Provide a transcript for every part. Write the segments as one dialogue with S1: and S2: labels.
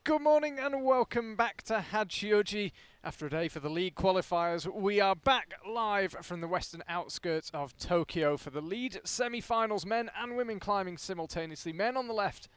S1: Good morning and welcome back to Hachioji. After a day for the league qualifiers, we are back live from the western outskirts of Tokyo for the lead semi-finals, men and women climbing simultaneously. Men on the left,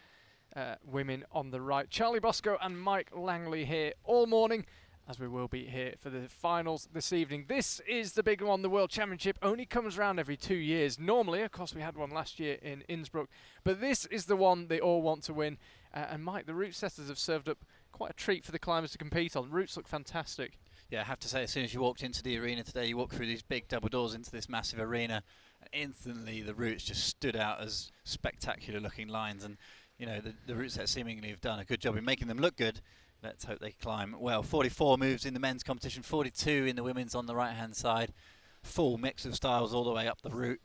S1: women on the right. Charlie Bosco and Mike Langley here all morning, as we will be here for the finals this evening. This is the big one. The World Championship only comes around every 2 years. Normally, of course, we had one last year in Innsbruck, but this is the one they all want to win. And Mike, the route setters have served up quite a treat for the climbers to compete on. Routes look fantastic.
S2: Yeah, I have to say, as soon as you walked into the arena today, you walked through these big double doors into this massive arena, and instantly the routes just stood out as spectacular looking lines. And you know, the route setters seemingly have done a good job in making them look good. Let's hope they climb well. 44 moves in the men's competition, 42 in the women's on the right hand side. Full mix of styles all the way up the route.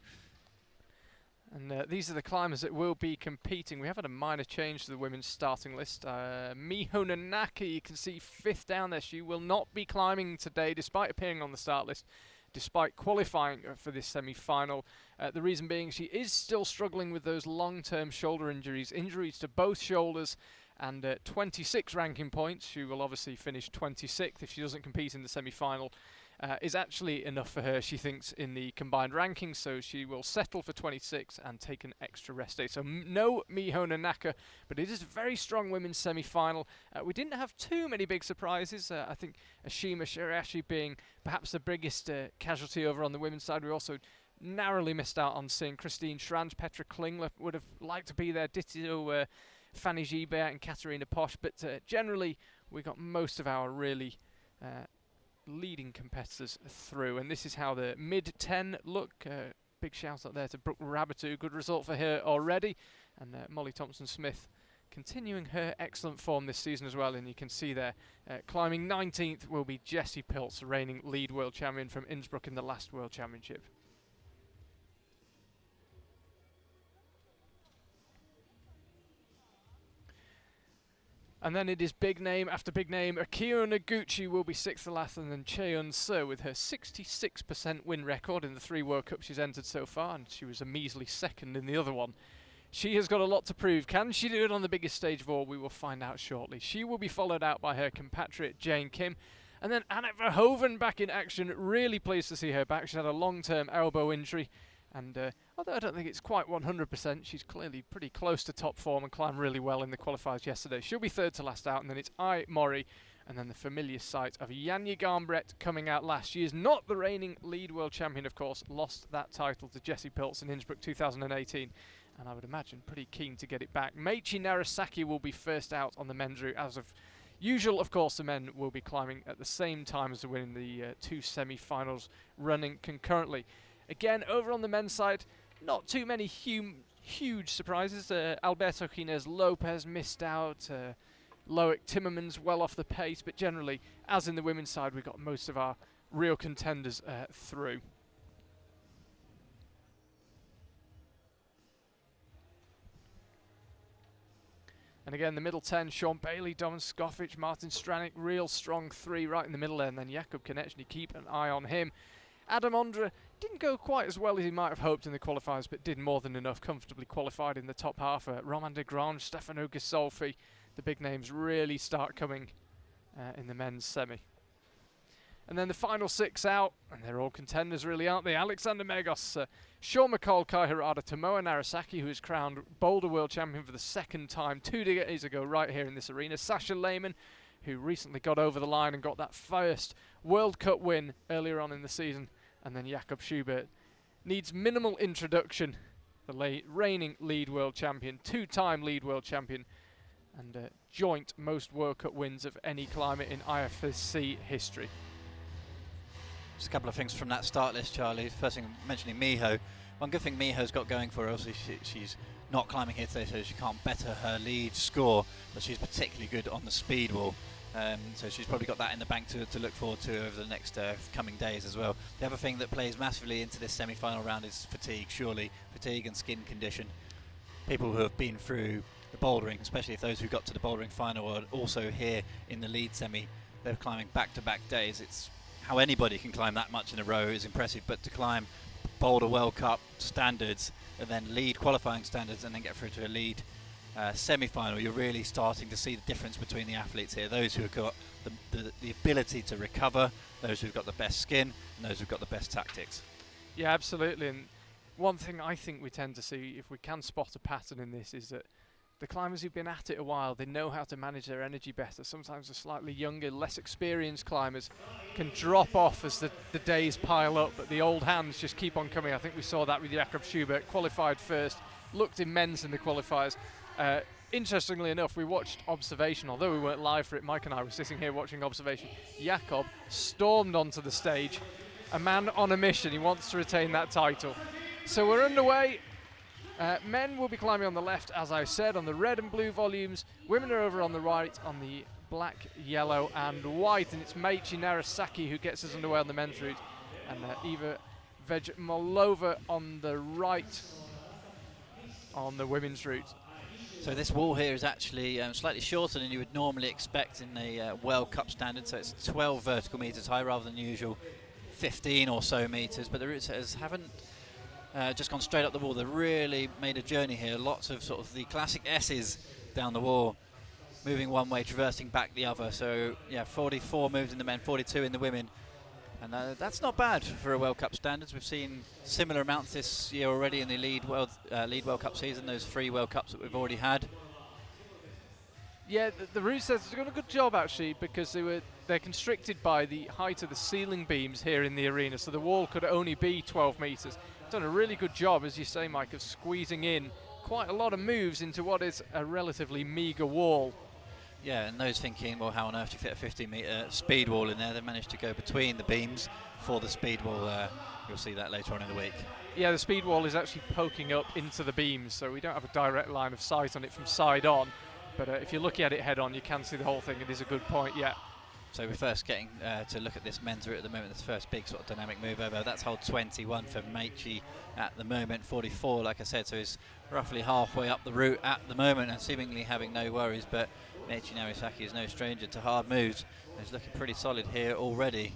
S1: And these are the climbers that will be competing. We have had a minor change to the women's starting list. Miho Nanaka, you can see 5th down there. She will not be climbing today, despite appearing on the start list, despite qualifying for this semi-final. The reason being she is still struggling with those long-term shoulder injuries to both shoulders, and 26 ranking points. She will obviously finish 26th if she doesn't compete in the semi-final. Is actually enough for her, she thinks, in the combined rankings, so she will settle for 26 and take an extra rest day. So no Miho Nanaka, but it is a very strong women's semi-final. We didn't have too many big surprises. I think Ashima Shirashi being perhaps the biggest casualty over on the women's side. We also narrowly missed out on seeing Christine Schranz. Petra Klingler would have liked to be there. Ditto Fanny Gibert and Katarina Posch, but generally we got most of our really leading competitors through, and this is how the mid-10 look. Big shout out there to Brooke Rabatou, good result for her already, and Molly Thompson-Smith continuing her excellent form this season as well. And you can see there, climbing 19th will be Jessie Piltz, reigning lead world champion from Innsbruck in the last World Championship. And then it is big name after big name. Akio Noguchi will be 6th to last, and then Cheon Seo with her 66% win record in the 3 World Cups she's entered so far, and she was a measly 2nd in the other one. She has got a lot to prove. Can she do it on the biggest stage of all? We will find out shortly. She will be followed out by her compatriot Jane Kim. And then Annette Verhoeven back in action. Really pleased to see her back. She had a long-term elbow injury. And although I don't think it's quite 100%, she's clearly pretty close to top form and climbed really well in the qualifiers yesterday. She'll be 3rd to last out, and then it's Ai Mori, and then the familiar sight of Janja Garnbret coming out last. She is not the reigning lead world champion, of course, lost that title to Jessie Piltz in Innsbruck 2018, and I would imagine pretty keen to get it back. Meichi Narasaki will be first out on the men's route. As of usual, of course, the men will be climbing at the same time as the winning the 2 semi-finals running concurrently. Again, over on the men's side, not too many huge surprises. Alberto Gines Lopez missed out. Loic Timmermans well off the pace. But generally, as in the women's side, we got most of our real contenders through. And again, the middle 10, Sean Bailey, Domin Skofic, Martin Stranick, real strong 3 right in the middle there. And then Jakub Konechny, keep an eye on him. Adam Ondra didn't go quite as well as he might have hoped in the qualifiers, but did more than enough, comfortably qualified in the top half. Roman de Grange, Stefano Ghisolfi, the big names really start coming in the men's semi. And then the final 6 out, and they're all contenders really, aren't they? Alexander Megos, Sean McCall, Kai Harada, Tomoa Narasaki, who is crowned Boulder World Champion for the 2nd time 2 days ago right here in this arena. Sasha Lehmann, who recently got over the line and got that first World Cup win earlier on in the season. And then Jakob Schubert needs minimal introduction. The reigning lead world champion, 2-time lead world champion, and joint most World Cup wins of any climber in IFSC history.
S2: Just a couple of things from that start list, Charlie. First thing, mentioning Miho. One good thing Miho's got going for her, obviously she's not climbing here today, so she can't better her lead score, but she's particularly good on the speed wall. So she's probably got that in the bank to look forward to over the next coming days as well. The other thing that plays massively into this semi-final round is fatigue, surely. Fatigue and skin condition. People who have been through the bouldering, especially if those who got to the bouldering final are also here in the lead semi, they're climbing back-to-back days. It's how anybody can climb that much in a row is impressive, but to climb Boulder World Cup standards and then lead qualifying standards and then get through to a lead semi-final, you're really starting to see the difference between the athletes here. Those who have got the ability to recover, those who've got the best skin, and those who've got the best tactics.
S1: Yeah, absolutely. And one thing I think we tend to see, if we can spot a pattern in this, is that the climbers who've been at it a while, they know how to manage their energy better. Sometimes the slightly younger, less experienced climbers can drop off as the days pile up, but the old hands just keep on coming. I think we saw that with Jakob Schubert, qualified first, looked immense in the qualifiers. Interestingly enough, we watched observation, although we weren't live for it. Mike and I were sitting here watching observation. Jakob stormed onto the stage, a man on a mission. He wants to retain that title. So we're underway. Men will be climbing on the left, as I said, on the red and blue volumes. Women are over on the right on the black, yellow and white. And it's Meichi Narasaki who gets us underway on the men's route. And Eva Vejmolova on the right on the women's route.
S2: So this wall here is actually slightly shorter than you would normally expect in a World Cup standard. So it's 12 vertical metres high rather than usual 15 or so metres. But the route setters haven't just gone straight up the wall. They've really made a journey here. Lots of sort of the classic S's down the wall, moving one way, traversing back the other. So yeah, 44 moves in the men, 42 in the women. And that's not bad for a World Cup standards. We've seen similar amounts this year already in the lead World Cup season, those 3 World Cups that we've already had.
S1: Yeah, the route setters have done a good job actually, because they're constricted by the height of the ceiling beams here in the arena, so the wall could only be 12 metres. Done a really good job, as you say, Mike, of squeezing in quite a lot of moves into what is a relatively meagre wall.
S2: Yeah, and those thinking, well, how on earth do you fit a 50-metre speed wall in there? They've managed to go between the beams for the speed wall. You'll see that later on in the week.
S1: Yeah, the speed wall is actually poking up into the beams, so we don't have a direct line of sight on it from side on. But if you're looking at it head on, you can see the whole thing. It is a good point, yeah.
S2: So we're first getting to look at this men's route at the moment. This first big sort of dynamic move over. That's hold 21 for Meichi at the moment. 44, like I said, so he's roughly halfway up the route at the moment and seemingly having no worries. But Meichi Narasaki is no stranger to hard moves. He's looking pretty solid here already.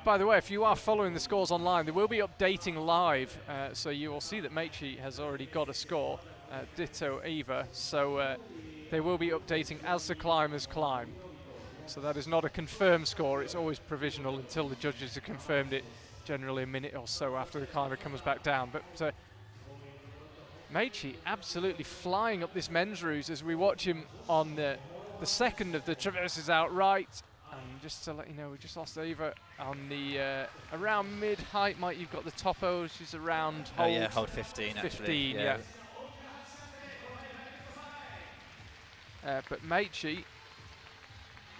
S1: By the way, if you are following the scores online, they will be updating live. So you will see that Meichi has already got a score. Ditto Eva. So they will be updating as the climbers climb. So that is not a confirmed score, it's always provisional until the judges have confirmed it, generally a minute or so after the climber comes back down. But Meichi absolutely flying up this men's route as we watch him on the second of the traverses outright. And just to let you know, we just lost Eva on the around mid-height. Mike, you've got the topo, she's around hold,
S2: yeah, hold 15 actually.
S1: 15, yeah. But Meichi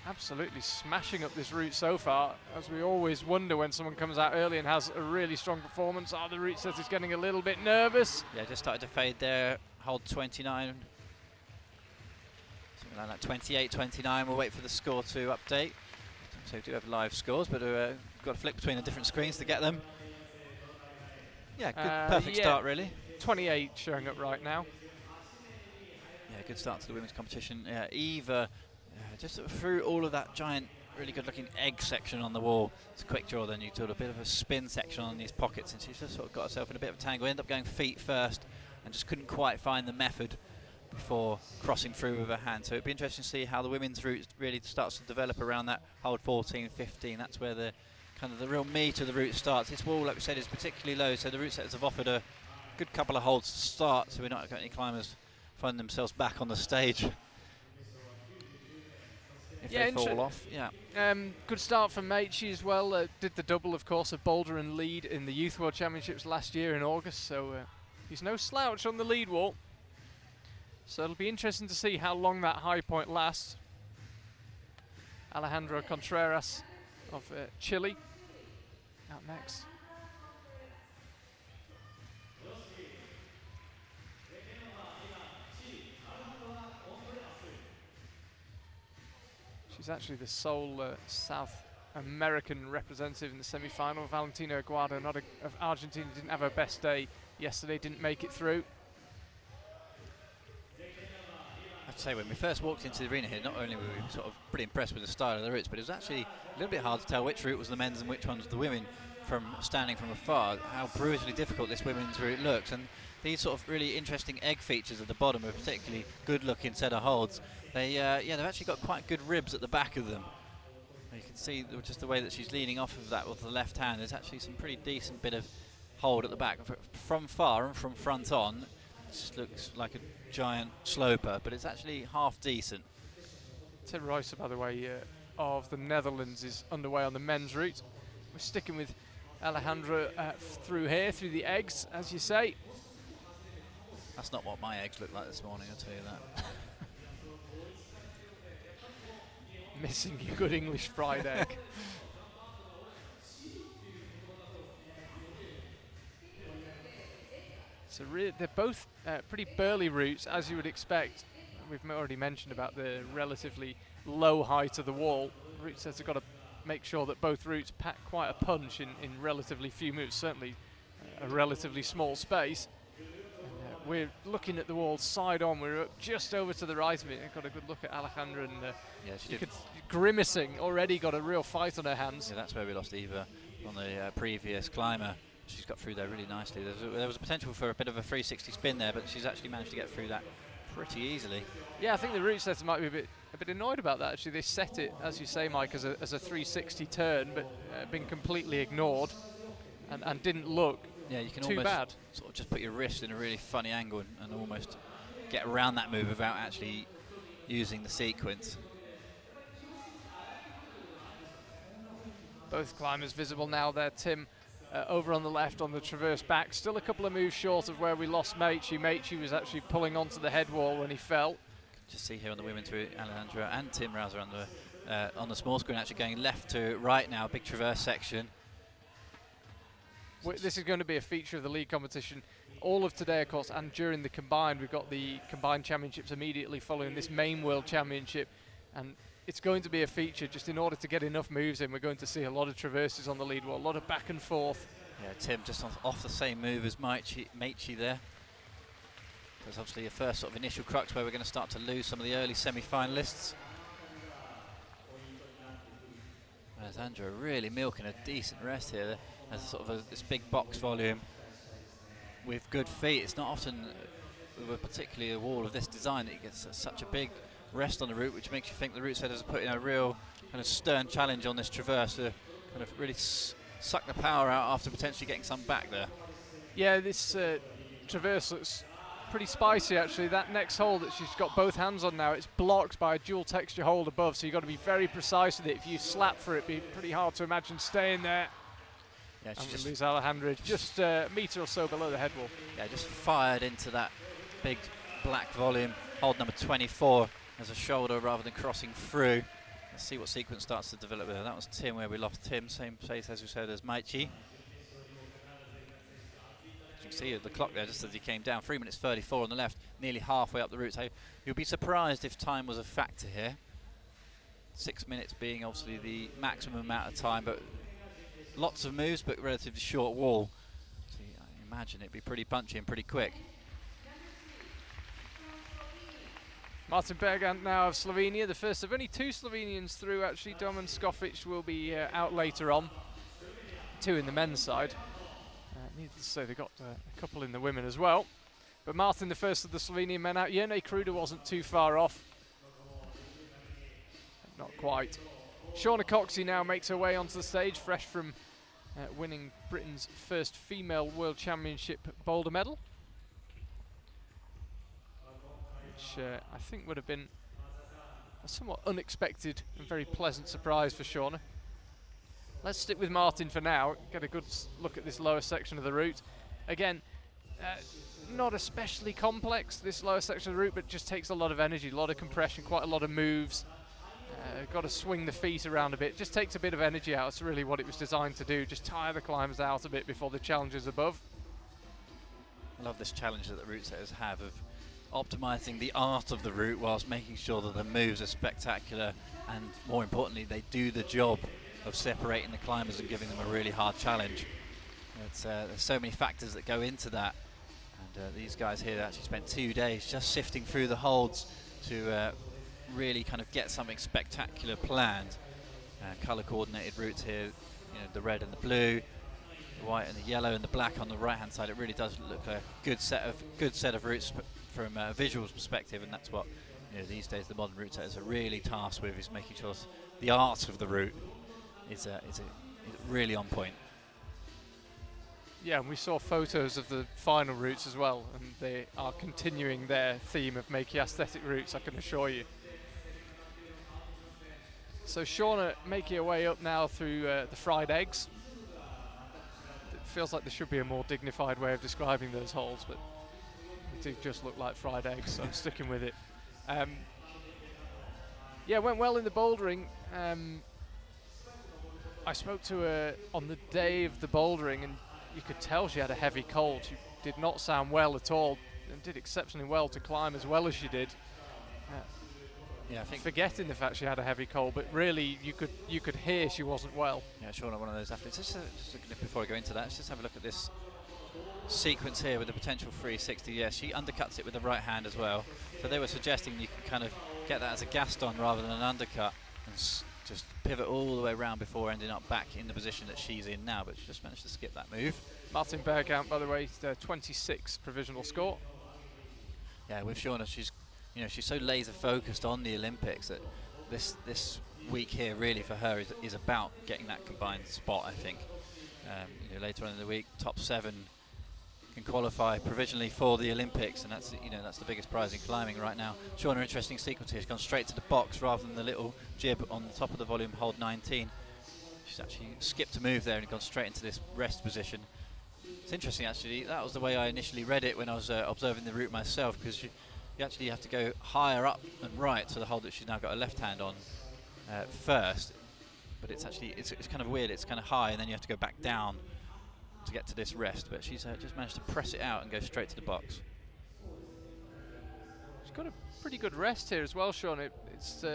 S1: absolutely smashing up this route so far, as we always wonder when someone comes out early and has a really strong performance. The route says he's getting a little bit nervous.
S2: Yeah, just started to fade there, hold 29. Something like that, 28, 29. We'll wait for the score to update. So we do have live scores, but we've got to flick between the different screens to get them. Yeah, good, perfect start really.
S1: 28 showing up right now.
S2: Yeah, good start to the women's competition. Yeah, Eva just through all of that giant, really good-looking egg section on the wall. It's a quick draw, then you do a bit of a spin section on these pockets, and she's just sort of got herself in a bit of a tangle. Ended up going feet first, and just couldn't quite find the method before crossing through with her hand. So it'd be interesting to see how the women's route really starts to develop around that hold 14, 15. That's where the kind of the real meat of the route starts. This wall, like we said, is particularly low, so the route setters have offered a good couple of holds to start, so we're not got any climbers finding themselves back on the stage. If they fall off, yeah.
S1: Good start for Meichi as well. Did the double, of course, of boulder and lead in the Youth World Championships last year in August, so he's no slouch on the lead wall. So it'll be interesting to see how long that high point lasts. Alejandro Contreras of Chile out next. She's actually the sole South American representative in the semi-final. Valentina Aguado of Argentina didn't have her best day yesterday, didn't make it through.
S2: I'd say when we first walked into the arena here, not only were we sort of pretty impressed with the style of the routes, but it was actually a little bit hard to tell which route was the men's and which one was the women. from standing from afar how brutally difficult this women's route looks, and these sort of really interesting egg features at the bottom are particularly good looking set of holds. They've actually got quite good ribs at the back of them. You can see just the way that she's leaning off of that with the left hand. There's actually some pretty decent bit of hold at the back. From far and from front on, it just looks like a giant sloper, but it's actually half decent.
S1: Tim Royce, by the way, of the Netherlands is underway on the men's route. We're sticking with Alejandro through here, through the eggs, as you say.
S2: That's not what my eggs look like this morning, I'll tell you that.
S1: Missing your good English fried egg. So they're both pretty burly routes, as you would expect. We've already mentioned about the relatively low height of the wall. Route says they've got to make sure that both routes pack quite a punch in relatively few moves, certainly a relatively small space. We're looking at the wall side on. We're up just over to the right of it. I've got a good look at Alejandra, and grimacing, already got a real fight on her hands.
S2: Yeah, that's where we lost Eva on the previous climber. She's got through there really nicely. There was a potential for a bit of a 360 spin there, but she's actually managed to get through that pretty easily.
S1: Yeah, I think the route setter might be a bit annoyed about that. Actually, they set it, as you say, Mike, as a 360 turn, but been completely ignored and didn't look.
S2: Yeah, you can
S1: too
S2: almost
S1: bad.
S2: Sort of just put your wrist in a really funny angle and almost get around that move without actually using the sequence.
S1: Both climbers visible now there. Tim over on the left on the traverse back. Still a couple of moves short of where we lost Meichi. Meichi was actually pulling onto the head wall when he fell.
S2: Just see here on the women's route, Alejandra and Tim Rouser on the small screen actually going left to right now, big traverse section.
S1: This is going to be a feature of the league competition all of today, of course, and during the combined. We've got the combined championships immediately following this main world championship, and it's going to be a feature just in order to get enough moves in. We're going to see a lot of traverses on the lead wall, a lot of back and forth.
S2: Yeah, Tim just off the same move as Meichi there. There's obviously a first sort of initial crux where we're going to start to lose some of the early semi-finalists. Alejandra really milking a decent rest here. There's sort of this big box volume with good feet. It's not often, particularly a wall of this design, that you get such a big rest on the route, which makes you think the route setters are putting a real kind of stern challenge on this traverse to kind of really suck the power out after potentially getting some back there.
S1: Yeah, this traverse looks pretty spicy actually. That next hold that she's got both hands on now, it's blocked by a dual texture hold above, so you've got to be very precise with it. If you slap for it, it'd be pretty hard to imagine staying there.
S2: Yeah,
S1: and we lose Alejandra just a metre or so below the head wall.
S2: Yeah, just fired into that big black volume. Hold number 24 as a shoulder rather than crossing through. Let's see what sequence starts to develop there. That was Tim, where we lost Tim, same place as we said as Meichi. You can see the clock there just as he came down, 3 minutes 34 on the left, nearly halfway up the route. So you'll be surprised if time was a factor here. 6 minutes being obviously the maximum amount of time, but lots of moves, but relatively short wall. So I imagine it'd be pretty punchy and pretty quick.
S1: Martin Bergen now of Slovenia, the first of only 2 Slovenians through actually. Domen Skofic will be out later on. 2 in the men's side. Needless to say, they've got a couple in the women as well. But Martin, the first of the Slovenian men out. Jene Kruder wasn't too far off. Not quite. Shauna Coxey now makes her way onto the stage, fresh from winning Britain's first female World Championship boulder medal, which I think would have been a somewhat unexpected and very pleasant surprise for Shauna. Let's stick with Martin for now, get a good look at this lower section of the route. Again, not especially complex, this lower section of the route, but just takes a lot of energy, a lot of compression, quite a lot of moves. Got to swing the feet around a bit. Just takes a bit of energy out. It's really what it was designed to do. Just tire the climbers out a bit before the challenges above.
S2: I love this challenge that the route setters have of optimizing the art of the route whilst making sure that the moves are spectacular, and more importantly, they do the job of separating the climbers and giving them a really hard challenge. There's so many factors that go into that, and these guys here actually spent 2 days just sifting through the holds to really kind of get something spectacular planned. Colour coordinated routes here, you know, the red and the blue, the white and the yellow and the black on the right hand side, it really does look a good set of routes from a visuals perspective, and that's what these days the modern route setters are really tasked with, is making sure the art of the route is really on point.
S1: Yeah, and we saw photos of the final routes as well, and they are continuing their theme of making aesthetic routes, I can assure you. So Shauna making her way up now through the fried eggs. It feels like there should be a more dignified way of describing those holes, but they do just look like fried eggs, so I'm sticking with it. Yeah, went well in the bouldering. I spoke to her on the day of the bouldering, and you could tell she had a heavy cold. She did not sound well at all, and did exceptionally well to climb as well as she did.
S2: Yeah, I think
S1: forgetting the fact she had a heavy cold, but really you could hear she wasn't well.
S2: Yeah, Shauna, one of those athletes. Just before I go into that, let's just have a look at this sequence here with the potential 360. Yeah, she undercuts it with the right hand as well. So they were suggesting you can kind of get that as a Gaston rather than an undercut, and just pivot all the way around before ending up back in the position that she's in now, but she just managed to skip that move.
S1: Martin Bergen, by the way, 26 provisional score.
S2: Yeah, with Shauna, she's so laser focused on the Olympics that this week here really for her is about getting that combined spot, I think. Later on in the week, top 7 can qualify provisionally for the Olympics, and that's the biggest prize in climbing right now. Shauna, interesting sequence here. She's gone straight to the box rather than the little jib on the top of the volume, hold 19. She's actually skipped a move there and gone straight into this rest position. It's interesting, actually. That was the way I initially read it when I was observing the route myself, because you actually have to go higher up and right to the hold that she's now got a left hand on first. But it's kind of weird. It's kind of high, and then you have to go back down to get to this rest, but she's just managed to press it out and go straight to the box.
S1: She's got a pretty good rest here as well, Sean. It's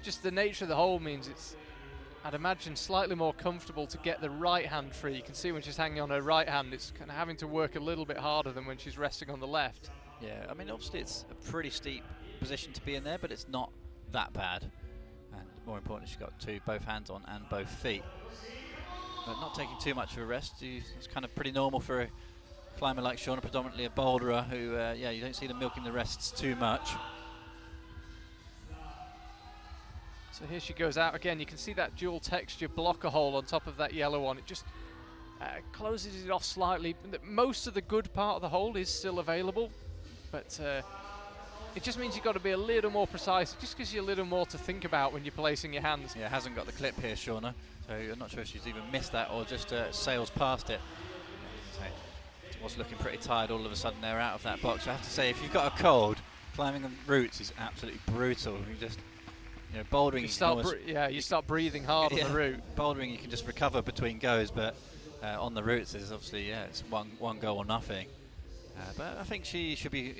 S1: just the nature of the hole means it's, I'd imagine, slightly more comfortable to get the right hand free. You can see when she's hanging on her right hand, it's kind of having to work a little bit harder than when she's resting on the left.
S2: Yeah, I mean, obviously it's a pretty steep position to be in there, but it's not that bad. And more importantly, she's got both hands on and both feet. But not taking too much of a rest. It's kind of pretty normal for a climber like Shauna, predominantly a boulderer, who, you don't see them milking the rests too much.
S1: So here she goes out again. You can see that dual texture blocker hole on top of that yellow one. It just closes it off slightly. Most of the good part of the hole is still available, but it just means you've got to be a little more precise. It just gives you a little more to think about when you're placing your hands.
S2: Yeah, hasn't got the clip here, Shauna, so I'm not sure if she's even missed that or just sails past it. So it was looking pretty tired. All of a sudden they're out of that box. I have to say, if you've got a cold, climbing the routes is absolutely brutal. You just, bouldering.
S1: You start breathing hard on the route.
S2: Bouldering, you can just recover between goes, but on the routes, there's obviously it's one go or nothing. But I think she should be,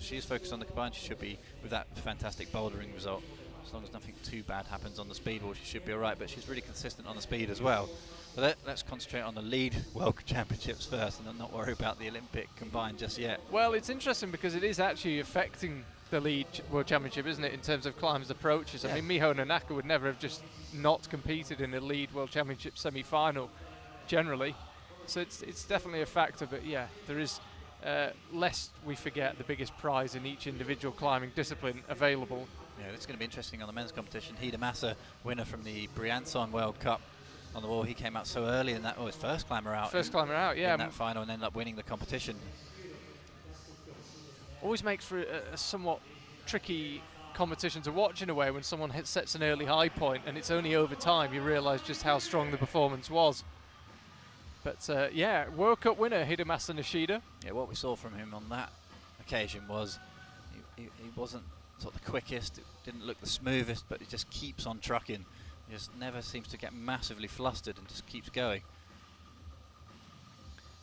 S2: she is focused on the combined. She should be with that fantastic bouldering result. As long as nothing too bad happens on the speed wall, she should be all right. But she's really consistent on the speed as well. But let's concentrate on the lead World Championships first, and not worry about the Olympic combined just yet.
S1: Well, it's interesting because it is actually affecting the lead World Championship, isn't it, in terms of climbers' approaches?
S2: Yeah.
S1: I mean, Miho Nanaka would never have just not competed in a lead World Championship semi-final, generally. So it's definitely a factor. But yeah, there is, lest we forget, the biggest prize in each individual climbing discipline available.
S2: Yeah, it's going to be interesting on the men's competition. Hidemasa, winner from the Briançon World Cup on the wall. He came out so early in that, his first climber out.
S1: Yeah.
S2: In that final, and ended up winning the competition.
S1: Always makes for a somewhat tricky competition to watch in a way when someone sets an early high point and it's only over time you realise just how strong the performance was. But World Cup winner Hidemasa Nishida.
S2: Yeah, what we saw from him on that occasion was he wasn't sort of the quickest, it didn't look the smoothest, but he just keeps on trucking. He just never seems to get massively flustered and just keeps going.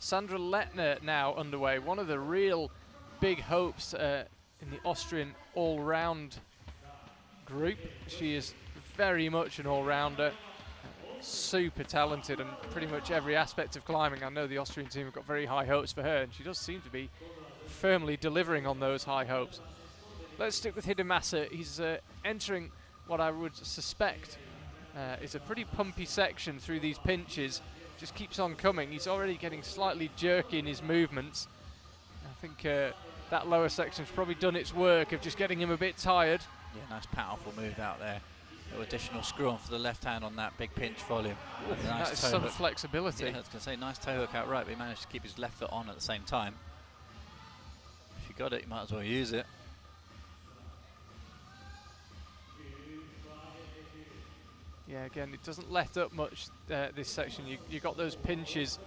S1: Sandra Lettner now underway, one of the real big hopes in the Austrian all-round group. She is very much an all-rounder, super talented in pretty much every aspect of climbing. I know the Austrian team have got very high hopes for her, and she does seem to be firmly delivering on those high hopes. Let's stick with Hidemasa. He's entering what I would suspect is a pretty pumpy section through these pinches. just keeps on coming. He's already getting slightly jerky in his movements. I think that lower section's probably done its work of just getting him a bit tired.
S2: Yeah, nice powerful move out there. No additional screw on for the left hand on that big pinch volume.
S1: Oof,
S2: Nice
S1: that is
S2: toe
S1: some
S2: hook.
S1: flexibility.
S2: Yeah, I was going to say, nice toe hook outright, but he managed to keep his left foot on at the same time. If you got it, you might as well use it.
S1: Yeah, again, it doesn't let up much, this section. You got those pinches.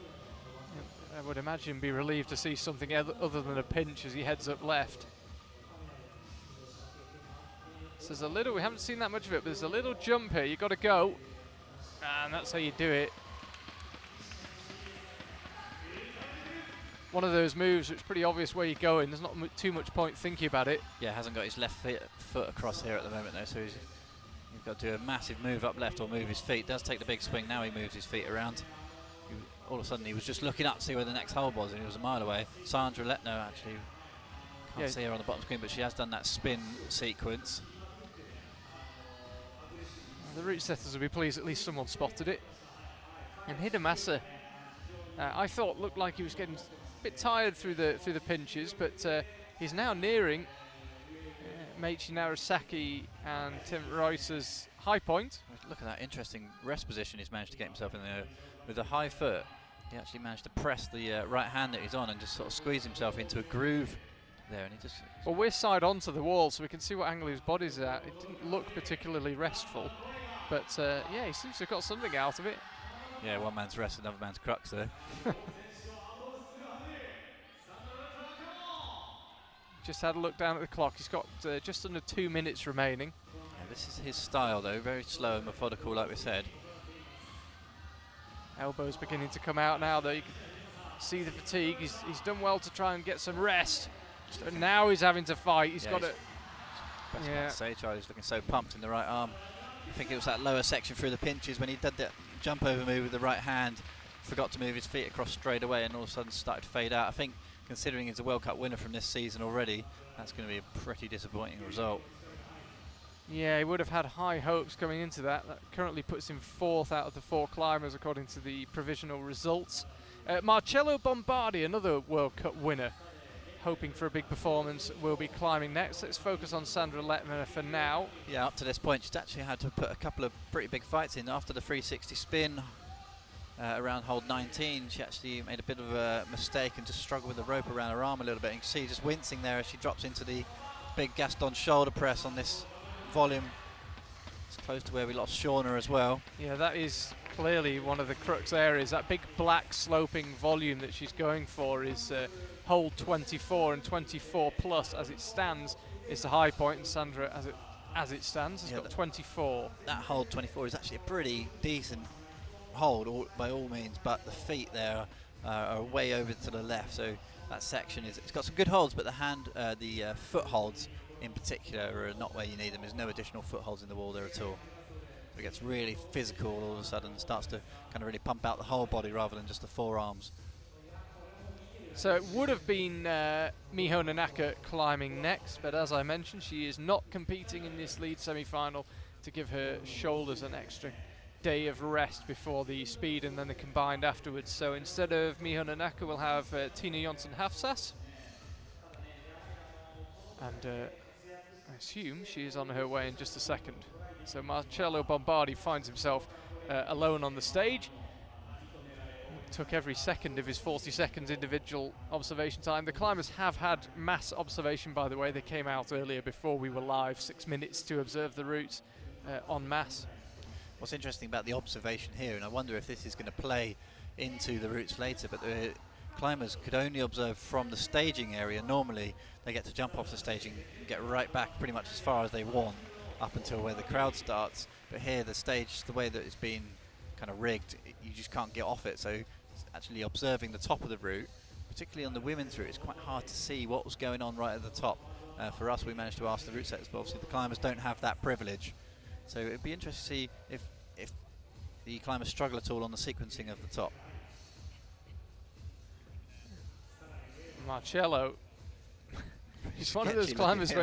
S1: I would imagine be relieved to see something other than a pinch as he heads up left. So there's a little, we haven't seen that much of it, but there's a little jump here. You've got to go, and that's how you do it. One of those moves, it's pretty obvious where you're going. There's not too much point thinking about it.
S2: Yeah, hasn't got his left foot across here at the moment though, so he's got to do a massive move up left or move his feet. Does take the big swing, now he moves his feet around. All of a sudden he was just looking up to see where the next hole was, and he was a mile away. Sandra Letno actually, can't see her on the bottom screen, but she has done that spin sequence.
S1: The route setters will be pleased at least someone spotted it. And Hidemasa, I thought looked like he was getting a bit tired through the pinches, but he's now nearing Meiichi Narasaki and Tim Reuter's high point.
S2: Look at that interesting rest position he's managed to get himself in there. With a high foot, he actually managed to press the right hand that he's on and just sort of squeeze himself into a groove there, and he just...
S1: Well, we're side onto the wall, so we can see what angle his body's at. It didn't look particularly restful, but yeah, he seems to have got something out of it.
S2: Yeah, one man's rest, another man's crux there.
S1: Just had a look down at the clock. He's got just under 2 minutes remaining.
S2: Yeah, this is his style though, very slow and methodical like we said.
S1: Elbows beginning to come out now though. You can see the fatigue. He's done well to try and get some rest. But now he's having to fight. He's got to...
S2: Yeah. To say, Charlie's looking so pumped in the right arm. I think it was that lower section through the pinches when he did that jump over move with the right hand, forgot to move his feet across straight away and all of a sudden started to fade out. I think considering he's a World Cup winner from this season already, that's going to be a pretty disappointing result.
S1: Yeah, he would have had high hopes coming into that. That currently puts him 4th out of the 4 climbers according to the provisional results. Marchello Bombardier, another World Cup winner, hoping for a big performance, will be climbing next. Let's focus on Sandra Letner for now.
S2: Yeah, up to this point she's actually had to put a couple of pretty big fights in. After the 360 spin around hold 19, she actually made a bit of a mistake and just struggled with the rope around her arm a little bit. You can see just wincing there as she drops into the big Gaston shoulder press on this volume. It's close to where we lost Shauna as well.
S1: Yeah, that is clearly one of the crux areas. That big black sloping volume that she's going for is hold 24 and 24 plus as it stands is the high point, and Sandra as it stands has got 24.
S2: That hold 24 is actually a pretty decent hold by all means, but the feet there are way over to the left, so that section it's got some good holds, but the foot holds in particular are not where you need them. There's no additional footholds in the wall there at all. It gets really physical all of a sudden and starts to kind of really pump out the whole body rather than just the forearms.
S1: So it would have been Miho Nanaka climbing next, but as I mentioned, she is not competing in this lead semi-final to give her shoulders an extra day of rest before the speed and then the combined afterwards. So instead of Miho Nanaka, we'll have Tina Jonsson Hafsas. And I assume she is on her way in just a second. So Marchello Bombardier finds himself alone on the stage. Took every second of his 40 seconds individual observation time. The climbers have had mass observation, by the way. They came out earlier before we were live, 6 minutes to observe the routes en masse.
S2: What's interesting about the observation here, and I wonder if this is going to play into the routes later, but the climbers could only observe from the staging area. Normally they get to jump off the staging and get right back pretty much as far as they want up until where the crowd starts, but here the stage, the way that it's been kind of rigged, you just can't get off it, so actually observing the top of the route, particularly on the women's route, it's quite hard to see what was going on right at the top. For us, we managed to ask the route setters, but obviously the climbers don't have that privilege, so it'd be interesting to see if the climbers struggle at all on the sequencing of the top.
S1: Marchello, he's one of those climbers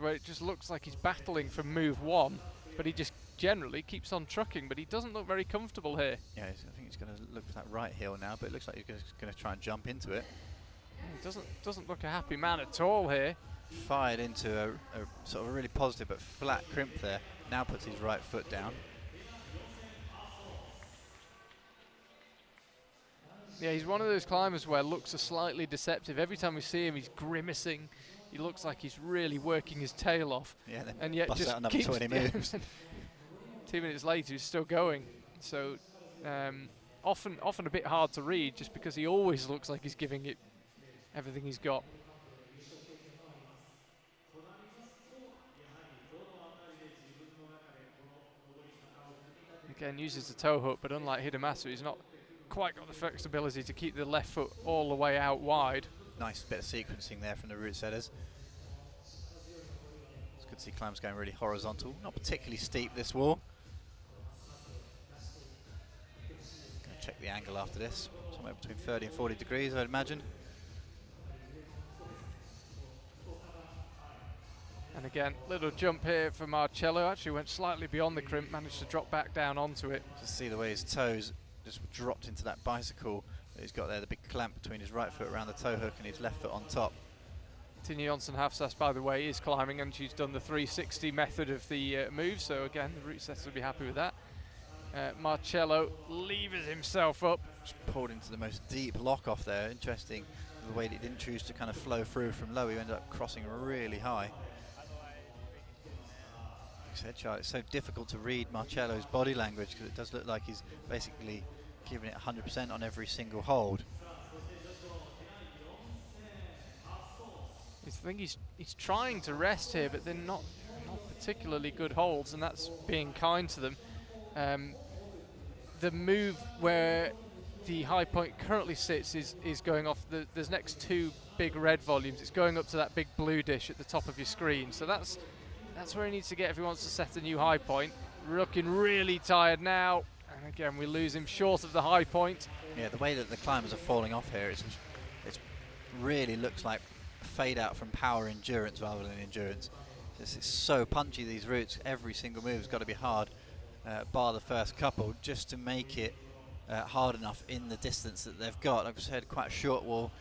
S1: where it just looks like he's battling for move 1, but he just generally keeps on trucking, but he doesn't look very comfortable here.
S2: Yeah, I think he's going to look for that right heel now, but it looks like he's going to try and jump into it.
S1: He doesn't look a happy man at all here.
S2: Fired into a sort of a really positive but flat crimp there. Now puts his right foot down.
S1: Yeah, he's one of those climbers where looks are slightly deceptive. Every time we see him, he's grimacing. He looks like he's really working his tail off.
S2: Yeah, then
S1: and yet just
S2: out another 20 moves.
S1: 2 minutes later, he's still going. So often a bit hard to read, just because he always looks like he's giving it everything he's got. Again, uses the toe hook, but unlike Hidemasu, he's not quite got the flexibility to keep the left foot all the way out wide.
S2: Nice bit of sequencing there from the root setters. It's good to see climbs going really horizontal. Not particularly steep, this wall. Gonna check the angle after this. Somewhere between 30 and 40 degrees, I'd imagine.
S1: And again, little jump here for Marchello. Actually went slightly beyond the crimp, managed to drop back down onto it.
S2: Just see the way his toes just dropped into that bicycle that he's got there, the big clamp between his right foot around the toe hook and his left foot on top.
S1: Tina Jonsson-Hafsas, by the way, is climbing, and she's done the 360 method of the move, so again, the root setters will be happy with that. Marchello levers himself up.
S2: Just pulled into the most deep lock off there. Interesting the way that he didn't choose to kind of flow through from low. He ended up crossing really high. Like I said, Charlie, it's so difficult to read Marcello's body language because it does look like he's basically giving it 100% on every single hold.
S1: I think he's trying to rest here, but they're not particularly good holds, and that's being kind to them. The move where the high point currently sits is going off there's next two big red volumes. It's going up to that big blue dish at the top of your screen. So that's where he needs to get if he wants to set a new high point. Looking really tired now. And again, we lose him short of the high point.
S2: Yeah, the way that the climbers are falling off here, it really looks like fade out from power endurance rather than endurance. This is so punchy, these routes. Every single move has got to be hard, bar the first couple, just to make it hard enough in the distance that they've got. Like I said, quite a short wall,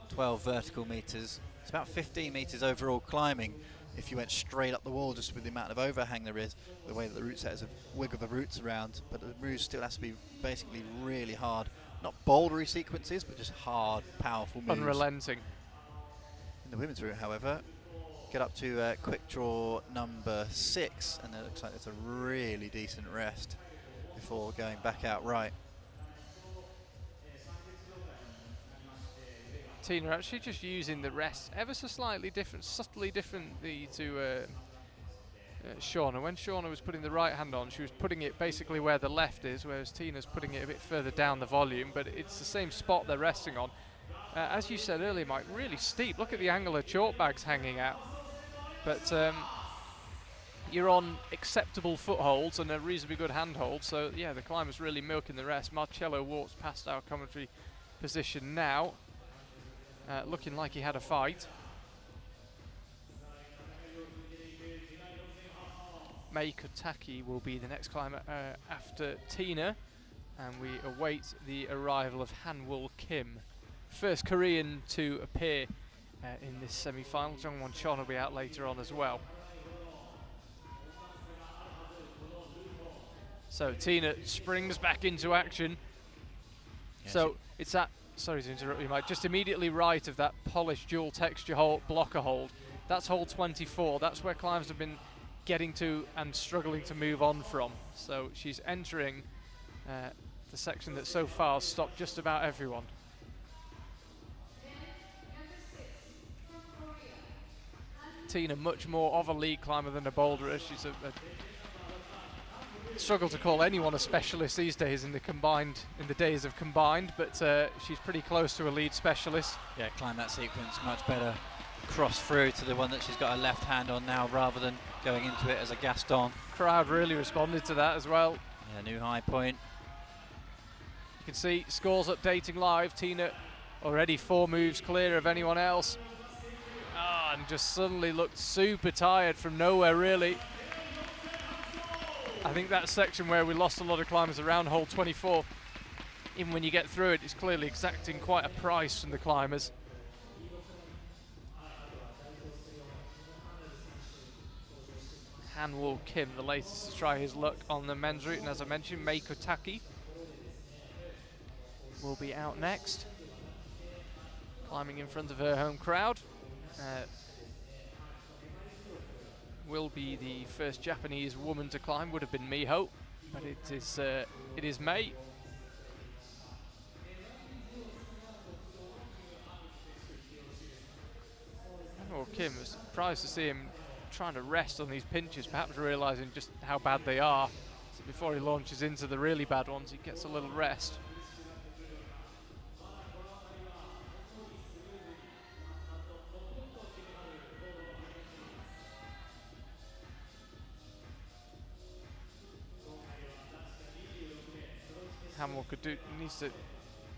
S2: 12 vertical meters. It's about 15 meters overall climbing if you went straight up the wall, just with the amount of overhang there is, the way that the route setters have wiggled the roots around. But the move still has to be basically really hard. Not bouldery sequences, but just hard, powerful moves.
S1: Unrelenting.
S2: In the women's route, however, get up to quick draw number 6, and it looks like it's a really decent rest before going back out right.
S1: Tina actually just using the rest ever so slightly different, subtly differently to Shauna. When Shauna was putting the right hand on, she was putting it basically where the left is, whereas Tina's putting it a bit further down the volume, but it's the same spot they're resting on. As you said earlier, Mike, really steep. Look at the angle of chalk bags hanging out. But you're on acceptable footholds and a reasonably good handhold, so yeah, the climber's really milking the rest. Marchello walks past our commentary position now, looking like he had a fight. Mei Kotaki will be the next climber after Tina, and we await the arrival of Hanwol Kim. First Korean to appear in this semi-final. Jungwon Chon will be out later on as well. So Tina springs back into action. Yeah, so it's that, sorry to interrupt you, Mike, just immediately right of that polished dual texture hold, blocker hold. That's hole 24. That's where climbers have been getting to and struggling to move on from. So she's entering the section that so far has stopped just about everyone. Tina, much more of a lead climber than a boulderer. She's a struggle to call anyone a specialist these days in the days of combined, but she's pretty close to a lead specialist.
S2: Yeah, climb that sequence much better. Cross through to the one that she's got her left hand on now rather than going into it as a Gaston.
S1: Crowd really responded to that as well.
S2: Yeah, new high point.
S1: You can see scores updating live. Tina already 4 moves clear of anyone else. And just suddenly looked super tired from nowhere, really. I think that section where we lost a lot of climbers around hole 24, even when you get through it, it's clearly exacting quite a price from the climbers. Hanwoo Kim, the latest to try his luck on the men's route, and as I mentioned, Mei Kotaki will be out next, climbing in front of her home crowd. Will be the first Japanese woman to climb, would have been Miho, but it is Mei. Hanwoo Kim, was surprised to see him trying to rest on these pinches, perhaps realising just how bad they are. So before he launches into the really bad ones, he gets a little rest. Hamill needs to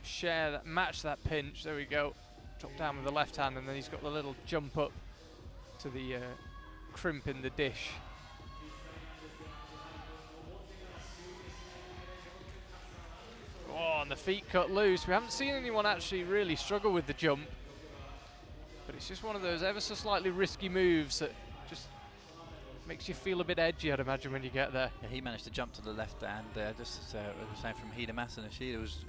S1: share that, match that pinch. There we go. Drop down with the left hand, and then he's got the little jump up to the crimp in the dish. Oh, and the feet cut loose. We haven't seen anyone actually really struggle with the jump, but it's just one of those ever so slightly risky moves that just makes you feel a bit edgy, I'd imagine, when you get there.
S2: Yeah, he managed to jump to the left, and just as we were saying from Hidemasa Nishida was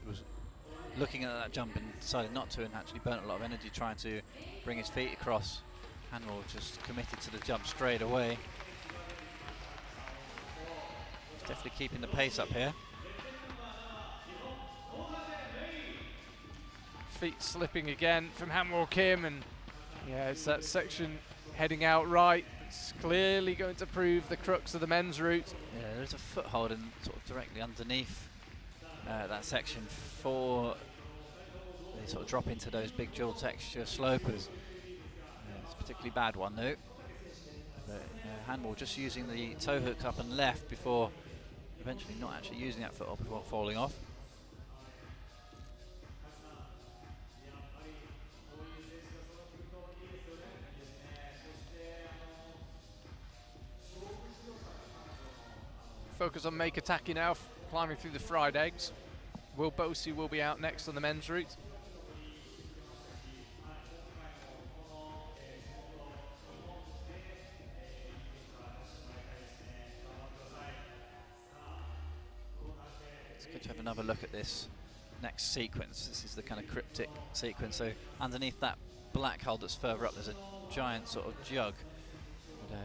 S2: looking at that jump and decided not to, and actually burnt a lot of energy trying to bring his feet across. Hanwoo just committed to the jump straight away. He's definitely keeping the pace up here.
S1: Feet slipping again from Hanwoo Kim, and yeah, it's that section heading out right. It's clearly going to prove the crux of the men's route.
S2: Yeah, there's a foothold and sort of directly underneath that section for they sort of drop into those big dual texture slopers. It's a particularly bad one though. But Hanwoo just using the toe hooks up and left before eventually not actually using that foothold before falling off.
S1: Focus on Mei Kotaki now, climbing through the fried eggs. Will Bosi will be out next on the men's route.
S2: It's good to have another look at this next sequence. This is the kind of cryptic sequence. So underneath that black hole that's further up, there's a giant sort of jug. And,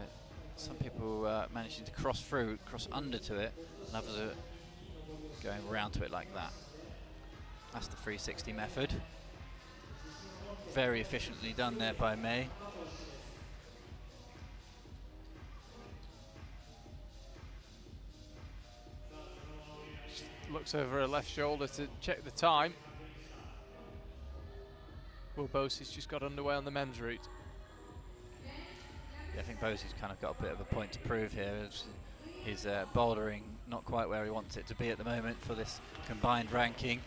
S2: some people managing to cross under to it, and others are going around to it like that. That's the 360 method. Very efficiently done there by Mei.
S1: Just looks over her left shoulder to check the time. Will Bosie's just got underway on the men's route.
S2: Yeah, I think Bosie's kind of got a bit of a point to prove here. His bouldering not quite where he wants it to be at the moment for this combined ranking.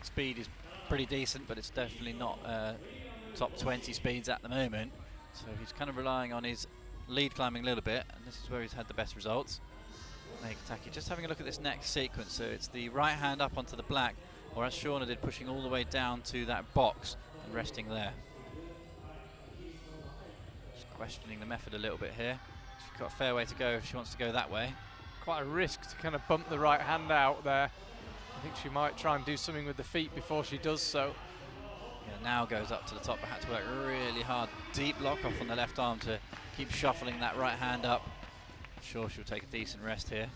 S2: Speed is pretty decent, but it's definitely not top 20 speeds at the moment. So he's kind of relying on his lead climbing a little bit, and this is where he's had the best results. Mei Kotaki just having a look at this next sequence. So it's the right hand up onto the black, or as Shauna did, pushing all the way down to that box and resting there. Questioning the method a little bit here. She's got a fair way to go if she wants to go that way.
S1: Quite a risk to kind of bump the right hand out there. I think she might try and do something with the feet before she does so.
S2: Yeah, now goes up to the top, but had to work really hard. Deep lock off on the left arm to keep shuffling that right hand up. I'm sure she'll take a decent rest here.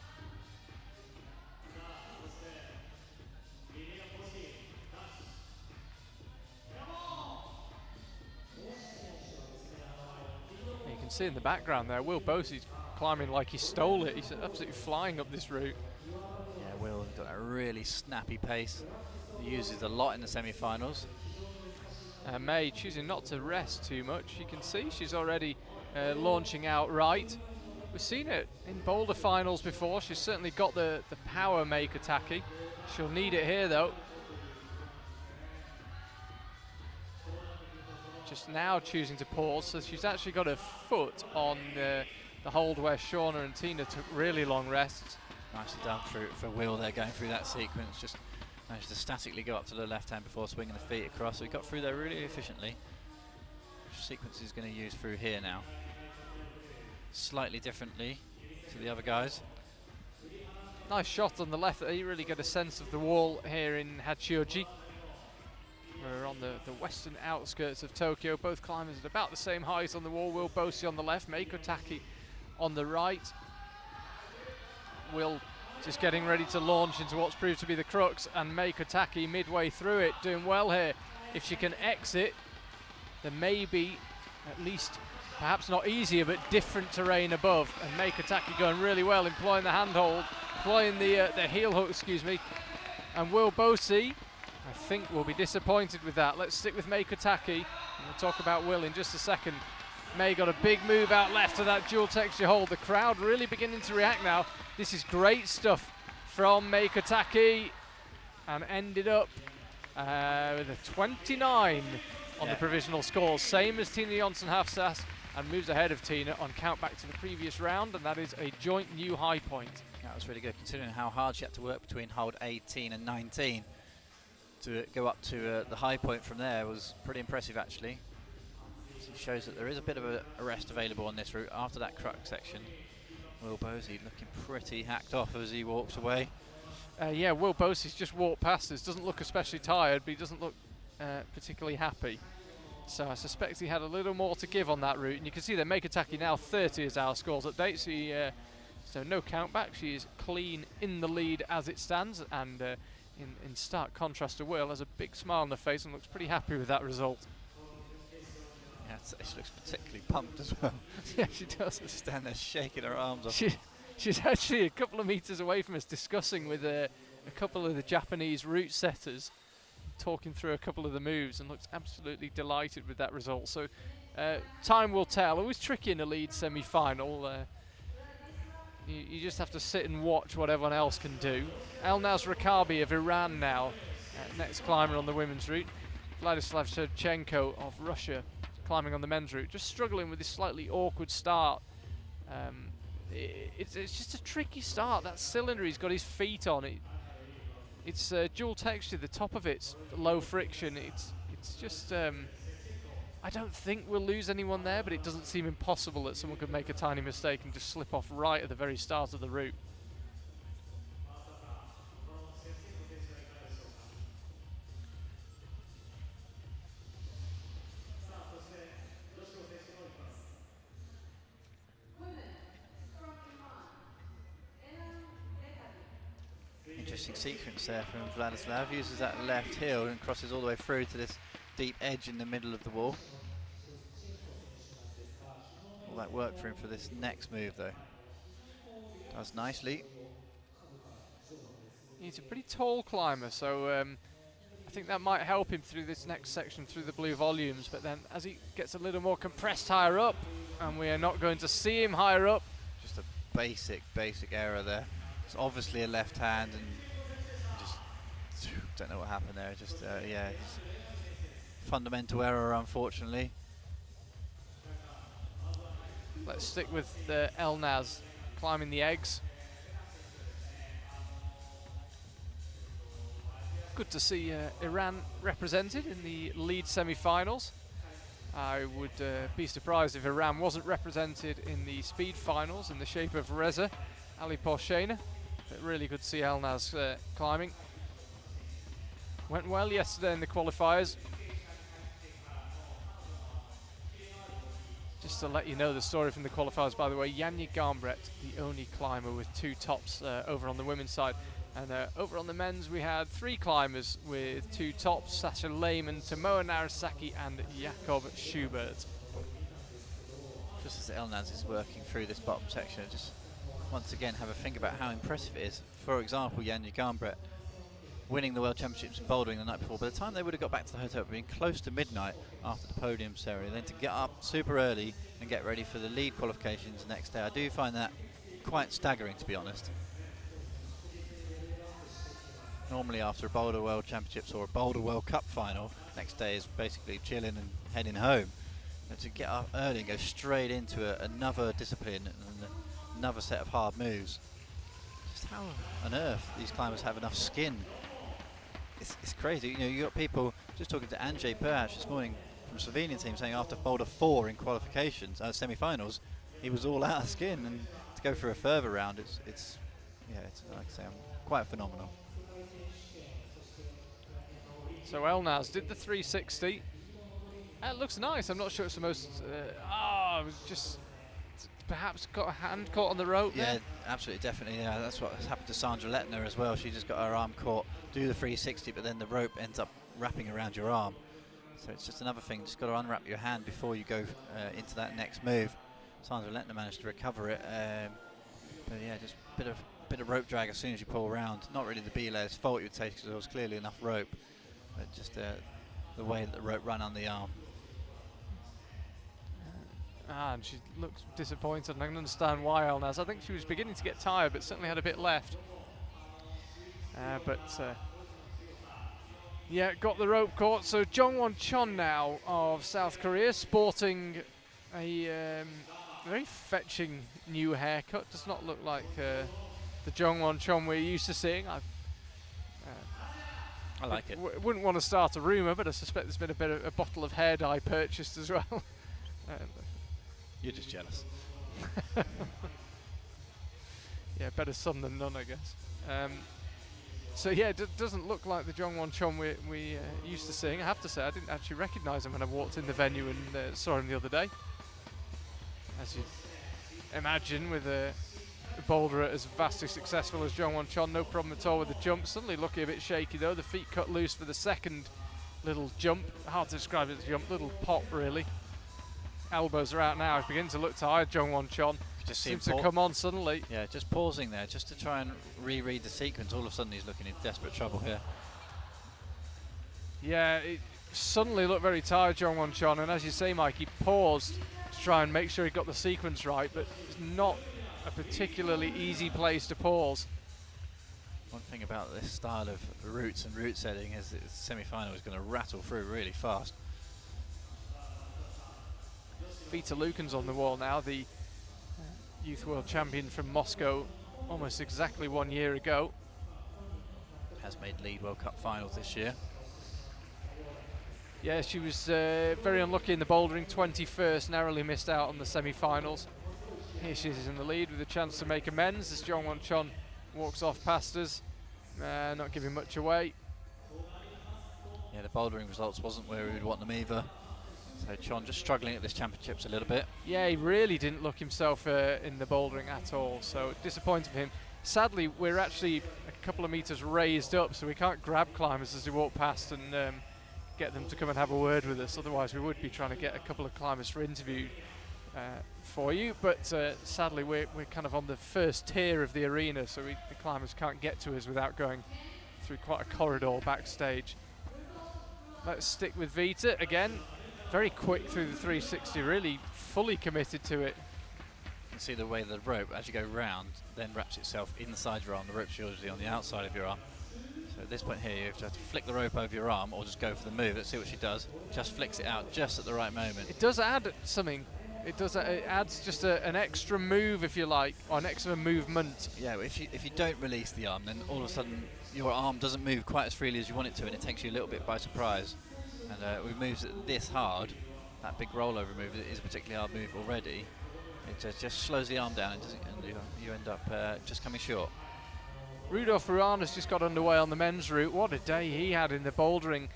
S1: You can see in the background there, Will Bosie's climbing like he stole it. He's absolutely flying up this route.
S2: Yeah, Will got a really snappy pace. He uses a lot in the semi-finals.
S1: Mei choosing not to rest too much. You can see she's already launching out right. We've seen it in boulder finals before. She's certainly got the power, Mei Kotaki. She'll need it here though. Just now choosing to pause, so she's actually got her foot on the hold where Shauna and Tina took really long rests.
S2: Nicely done for Will there, going through that sequence. Just managed to statically go up to the left hand before swinging the feet across. So he got through there really efficiently. Which sequence he's going to use through here now. Slightly differently to the other guys.
S1: Nice shot on the left. You really get a sense of the wall here in Hachioji. We're on the western outskirts of Tokyo. Both climbers at about the same height on the wall. Will Bosi on the left, Meiko Taki on the right. Will just getting ready to launch into what's proved to be the crux, and Meiko Taki midway through it, doing well here. If she can exit, then maybe at least, perhaps not easier, but different terrain above. And Meiko Taki going really well, employing the handhold, employing the heel hook, excuse me. And Will Bosi, I think, will be disappointed with that. Let's stick with Meiko Taki, and we'll talk about Will in just a second. May got a big move out left to that dual texture hold. The crowd really beginning to react now. This is great stuff from Meiko Taki, and ended up with a 29 on the provisional scores, same as Tina Jonsson Hafsas, and moves ahead of Tina on count back to the previous round, and that is a joint new high point.
S2: That was really good, considering how hard she had to work between hold 18 and 19. To go up to the high point from there was pretty impressive, actually. It shows that there is a bit of a rest available on this route after that crux section. Will Bosi looking pretty hacked off as he walks away.
S1: Yeah, Will Bosi's just walked past us. Doesn't look especially tired, but he doesn't look particularly happy. So I suspect he had a little more to give on that route. And you can see that Meiko Taki now 30 is our scores update. So no count back. She is clean in the lead as it stands. And in stark contrast to Will, has a big smile on her face and looks pretty happy with that result.
S2: Yeah, she looks particularly pumped as well.
S1: Yeah, she does.
S2: Stand there shaking her arms off.
S1: She's actually a couple of meters away from us, discussing with a couple of the Japanese route setters, talking through a couple of the moves, and looks absolutely delighted with that result. So time will tell. Always tricky in a lead semi-final. You just have to sit and watch what everyone else can do. Elnaz Rakabi of Iran now, next climber on the women's route. Vladislav Shevchenko of Russia climbing on the men's route, just struggling with this slightly awkward start. It's just a tricky start. That cylinder he's got his feet on, it's dual texture, the top of it's low friction. It's just, I don't think we'll lose anyone there, but it doesn't seem impossible that someone could make a tiny mistake and just slip off right at the very start of the route.
S2: Interesting sequence there from Vladislav. Uses that left heel and crosses all the way through to this deep edge in the middle of the wall. All that work for him for this next move, though. Does nicely.
S1: He's a pretty tall climber, so I think that might help him through this next section, through the blue volumes. But then as he gets a little more compressed higher up, and we are not going to see him higher up.
S2: Just a basic error there. It's obviously a left hand, and just don't know what happened there. Just yeah, fundamental error, unfortunately.
S1: Let's stick with Elnaz climbing the eggs. Good to see Iran represented in the lead semi-finals. I would be surprised if Iran wasn't represented in the speed finals in the shape of Reza Ali Porshena. But really good to see Elnaz climbing. Went well yesterday in the qualifiers. Just to let you know the story from the qualifiers, by the way, Janja Garnbret, the only climber with 2 tops over on the women's side. And over on the men's, we had 3 climbers with 2 tops: Sasha Lehmann, Tomoa Narasaki, and Jakob Schubert.
S2: Just as Elnaz is working through this bottom section, just once again have a think about how impressive it is. For example, Janja Garnbret winning the World Championships in bouldering the night before. By the time they would have got back to the hotel, it would have been close to midnight after the podium ceremony. Then to get up super early and get ready for the lead qualifications the next day, I do find that quite staggering, to be honest. Normally after a Boulder World Championships or a Boulder World Cup final, next day is basically chilling and heading home. And to get up early and go straight into another discipline and another set of hard moves, just how on earth these climbers have enough skin. It's crazy. You know, you got people, just talking to Andrzej Perach this morning from Slovenian team, saying after boulder 4 in qualifications, semi-finals, he was all out of skin, and to go for a further round, it's like I say, quite phenomenal.
S1: So Elnaz did the 360. It looks nice. I'm not sure it's the most. It was just perhaps got a hand caught on the rope.
S2: Yeah,
S1: there.
S2: absolutely, definitely. Yeah, that's what has happened to Sandra Lettner as well. She just got her arm caught, do the 360, but then the rope ends up wrapping around your arm. So it's just another thing. Just got to unwrap your hand before you go into that next move. Sandra Lettner managed to recover it, but yeah, just a bit of rope drag as soon as you pull around. Not really the belayer's fault, you would say, because there was clearly enough rope, but just the way that the rope ran on the arm.
S1: And she looks disappointed, and I can understand why, Elnaz. I think she was beginning to get tired, but certainly had a bit left. Yeah, got the rope caught. So Jongwon Chon now of South Korea, sporting a very fetching new haircut. Does not look like the Jongwon Chon we're used to seeing.
S2: I like it.
S1: Wouldn't want to start a rumour, but I suspect there's been a bottle of hair dye purchased as well.
S2: You're just jealous.
S1: Yeah, better some than none, I guess. So yeah, it doesn't look like the Jongwon Chon we used to seeing. I have to say, I didn't actually recognise him when I walked in the venue and saw him the other day. As you imagine, with a boulderer as vastly successful as Jongwon Chon, no problem at all with the jump. Suddenly looking a bit shaky though. The feet cut loose for the second little jump. Hard to describe it as a jump, little pop really. Elbows are out now. He's beginning to look tired, Jongwon Chon.
S2: Just
S1: seems to come on suddenly.
S2: Yeah, just pausing there, just to try and reread the sequence. All of a sudden he's looking in desperate trouble here.
S1: Yeah, it suddenly looked very tired, Jongwon Chon, and as you say, Mike, he paused to try and make sure he got the sequence right, but it's not a particularly easy place to pause.
S2: One thing about this style of routes and route setting is that the semi-final is going to rattle through really fast.
S1: Vita Lukan's on the wall now, the youth world champion from Moscow almost exactly 1 year ago.
S2: Has made lead World Cup finals this year.
S1: Yeah, she was very unlucky in the bouldering, 21st, narrowly missed out on the semi-finals. Here she is in the lead with a chance to make amends as Jongwon Chon walks off past us, not giving much away.
S2: Yeah, the bouldering results wasn't where we would want them either. So Chon just struggling at this championships a little bit.
S1: Yeah, he really didn't look himself in the bouldering at all, so disappointing for him. Sadly, we're actually a couple of metres raised up, so we can't grab climbers as we walk past and get them to come and have a word with us. Otherwise, we would be trying to get a couple of climbers for interview for you. But sadly, we're kind of on the first tier of the arena, so the climbers can't get to us without going through quite a corridor backstage. Let's stick with Vita again. Very quick through the 360, really fully committed to it.
S2: You can see the way the rope, as you go round, then wraps itself inside your arm. The rope's usually on the outside of your arm. So at this point here, you have to flick the rope over your arm or just go for the move. Let's see what she does. Just flicks it out just at the right moment.
S1: It does add something. It does. It adds just an extra move, if you like, or an extra movement.
S2: Yeah, if you don't release the arm, then all of a sudden your arm doesn't move quite as freely as you want it to, and it takes you a little bit by surprise. And with moves this hard, that big rollover move is a particularly hard move already. It just slows the arm down and you end up just coming short.
S1: Rudolf Ruana's just got underway on the men's route. What a day he had in the bouldering.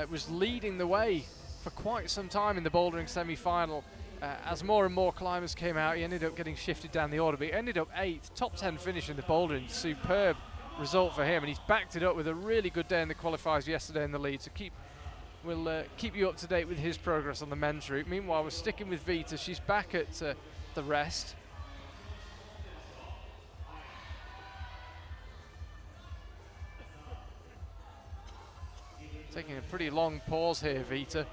S1: Was leading the way for quite some time in the bouldering semi-final. As more and more climbers came out, he ended up getting shifted down the order, but he ended up 8th, top 10 finish in the bouldering. Superb result for him, and he's backed it up with a really good day in the qualifiers yesterday in the lead. So we'll keep you up to date with his progress on the men's route. Meanwhile, we're sticking with Vita. She's back at the rest. Taking a pretty long pause here, Vita.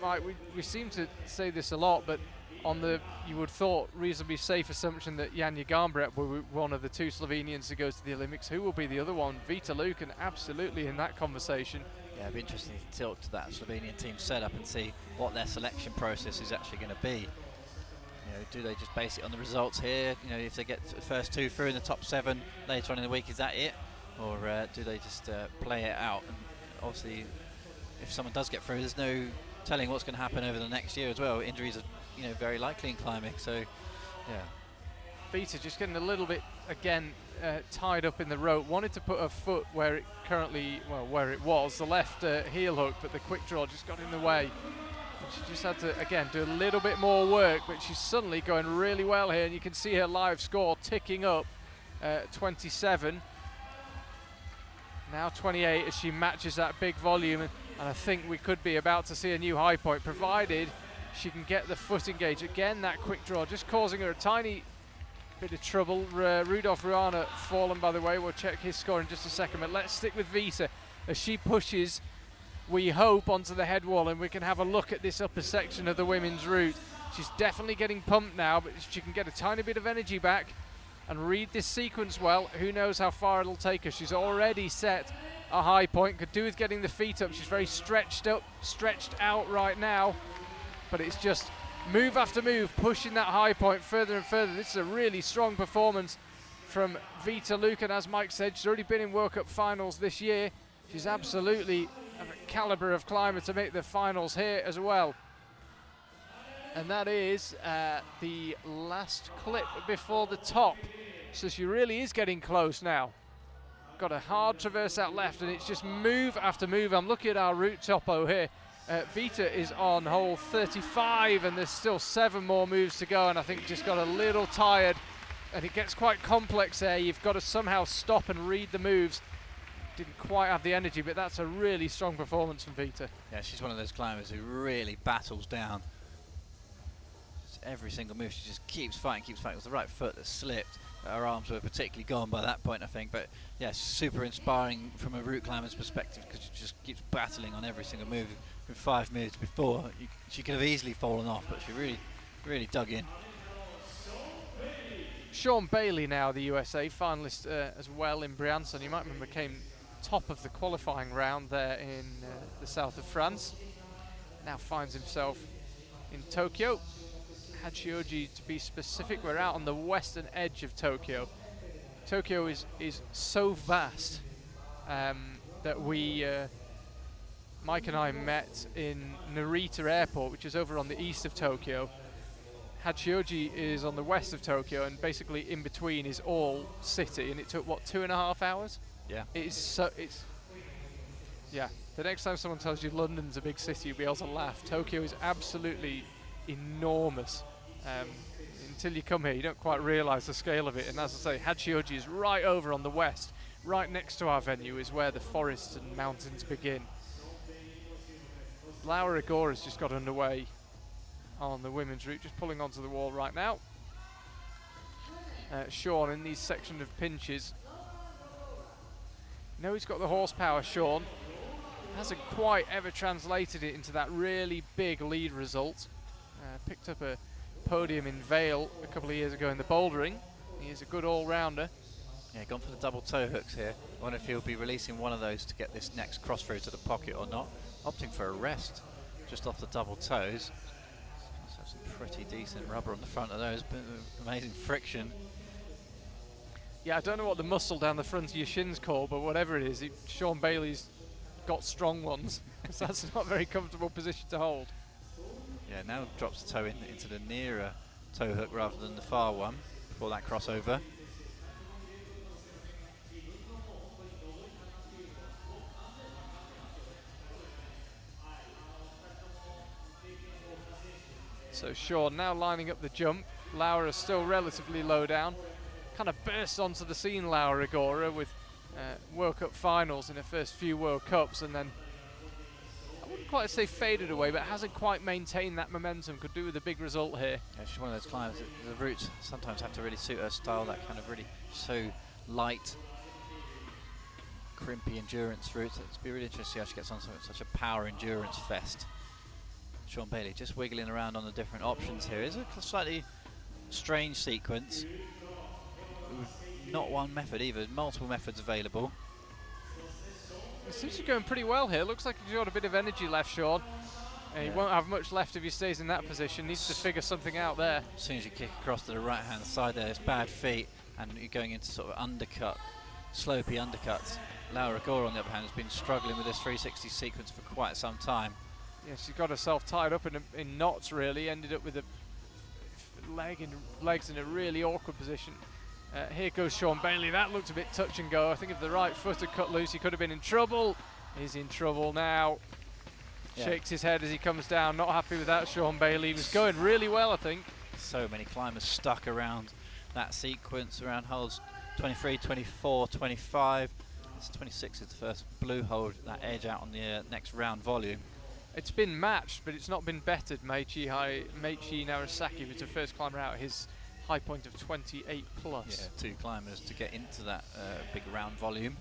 S1: Mike, we seem to say this a lot, but on the, you would thought, reasonably safe assumption that Janja Garnbret will be one of the two Slovenians who goes to the Olympics. Who will be the other one? Vita Lukan absolutely in that conversation.
S2: Yeah, it'd be interesting to tilt to that Slovenian team setup and see what their selection process is actually going to be. do they just base it on the results here? If they get the first 2 through in the top 7 later on in the week, is that it? Or do they just play it out? And obviously, if someone does get through, there's no telling what's going to happen over the next year as well. Injuries are, very likely in climbing. So, yeah.
S1: Vita just getting a little bit again tied up in the rope. Wanted to put her foot where it was, the left heel hook, but the quick draw just got in the way. And she just had to again do a little bit more work, but she's suddenly going really well here, and you can see her live score ticking up. 27. Now 28 as she matches that big volume, and I think we could be about to see a new high point, provided she can get the foot engaged. Again, that quick draw just causing her a tiny bit of trouble. Rudolf Ruana fallen, by the way. We'll check his score in just a second, but let's stick with Vita as she pushes, we hope, onto the head wall, and we can have a look at this upper section of the women's route. She's definitely getting pumped now, but if she can get a tiny bit of energy back and read this sequence well, who knows how far it'll take her. She's already set a high point, could do with getting the feet up. She's very stretched out right now, but it's just move after move, pushing that high point further and further. This is a really strong performance from Vita Luke, and as Mike said, she's already been in World Cup finals this year. She's absolutely of a caliber of climber to make the finals here as well. And that is the last clip before the top. So she really is getting close now. Got a hard traverse out left, and it's just move after move. I'm looking at our route topo here. Vita is on hole 35, and there's still 7 more moves to go, and I think just got a little tired, and it gets quite complex there. You've got to somehow stop and read the moves. Didn't quite have the energy, but that's a really strong performance from Vita.
S2: Yeah, she's one of those climbers who really battles down every single move. She just keeps fighting. It was the right foot that slipped. Her arms were particularly gone by that point, I think. But yeah, super inspiring from a route climber's perspective, because she just keeps battling on every single move. With 5 moves before, she could have easily fallen off, but she really dug in.
S1: Sean Bailey now, the USA finalist as well in Briançon. You might remember came top of the qualifying round there in the south of France. Now finds himself in Tokyo. Hachioji, to be specific, we're out on the western edge of Tokyo. Tokyo is so vast that we, Mike and I met in Narita Airport, which is over on the east of Tokyo. Hachioji is on the west of Tokyo, and basically in between is all city, and it took, what, 2.5 hours?
S2: Yeah.
S1: Yeah. The next time someone tells you London's a big city, you'll be able to laugh. Tokyo is absolutely enormous. Until you come here, you don't quite realise the scale of it. And as I say, Hachioji is right over on the west. Right next to our venue is where the forests and mountains begin. Laura Agora's just got underway on the women's route, just pulling onto the wall right now. Sean in these section of pinches. No, he's got the horsepower, Sean. Hasn't quite ever translated it into that really big lead result. Picked up a podium in Vale a couple of years ago in the bouldering. He is a good all-rounder.
S2: Yeah, gone for the double toe hooks here. I wonder if he'll be releasing one of those to get this next cross through to the pocket or not. Opting for a rest just off the double toes. Must have some pretty decent rubber on the front of those, but amazing friction.
S1: Yeah, I don't know what the muscle down the front of your shin's called, but whatever it is, Sean Bailey's got strong ones, because that's not a very comfortable position to hold.
S2: Yeah, now drops the toe into the nearer toe hook rather than the far one before that crossover.
S1: So Sean now lining up the jump. Laura still relatively low down. Kind of bursts onto the scene, Laura Agora, with World Cup finals in her first few World Cups, and then I wouldn't quite say faded away, but hasn't quite maintained that momentum. Could do with a big result here.
S2: Yeah, she's one of those climbers. The routes sometimes have to really suit her style, that kind of really so light, crimpy endurance route. It's be really interesting to see how she gets on such a power endurance fest. Sean Bailey just wiggling around on the different options here. It's a slightly strange sequence. Not one method either, multiple methods available.
S1: It seems to be going pretty well here. Looks like he's got a bit of energy left, Sean. He won't have much left if he stays in that position. Needs to figure something out there.
S2: As soon as you kick across to the right-hand side there, it's bad feet, and you're going into sort of undercut, slopey undercuts. Laura Gore, on the other hand, has been struggling with this 360 sequence for quite some time.
S1: Yeah, she got herself tied up in knots, really. Ended up with a legs in a really awkward position. Here goes Sean Bailey. That looked a bit touch and go. I think if the right foot had cut loose, he could have been in trouble. He's in trouble now. Yeah. Shakes his head as he comes down. Not happy with that, Sean Bailey. He was going really well, I think.
S2: So many climbers stuck around that sequence, around holes 23, 24, 25. It's 26 is the first blue hold, that edge out on the next round volume.
S1: It's been matched, but it's not been bettered. Meiichi Narasaki was the first climber out. His high point of 28 plus.
S2: Yeah, 2 climbers to get into that big round volume.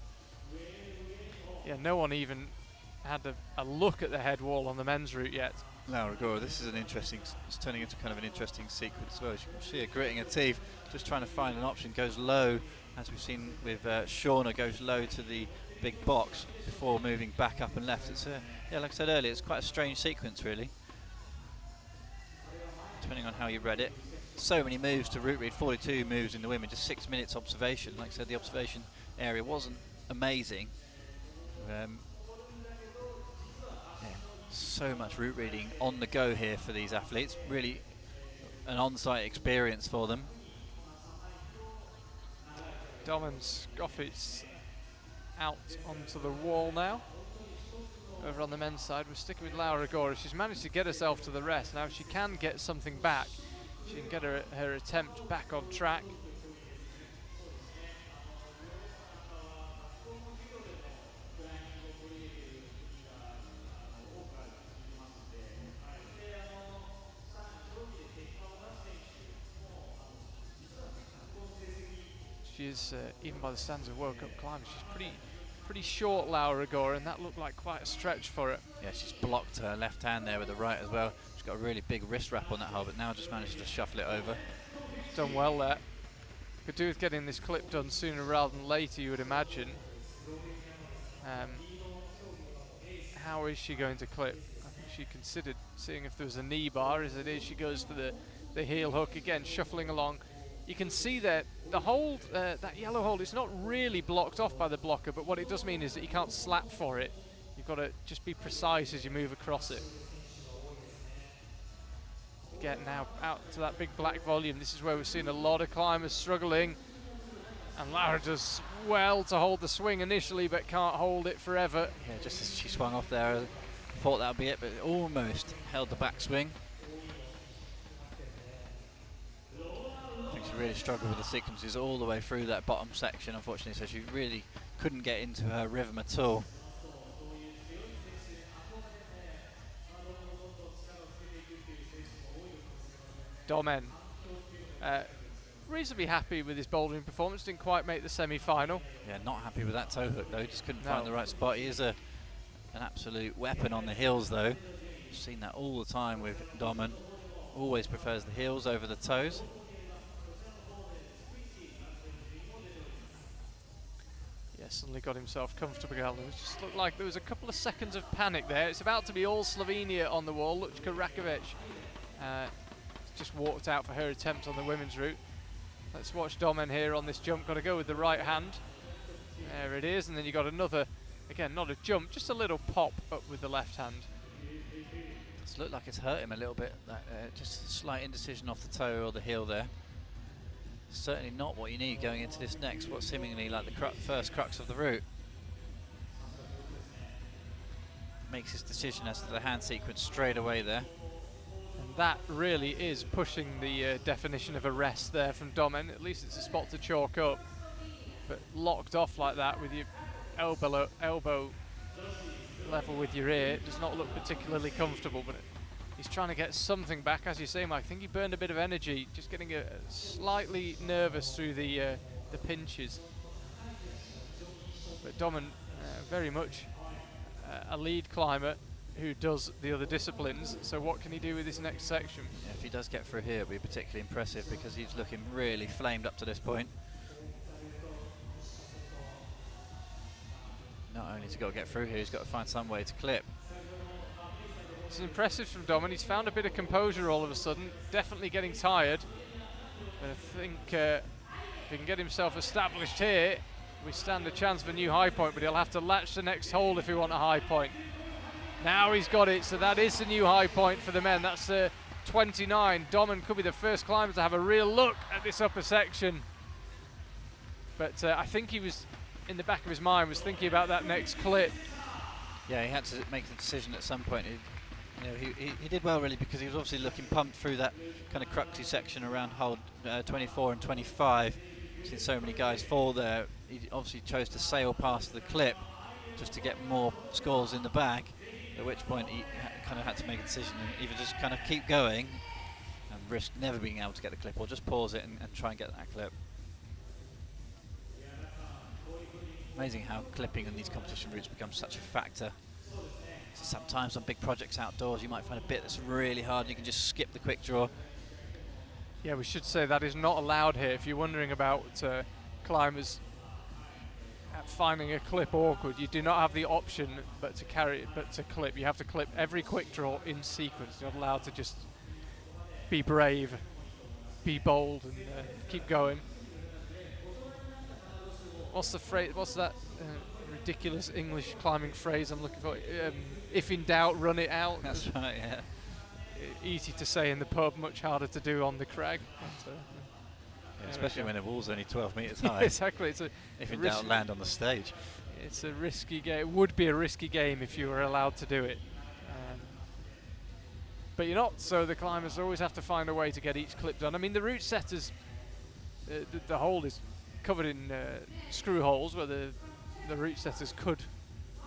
S1: Yeah, no one even had a look at the head wall on the men's route yet.
S2: Laura Gore, this is an interesting, it's turning into kind of an interesting sequence as well. As you can see her gritting her teeth, just trying to find an option, goes low, as we've seen with Shauna, goes low to the big box before moving back up and left. It's yeah, like I said earlier, it's quite a strange sequence really, depending on how you read it. So many moves to route read, 42 moves in the women, just 6 minutes observation. Like I said, the observation area wasn't amazing. Yeah, so much route reading on the go here for these athletes. Really an on-site experience for them.
S1: Domen Scoffit's out onto the wall now. Over on the men's side, we're sticking with Laura Gore. She's managed to get herself to the rest. Now she can get something back. She can get her attempt back on track. She is, even by the standards of World Cup climbers, she's pretty short, Laura Gore, and that looked like quite a stretch for her.
S2: Yeah, she's blocked her left hand there with the right as well. She's got a really big wrist wrap on that hole, but now just managed to shuffle it over.
S1: Done well there. Could do with getting this clip done sooner rather than later, you would imagine. How is she going to clip? I think she considered seeing if there was a knee bar. As it is, she goes for the heel hook again, shuffling along. You can see that the hold, that yellow hold, is not really blocked off by the blocker, but what it does mean is that you can't slap for it. You've got to just be precise as you move across it. Again, now out to that big black volume. This is where we've seen a lot of climbers struggling. And Laura does well to hold the swing initially, but can't hold it forever.
S2: Yeah, just as she swung off there, I thought that would be it, but almost held the backswing. She really struggled with the sequences all the way through that bottom section, unfortunately, so she really couldn't get into her rhythm at all.
S1: Domen, reasonably happy with his bouldering performance, didn't quite make the semi-final.
S2: Yeah, not happy with that toe hook though, just couldn't find the right spot. He is an absolute weapon on the heels though. I've seen that all the time with Domen. Always prefers the heels over the toes.
S1: Suddenly got himself comfortable. It just looked like there was a couple of seconds of panic there. It's about to be all Slovenia on the wall. Lučka Rakovic just walked out for her attempt on the women's route. Let's watch Domen here on this jump. Got to go with the right hand. There it is, and then you got another, again, not a jump, just a little pop up with the left hand.
S2: It's looked like it's hurt him a little bit. That just a slight indecision off the toe or the heel there. Certainly not what you need going into this next, what's seemingly like the first crux of the route. Makes his decision as to the hand sequence straight away there.
S1: And that really is pushing the definition of a rest there from Domen. At least it's a spot to chalk up. But locked off like that with your elbow level with your ear does not look particularly comfortable, but he's trying to get something back, as you say, Mike. I think he burned a bit of energy, just getting slightly nervous through the pinches. But Domen, very much a lead climber who does the other disciplines, so what can he do with this next section?
S2: Yeah, if he does get through here, it'll be particularly impressive because he's looking really flamed up to this point. Not only has he got to get through here, he's got to find some way to clip.
S1: It's impressive from Domin. He's found a bit of composure all of a sudden. Definitely getting tired. But I think if he can get himself established here, we stand a chance for a new high point, but he'll have to latch the next hold if we want a high point. Now he's got it, so that is the new high point for the men. That's 29. Domin could be the first climber to have a real look at this upper section. But I think he was, in the back of his mind, was thinking about that next clip.
S2: Yeah, he had to make a decision at some point. He did well really, because he was obviously looking pumped through that kind of cruxy section around hold 24 and 25. Seen so many guys fall there. He obviously chose to sail past the clip just to get more scores in the bag. At which point he kind of had to make a decision and either just kind of keep going and risk never being able to get the clip, or just pause it and try and get that clip. Amazing how clipping on these competition routes becomes such a factor. So sometimes on big projects outdoors you might find a bit that's really hard and you can just skip the quick draw.
S1: Yeah, we should say that is not allowed here. If you're wondering about climbers finding a clip awkward, you do not have the option but to carry it, but to clip. You have to clip every quick draw in sequence. You're not allowed to just be brave, be bold, and keep going. What's the phrase? What's that ridiculous English climbing phrase I'm looking for? If in doubt, run it out.
S2: That's right. Yeah.
S1: Easy to say in the pub, much harder to do on the crag. But,
S2: yeah, especially when the wall's only 12 metres high.
S1: Exactly. It's
S2: if in doubt, land on the stage.
S1: It's a risky game. It would be a risky game if you were allowed to do it. But you're not, so the climbers always have to find a way to get each clip done. I mean, the route setters, the hole is covered in screw holes where the route setters could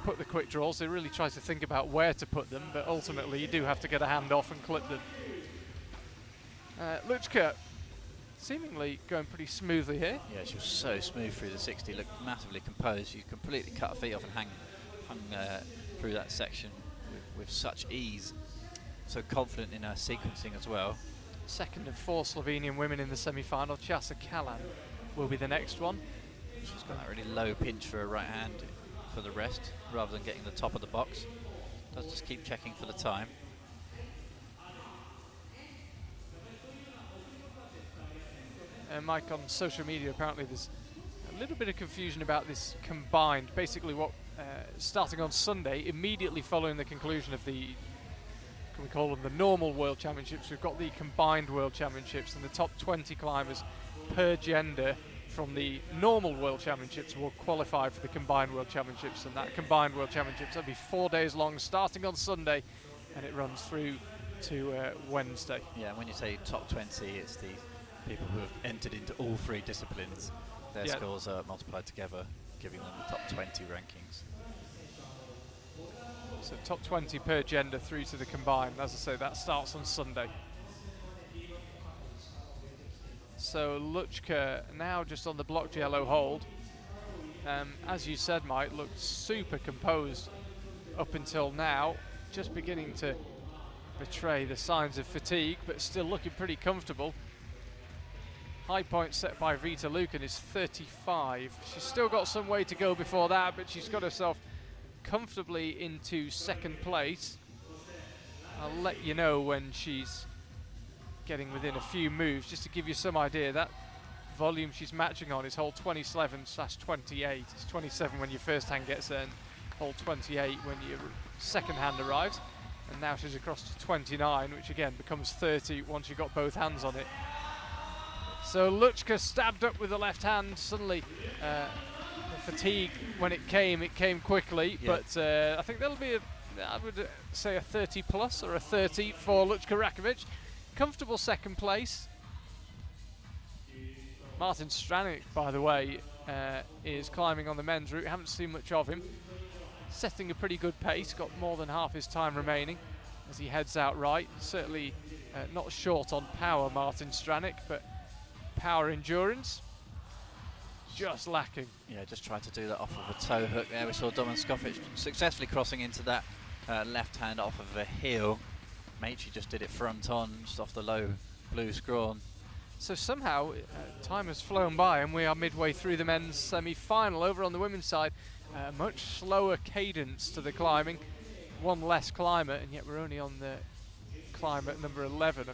S1: put the quick draws. They really try to think about where to put them, but ultimately you do have to get a hand off and clip them. Luchka seemingly going pretty smoothly here.
S2: Yeah, she was so smooth through the 60, looked massively composed. She completely cut her feet off and hung through that section with such ease. So confident in her sequencing as well.
S1: Second of 4 Slovenian women in the semi-final. Chasa Kalan will be the next one.
S2: She's got that really low pinch for her right hand for the rest, rather than getting the top of the box. Does just keep checking for the time.
S1: Mike, on social media apparently there's a little bit of confusion about this combined. Basically what, starting on Sunday, immediately following the conclusion of the, can we call them the normal World Championships, we've got the combined World Championships, and the top 20 climbers per gender from the normal World Championships will qualify for the combined World Championships, and that combined World Championships will be 4 days long, starting on Sunday, and it runs through to Wednesday.
S2: Yeah, when you say top 20, it's the people who have entered into all 3 disciplines. Their scores are multiplied together, giving them the top 20 rankings.
S1: So top 20 per gender through to the combined. As I say, that starts on Sunday. So Luchka now just on the blocked yellow hold. As you said, Mike, looked super composed up until now. Just beginning to betray the signs of fatigue, but still looking pretty comfortable. High point set by Vita Lucan is 35. She's still got some way to go before that, but she's got herself comfortably into second place. I'll let you know when she's getting within a few moves, just to give you some idea. That volume she's matching on is hole 27/28. It's 27 when your first hand gets there, and hole 28 when your second hand arrives. And now she's across to 29, which again becomes 30 once you've got both hands on it. So Luchka stabbed up with the left hand. Suddenly the fatigue, when it came quickly, but I think that'll be I would say a 30 plus or a 30 for Luchka Rakovic. Comfortable second place. Martin Stranic, by the way, is climbing on the men's route. Haven't seen much of him. Setting a pretty good pace, got more than half his time remaining as he heads out right. Certainly not short on power, Martin Stranic, but power endurance just lacking.
S2: Yeah, just tried to do that off of a toe hook there. We saw Domin Skofic successfully crossing into that left hand off of a heel. Maichi just did it front on, just off the low blue scrawn.
S1: So somehow time has flown by and we are midway through the men's semi-final. Over on the women's side, much slower cadence to the climbing. one less climber, and yet we're only on the climb at number 11.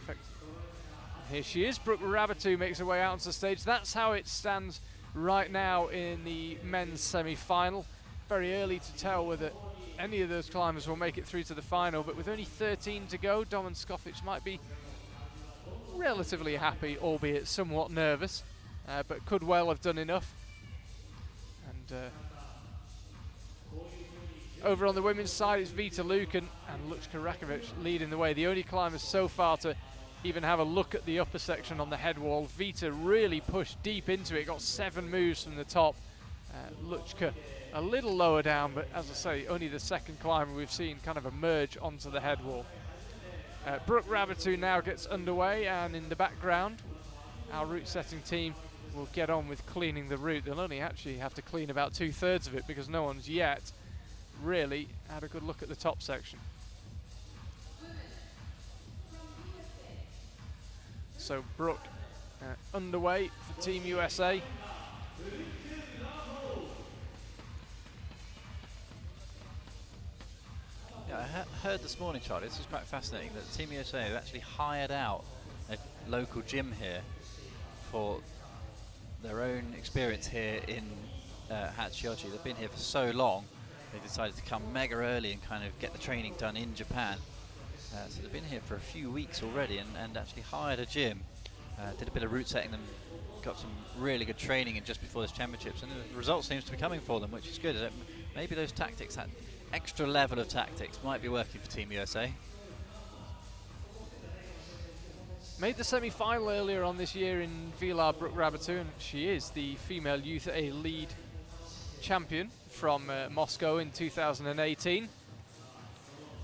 S1: Here she is. Brooke Rabbitou makes her way out onto the stage. That's how it stands right now in the men's semi-final. Very early to tell whether any of those climbers will make it through to the final, but with only 13 to go, Dom and Skofic might be relatively happy, albeit somewhat nervous, but could well have done enough. And over on the women's side, it's Vita Lukin and Luchka Rakovic leading the way. The only climbers so far to even have a look at the upper section on the head wall. Vita really pushed deep into it, got 7 moves from the top. Luchka a little lower down, but as I say, only the second climber we've seen kind of emerge onto the head wall. Brooke Rabbitou now gets underway, and in the background, our route setting team will get on with cleaning the route. They'll only actually have to clean about 2/3 of it because no one's yet really had a good look at the top section. So Brooke underway for Team USA.
S2: Yeah, I heard this morning, Charlie, this is quite fascinating, that Team USA have actually hired out a local gym here for their own experience here in Hachioji. They've been here for so long, they decided to come mega early and kind of get the training done in Japan. So they've been here for a few weeks already and actually hired a gym. Did a bit of route setting them, got some really good training in just before this championships, and the result seems to be coming for them, which is good. Maybe those tactics, that extra level of tactics, might be working for Team USA.
S1: Made the semi-final earlier on this year in Villars, Brooke Rabbitou, and she is the female Youth A lead champion from Moscow in 2018.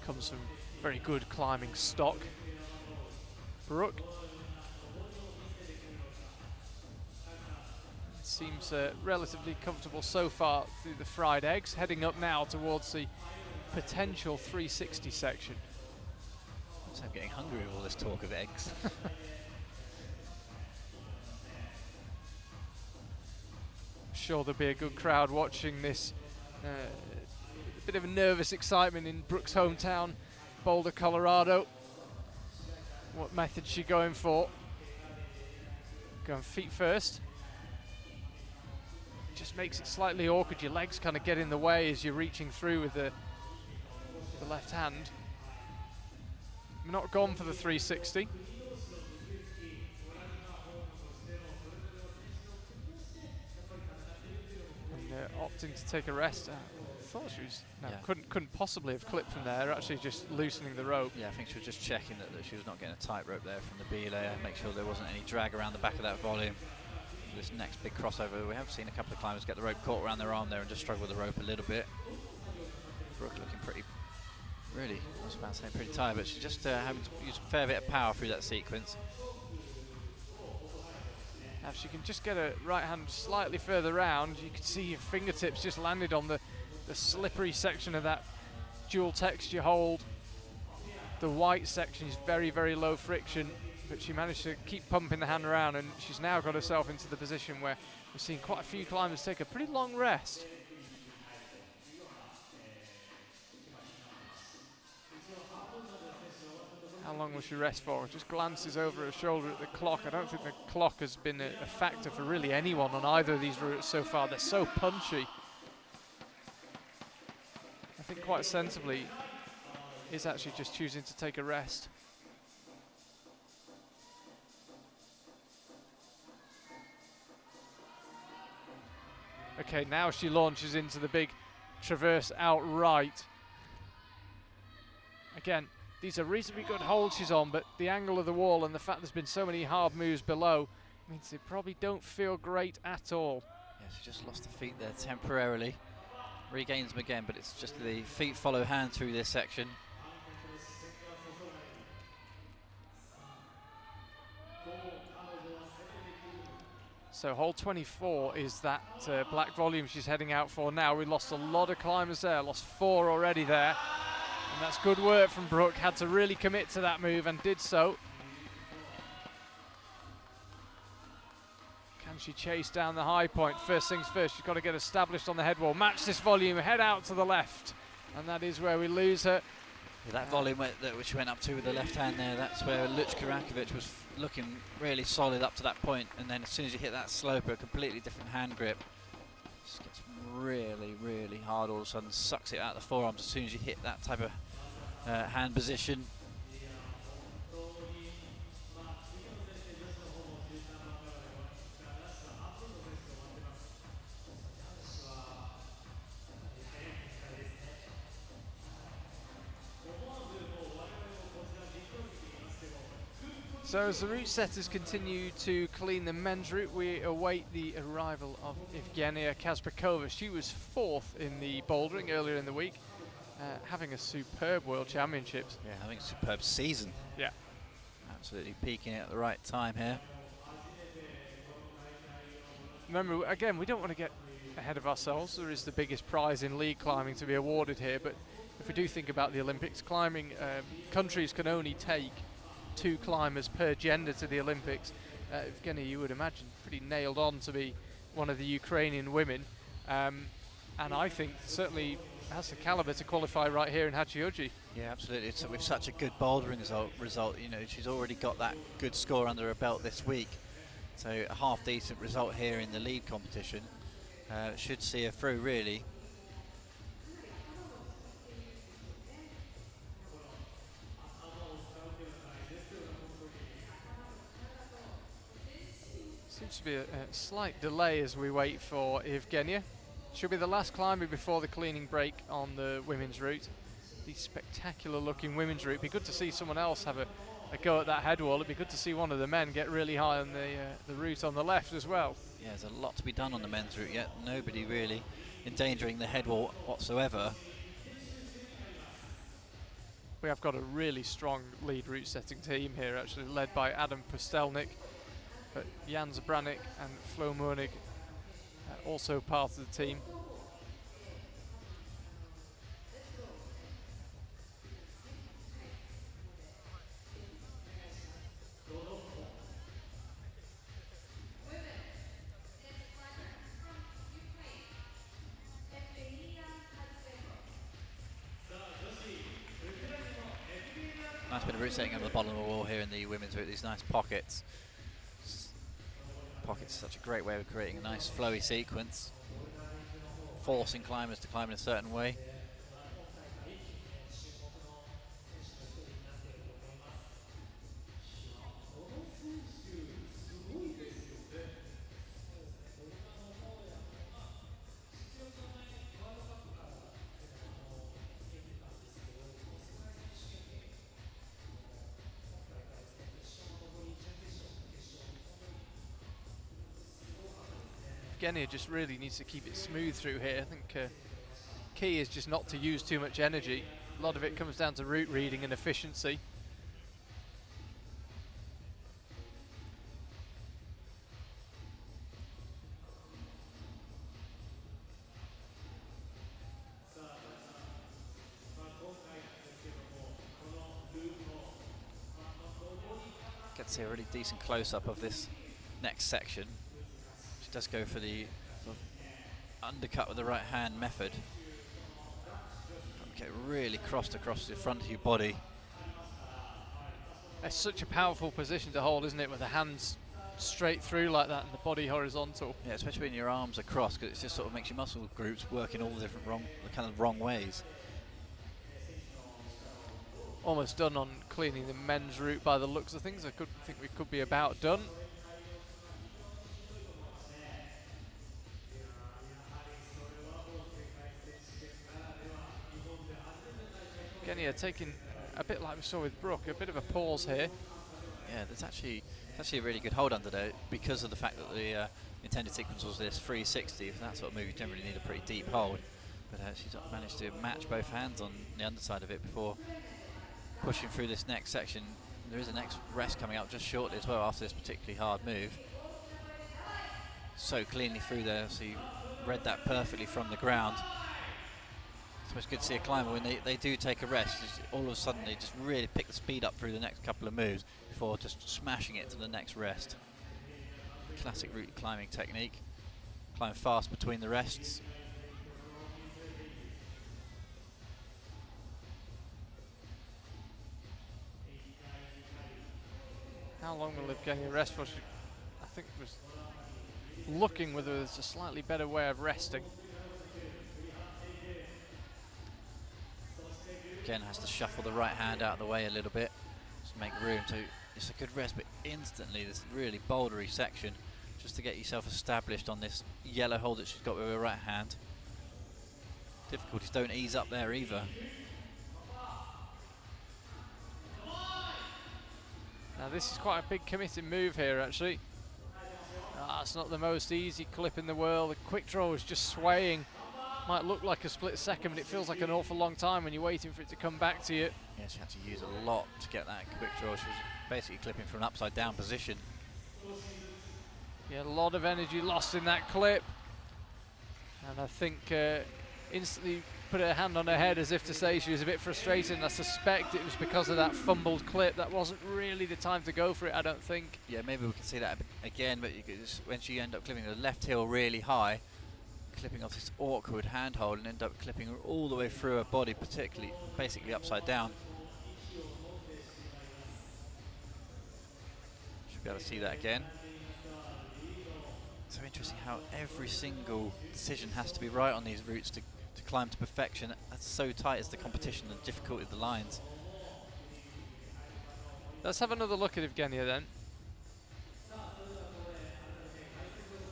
S1: Comes from very good climbing stock. Brooke seems relatively comfortable so far through the fried eggs, heading up now towards the potential 360 section.
S2: I'm getting hungry with all this talk of eggs.
S1: I'm sure there'll be a good crowd watching this. A bit of a nervous excitement in Brooke's hometown, Boulder, Colorado. What method's she going for? Going feet first. Just makes it slightly awkward. Your legs kind of get in the way as you're reaching through with the left hand. Not gone for the 360. And opting to take a rest. Thought she was couldn't possibly have clipped from there. Actually, just loosening the rope.
S2: Yeah, I think she was just checking that she was not getting a tight rope there from the belay, and make sure there wasn't any drag around the back of that volume. For this next big crossover, we have seen a couple of climbers get the rope caught around their arm there and just struggle with the rope a little bit. Brooke looking pretty. Really, I was about to say pretty tired, but she's just having to use a fair bit of power through that sequence.
S1: Now if she can just get her right hand slightly further round, you can see her fingertips just landed on the slippery section of that dual texture hold. The white section is very, very low friction, but she managed to keep pumping the hand around, and she's now got herself into the position where we've seen quite a few climbers take a pretty long rest. How long will she rest for? Just glances over her shoulder at the clock. I don't think the clock has been a factor for really anyone on either of these routes so far. They're so punchy. I think quite sensibly is actually just choosing to take a rest. Okay, now she launches into the big traverse outright. Again, these are reasonably good holds she's on, but the angle of the wall and the fact there's been so many hard moves below means they probably don't feel great at all.
S2: Yeah, she just lost the feet there temporarily. Regains them again, but it's just the feet follow hand through this section.
S1: So hole 24 is that black volume she's heading out for now. We lost a lot of climbers there, lost 4 already there. And that's good work from Brooke, had to really commit to that move and did so. Can she chase down the high point? First things first, she's got to get established on the head wall. Match this volume, head out to the left. And that is where we lose her.
S2: Yeah, that volume which went up to with the left hand there, that's where Luchka Rakovic was looking really solid up to that point, and then as soon as you hit that slope, a completely different hand grip. Just gets really, really hard all of a sudden, sucks it out of the forearms as soon as you hit that type of hand position.
S1: So as the route setters continue to clean the men's route, we await the arrival of Evgenia Kazbekova. She was 4th in the bouldering earlier in the week, having a superb World Championships.
S2: Yeah, having a superb season.
S1: Yeah.
S2: Absolutely peaking at the right time here.
S1: Remember, again, we don't want to get ahead of ourselves. There is the biggest prize in league climbing to be awarded here, but if we do think about the Olympics, climbing countries can only take 2 climbers per gender to the Olympics. Evgenia, you would imagine, pretty nailed on to be one of the Ukrainian women, and I think certainly has the caliber to qualify right here in Hachioji.
S2: Yeah, absolutely. So with such a good bouldering result, you know, she's already got that good score under her belt this week. So a half decent result here in the lead competition should see her through, really.
S1: Seems to be a slight delay as we wait for Evgenia. She'll be the last climber before the cleaning break on the women's route. The spectacular looking women's route. It'd be good to see someone else have a go at that head wall. It'd be good to see one of the men get really high on the route on the left as well.
S2: Yeah, there's a lot to be done on the men's route yet. Nobody really endangering the head wall whatsoever.
S1: We have got a really strong lead route setting team here, actually, led by Adam Pustelnik. But Jan Zabranik and Flo Moenig also part of the team.
S2: Nice bit of route setting on the bottom of the wall here in the women's route, these nice pockets. Pockets are such a great way of creating a nice flowy sequence, forcing climbers to climb in a certain way.
S1: Evgenia just really needs to keep it smooth through here. I think key is just not to use too much energy. A lot of it comes down to route reading and efficiency.
S2: Get to see a really decent close-up of this next section. She does go for the sort of undercut with the right hand method. Get really crossed across the front of your body.
S1: It's such a powerful position to hold, isn't it, with the hands straight through like that and the body horizontal.
S2: Yeah, especially when your arms are crossed, because it just sort of makes your muscle groups work in all the different wrong ways.
S1: Almost done on cleaning the men's route by the looks of things. I think we could be about done. Evgenia taking a bit like we saw with Brooke, a bit of a pause here.
S2: Yeah, there's actually a really good hold under there because of the fact that the intended sequence was this 360. For that sort of move, you generally need a pretty deep hold. But she's managed to match both hands on the underside of it before pushing through this next section. There is a next rest coming up just shortly as well after this particularly hard move. So cleanly through there, so you read that perfectly from the ground. So it's good to see a climber when they do take a rest, all of a sudden they just really pick the speed up through the next couple of moves before just smashing it to the next rest. Classic route climbing technique. Climb fast between the rests.
S1: How long will Evgenia rest for? She, I think, was looking whether there's a slightly better way of resting.
S2: Again, has to shuffle the right hand out of the way a little bit, just make room to. It's a good rest, but instantly this really bouldery section, just to get yourself established on this yellow hold that she's got with her right hand. Difficulties don't ease up there either.
S1: Now this is quite a big committed move here, actually. It's not the most easy clip in the world. The quick draw is just swaying. Might look like a split second, but it feels like an awful long time when you're waiting for it to come back to you.
S2: Yeah, she had to use a lot to get that quick draw. She was basically clipping from an upside down position.
S1: Yeah, a lot of energy lost in that clip. And I think instantly put her hand on her head as if to say she was a bit frustrated, and I suspect it was because of that fumbled clip. That wasn't really the time to go for it, I don't think.
S2: Yeah, maybe we can see that again, but you could just, when she ended up clipping the left heel really high, clipping off this awkward handhold and end up clipping her all the way through her body, particularly basically upside down. Should be able to see that again. So interesting how every single decision has to be right on these routes to climb to perfection. That's so tight as the competition and difficulty of the lines.
S1: Let's have another look at Evgenia then.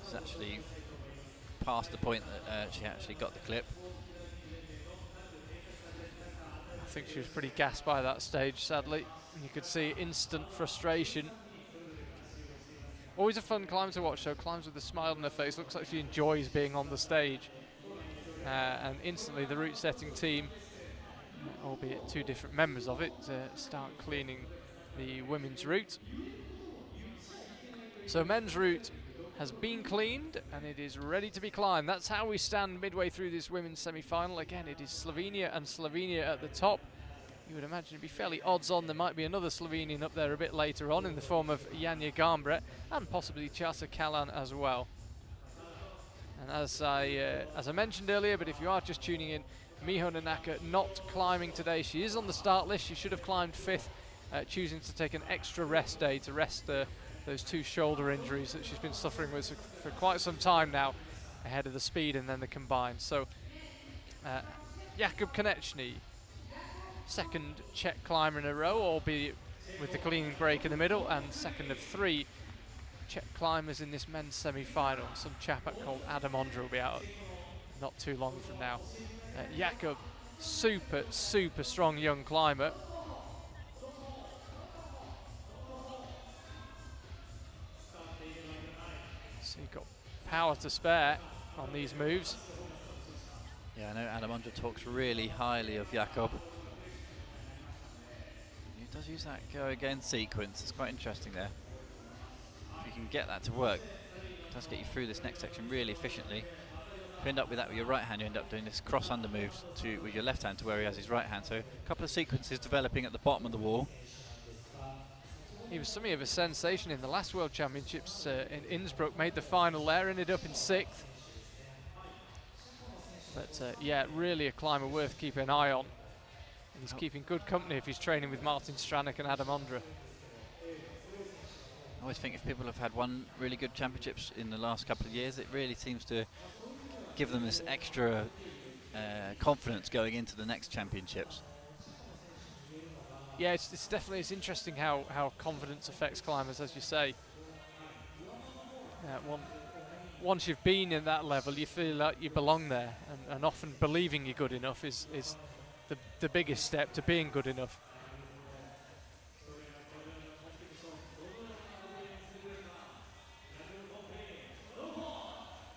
S2: It's actually past the point that she actually got the clip.
S1: I think she was pretty gassed by that stage, sadly. And you could see instant frustration. Always a fun climb to watch, though. Climbs with a smile on her face. Looks like she enjoys being on the stage. And instantly the route setting team, albeit two different members of it, start cleaning the women's route. So men's route has been cleaned and it is ready to be climbed. That's how we stand midway through this women's semi-final. Again, it is Slovenia and Slovenia at the top. You would imagine it'd be fairly odds on there might be another Slovenian up there a bit later on in the form of Janja Garnbret and possibly Chasa Kalan as well. And as I mentioned earlier, but if you are just tuning in, Miho Nanaka not climbing today. She is on the start list. She should have climbed 5th, choosing to take an extra rest day to rest those 2 shoulder injuries that she's been suffering with for quite some time now, ahead of the speed and then the combined. So Jakub Konečný, second Czech climber in a row, albeit with the cleaning break in the middle, and second of 3 Czech climbers in this men's semi-final. Some chap called Adam Ondra will be out not too long from now. Jakub, super strong young climber. So you've got power to spare on these moves.
S2: Yeah, I know Adam Ondra talks really highly of Jakub. He does use that go again sequence. It's quite interesting there. If you can get that to work, it does get you through this next section really efficiently. If you end up with that with your right hand, you end up doing this cross under move with your left hand to where he has his right hand. So a couple of sequences developing at the bottom of the wall.
S1: He was something of a sensation in the last World Championships in Innsbruck, made the final there, ended up in 6th. But yeah, really a climber worth keeping an eye on. And he's keeping good company if he's training with Martin Stranek and Adam Ondra.
S2: I always think if people have had one really good championships in the last couple of years, it really seems to give them this extra confidence going into the next championships.
S1: Yeah, it's definitely interesting how confidence affects climbers, as you say. Once you've been in that level, you feel like you belong there, and often believing you're good enough is the biggest step to being good enough.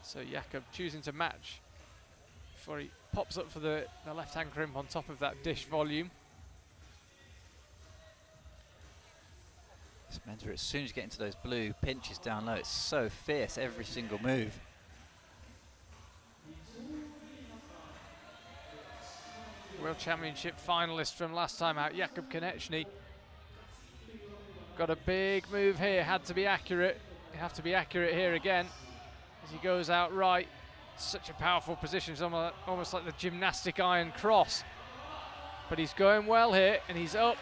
S1: So Jakub choosing to match before he pops up for the left-hand crimp on top of that dish volume.
S2: This men's route, as soon as you get into those blue pinches down low, it's so fierce every single move.
S1: World Championship finalist from last time out, Jakub Konečný. Got a big move here, had to be accurate. You have to be accurate here again as he goes out right. Such a powerful position, it's almost like the gymnastic iron cross. But he's going well here, and he's up,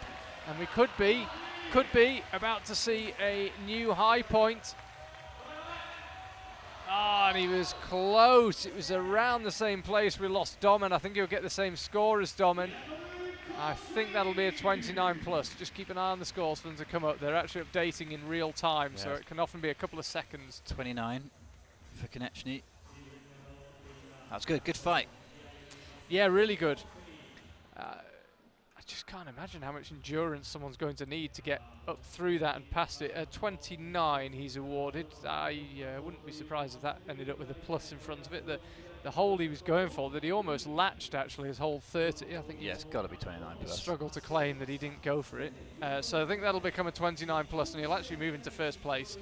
S1: and we could be could be about to see a new high point. Ah, and he was close. It was around the same place we lost Domen. I think he'll get the same score as Domen. I think that'll be a 29 plus. Just keep an eye on the scores for them to come up. They're actually updating in real time, so it can often be a couple of seconds.
S2: 29 for Konechny. That's good. Good fight.
S1: Yeah, really good. I just can't imagine how much endurance someone's going to need to get up through that and past it. 29 he's awarded. I wouldn't be surprised if that ended up with a plus in front of it. The hold he was going for, that he almost latched actually, his hold 30. I think
S2: it's got to be 29 plus.
S1: Struggled to claim that he didn't go for it. So I think that'll become a 29 plus, and he'll actually move into first place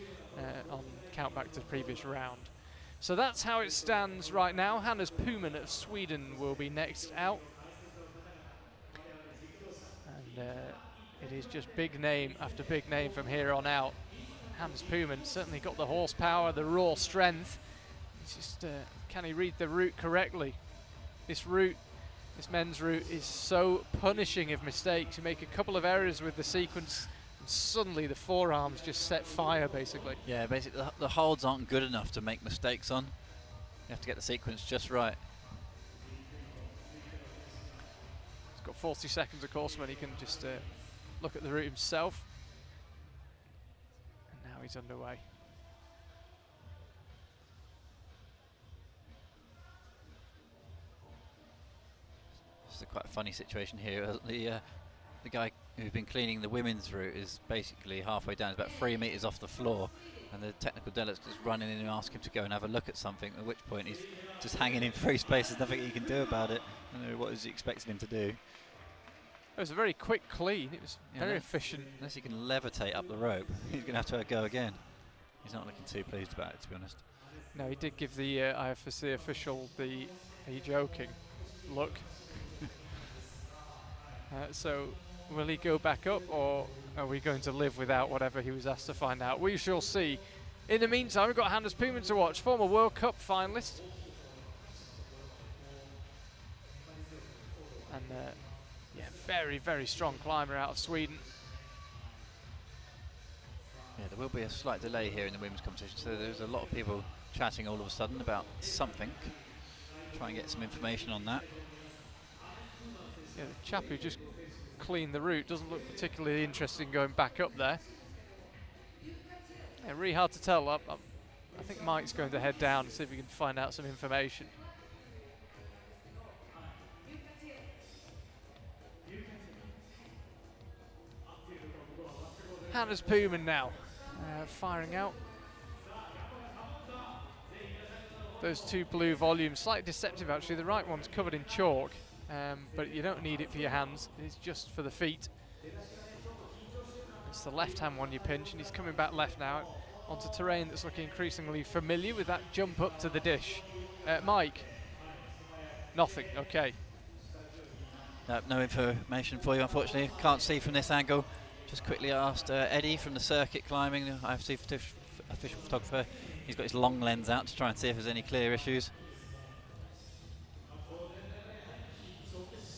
S1: on count back to the previous round. So that's how it stands right now. Hannes Puman of Sweden will be next out. And it is just big name after big name from here on out. Hannes Puman certainly got the horsepower, the raw strength. It's just, can he read the route correctly? This men's route is so punishing of mistakes. You make a couple of errors with the sequence, and suddenly the forearms just set fire, basically.
S2: Yeah, basically the holds aren't good enough to make mistakes on. You have to get the sequence just right.
S1: He's got 40 seconds, of course, when he can just look at the route himself. And now he's underway.
S2: This is quite a funny situation here. The guy who's been cleaning the women's route is basically halfway down, about 3 meters off the floor, and the technical delegate's just running in and asking him to go and have a look at something, at which point he's just hanging in free space. There's nothing he can do about it. I don't know what is he expecting him to do.
S1: It was a very quick clean. It was very efficient.
S2: Unless he can levitate up the rope, he's going to have to go again. He's not looking too pleased about it, to be honest.
S1: No, he did give the IFSC official the "are you joking?" look. So will he go back up, or are we going to live without whatever he was asked to find out? We shall see. In the meantime, we've got Hannes Puman to watch, former World Cup finalist. And yeah, very, very strong climber out of Sweden.
S2: Yeah, there will be a slight delay here in the women's competition, so there's a lot of people chatting all of a sudden about something. Try and get some information on that.
S1: Yeah, the chap who just cleaned the route doesn't look particularly interesting going back up there. Yeah, really hard to tell. I think Mike's going to head down and see if we can find out some information. Hannes Puman now, firing out. Those two blue volumes, slightly deceptive actually. The right one's covered in chalk. But you don't need it for your hands, it's just for the feet. It's the left hand one you pinch, and he's coming back left now onto terrain that's looking increasingly familiar with that jump up to the dish. Mike? Nothing, okay.
S2: No information for you, unfortunately. Can't see from this angle. Just quickly asked Eddie from the circuit climbing, the IFSC official photographer. He's got his long lens out to try and see if there's any clear issues.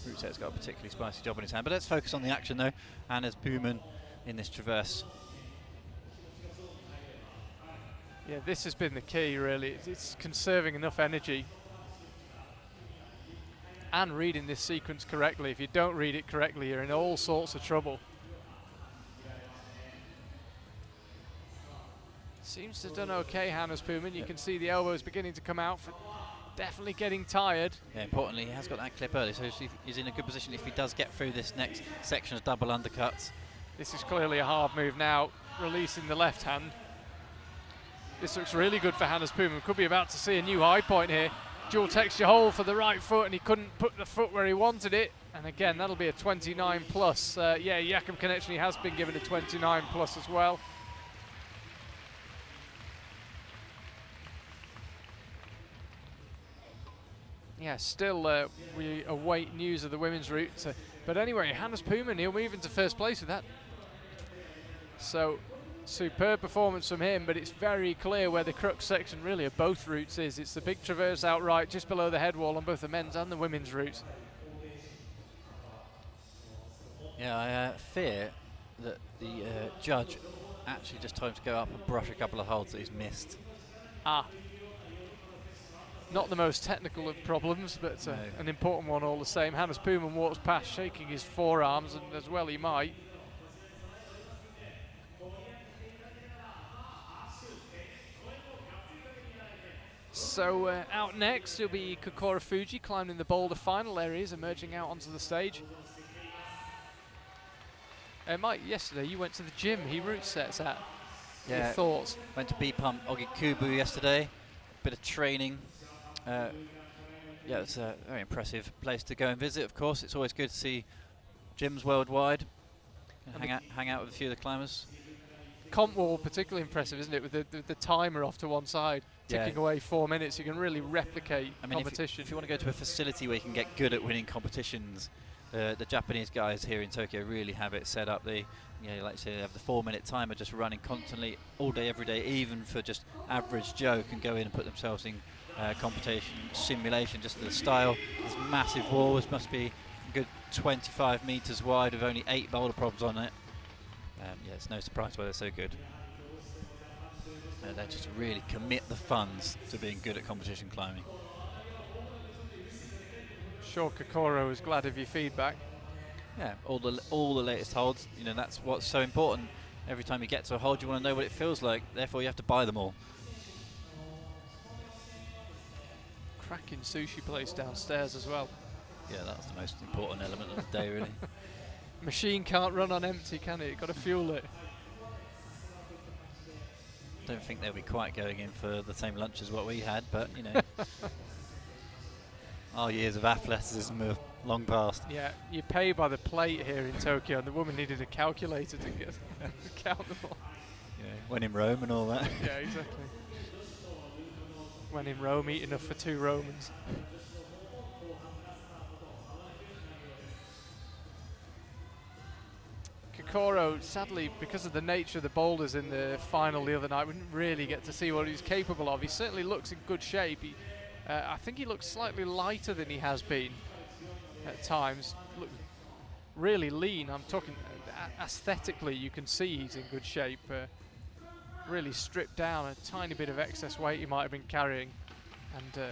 S2: Rootset's got a particularly spicy job in his hand, but let's focus on the action though. Hannes Puman in this traverse.
S1: Yeah, this has been the key really. It's conserving enough energy and reading this sequence correctly. If you don't read it correctly, you're in all sorts of trouble. Seems to have done okay, Hannes Puman. You can see the elbows beginning to come out. Definitely getting tired.
S2: Yeah, importantly, he has got that clip early, so he's in a good position if he does get through this next section of double undercuts.
S1: This is clearly a hard move now, releasing the left hand. This looks really good for Hannes Puman. Could be about to see a new high point here. Dual texture hold for the right foot, and he couldn't put the foot where he wanted it. And again, that'll be a 29 plus. Yeah, Jakub Konechny has been given a 29 plus as well. Yeah, still we await news of the women's route. But anyway, Hannes Puman, he'll move into first place with that. So, superb performance from him, but it's very clear where the crux section really of both routes is. It's the big traverse outright, just below the head wall on both the men's and the women's routes.
S2: Yeah, I fear that the judge actually just told him to go up and brush a couple of holds that he's missed.
S1: Not the most technical of problems, but
S2: No.
S1: an important one all the same. Hannes Puman walks past, shaking his forearms, and as well he might. So out next will be Kakora Fuji climbing the boulder final. There he is, emerging out onto the stage. Mike, yesterday you went to the gym he route sets at.
S2: Yeah.
S1: Your thoughts?
S2: Went to B-Pump Ogikubu yesterday. Bit of training. Yeah, it's a very impressive place to go and visit. Of course, it's always good to see gyms worldwide. Hang out with a few of the climbers.
S1: Comp wall particularly impressive, isn't it? With the timer off to one side, ticking away 4 minutes. You can really replicate competition.
S2: If you want to go to a facility where you can get good at winning competitions, the Japanese guys here in Tokyo really have it set up. They, like I say, they have the 4-minute timer just running constantly, all day, every day. Even for just average Joe can go in and put themselves in competition simulation just for the style. There's massive walls, must be a good 25 meters wide with only 8 boulder probs on it. Yeah, it's no surprise why they're so good. They just really commit the funds to being good at competition climbing.
S1: Sure, Kakora was glad of your feedback.
S2: Yeah, all the latest holds. That's what's so important. Every time you get to a hold, you want to know what it feels like. Therefore, you have to buy them all.
S1: Cracking sushi place downstairs as well.
S2: Yeah, that's the most important element of the day, really.
S1: Machine can't run on empty, can it? You've got to fuel it.
S2: Don't think they'll be quite going in for the same lunch as what we had, but our years of athleticism have long past.
S1: Yeah, you pay by the plate here in Tokyo, and the woman needed a calculator to get count them all.
S2: Yeah, when in Rome and all that.
S1: Yeah, exactly. When in Rome, eat enough for 2 Romans. Kakora, sadly, because of the nature of the boulders in the final the other night, we didn't really get to see what he's capable of. He certainly looks in good shape. I think he looks slightly lighter than he has been at times. Look really lean. I'm talking aesthetically, you can see he's in good shape. Really stripped down, a tiny bit of excess weight he might have been carrying, and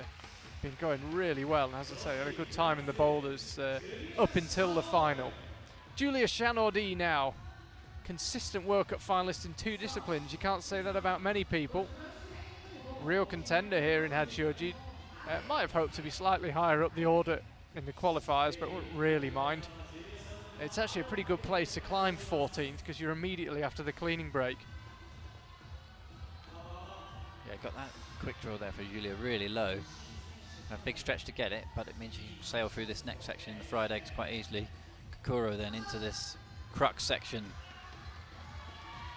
S1: been going really well. And as I say, had a good time in the boulders up until the final. Julia Chanordi now, consistent World Cup finalist in 2 disciplines. You can't say that about many people. Real contender here in Hachioji. Might have hoped to be slightly higher up the order in the qualifiers, but wouldn't really mind. It's actually a pretty good place to climb 14th because you're immediately after the cleaning break.
S2: Yeah, got that quick draw there for Julia, really low. A big stretch to get it, but it means you sail through this next section in the fried eggs quite easily. Kakura then into this crux section.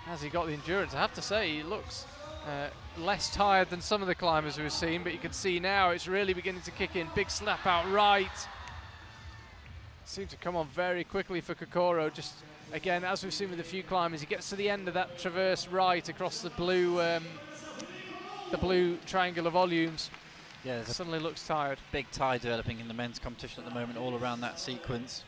S1: Has he got the endurance? I have to say, he looks less tired than some of the climbers we've seen, but you can see now it's really beginning to kick in. Big slap out right. Seemed to come on very quickly for Kakoro. Just again, as we've seen with a few climbers, he gets to the end of that traverse right across the blue triangular volumes.
S2: Yeah,
S1: suddenly looks tired.
S2: Big tide developing in the men's competition at the moment, all around that sequence.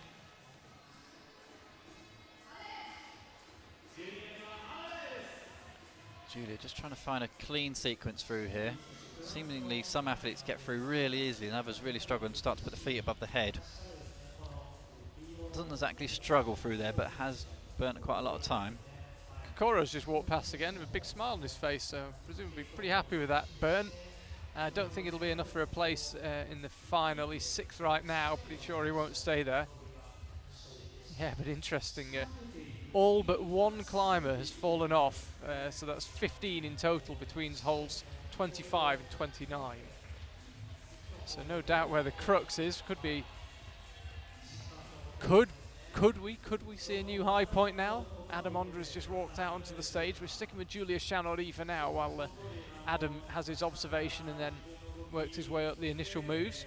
S2: Julia just trying to find a clean sequence through here. Seemingly some athletes get through really easily and others really struggle and start to put the feet above the head. Doesn't exactly struggle through there, but has burnt quite a lot of time.
S1: Kokoro's just walked past again with a big smile on his face, so presumably pretty happy with that burn. I don't think it'll be enough for a place in the final. He's 6th right now, pretty sure he won't stay there. Yeah, but interesting. All but one climber has fallen off, so that's 15 in total between holes 25 and 29. So no doubt where the crux is. Could we see a new high point now? Adam Ondra has just walked out onto the stage. We're sticking with Julia Chanordi for now while Adam has his observation and then worked his way up the initial moves.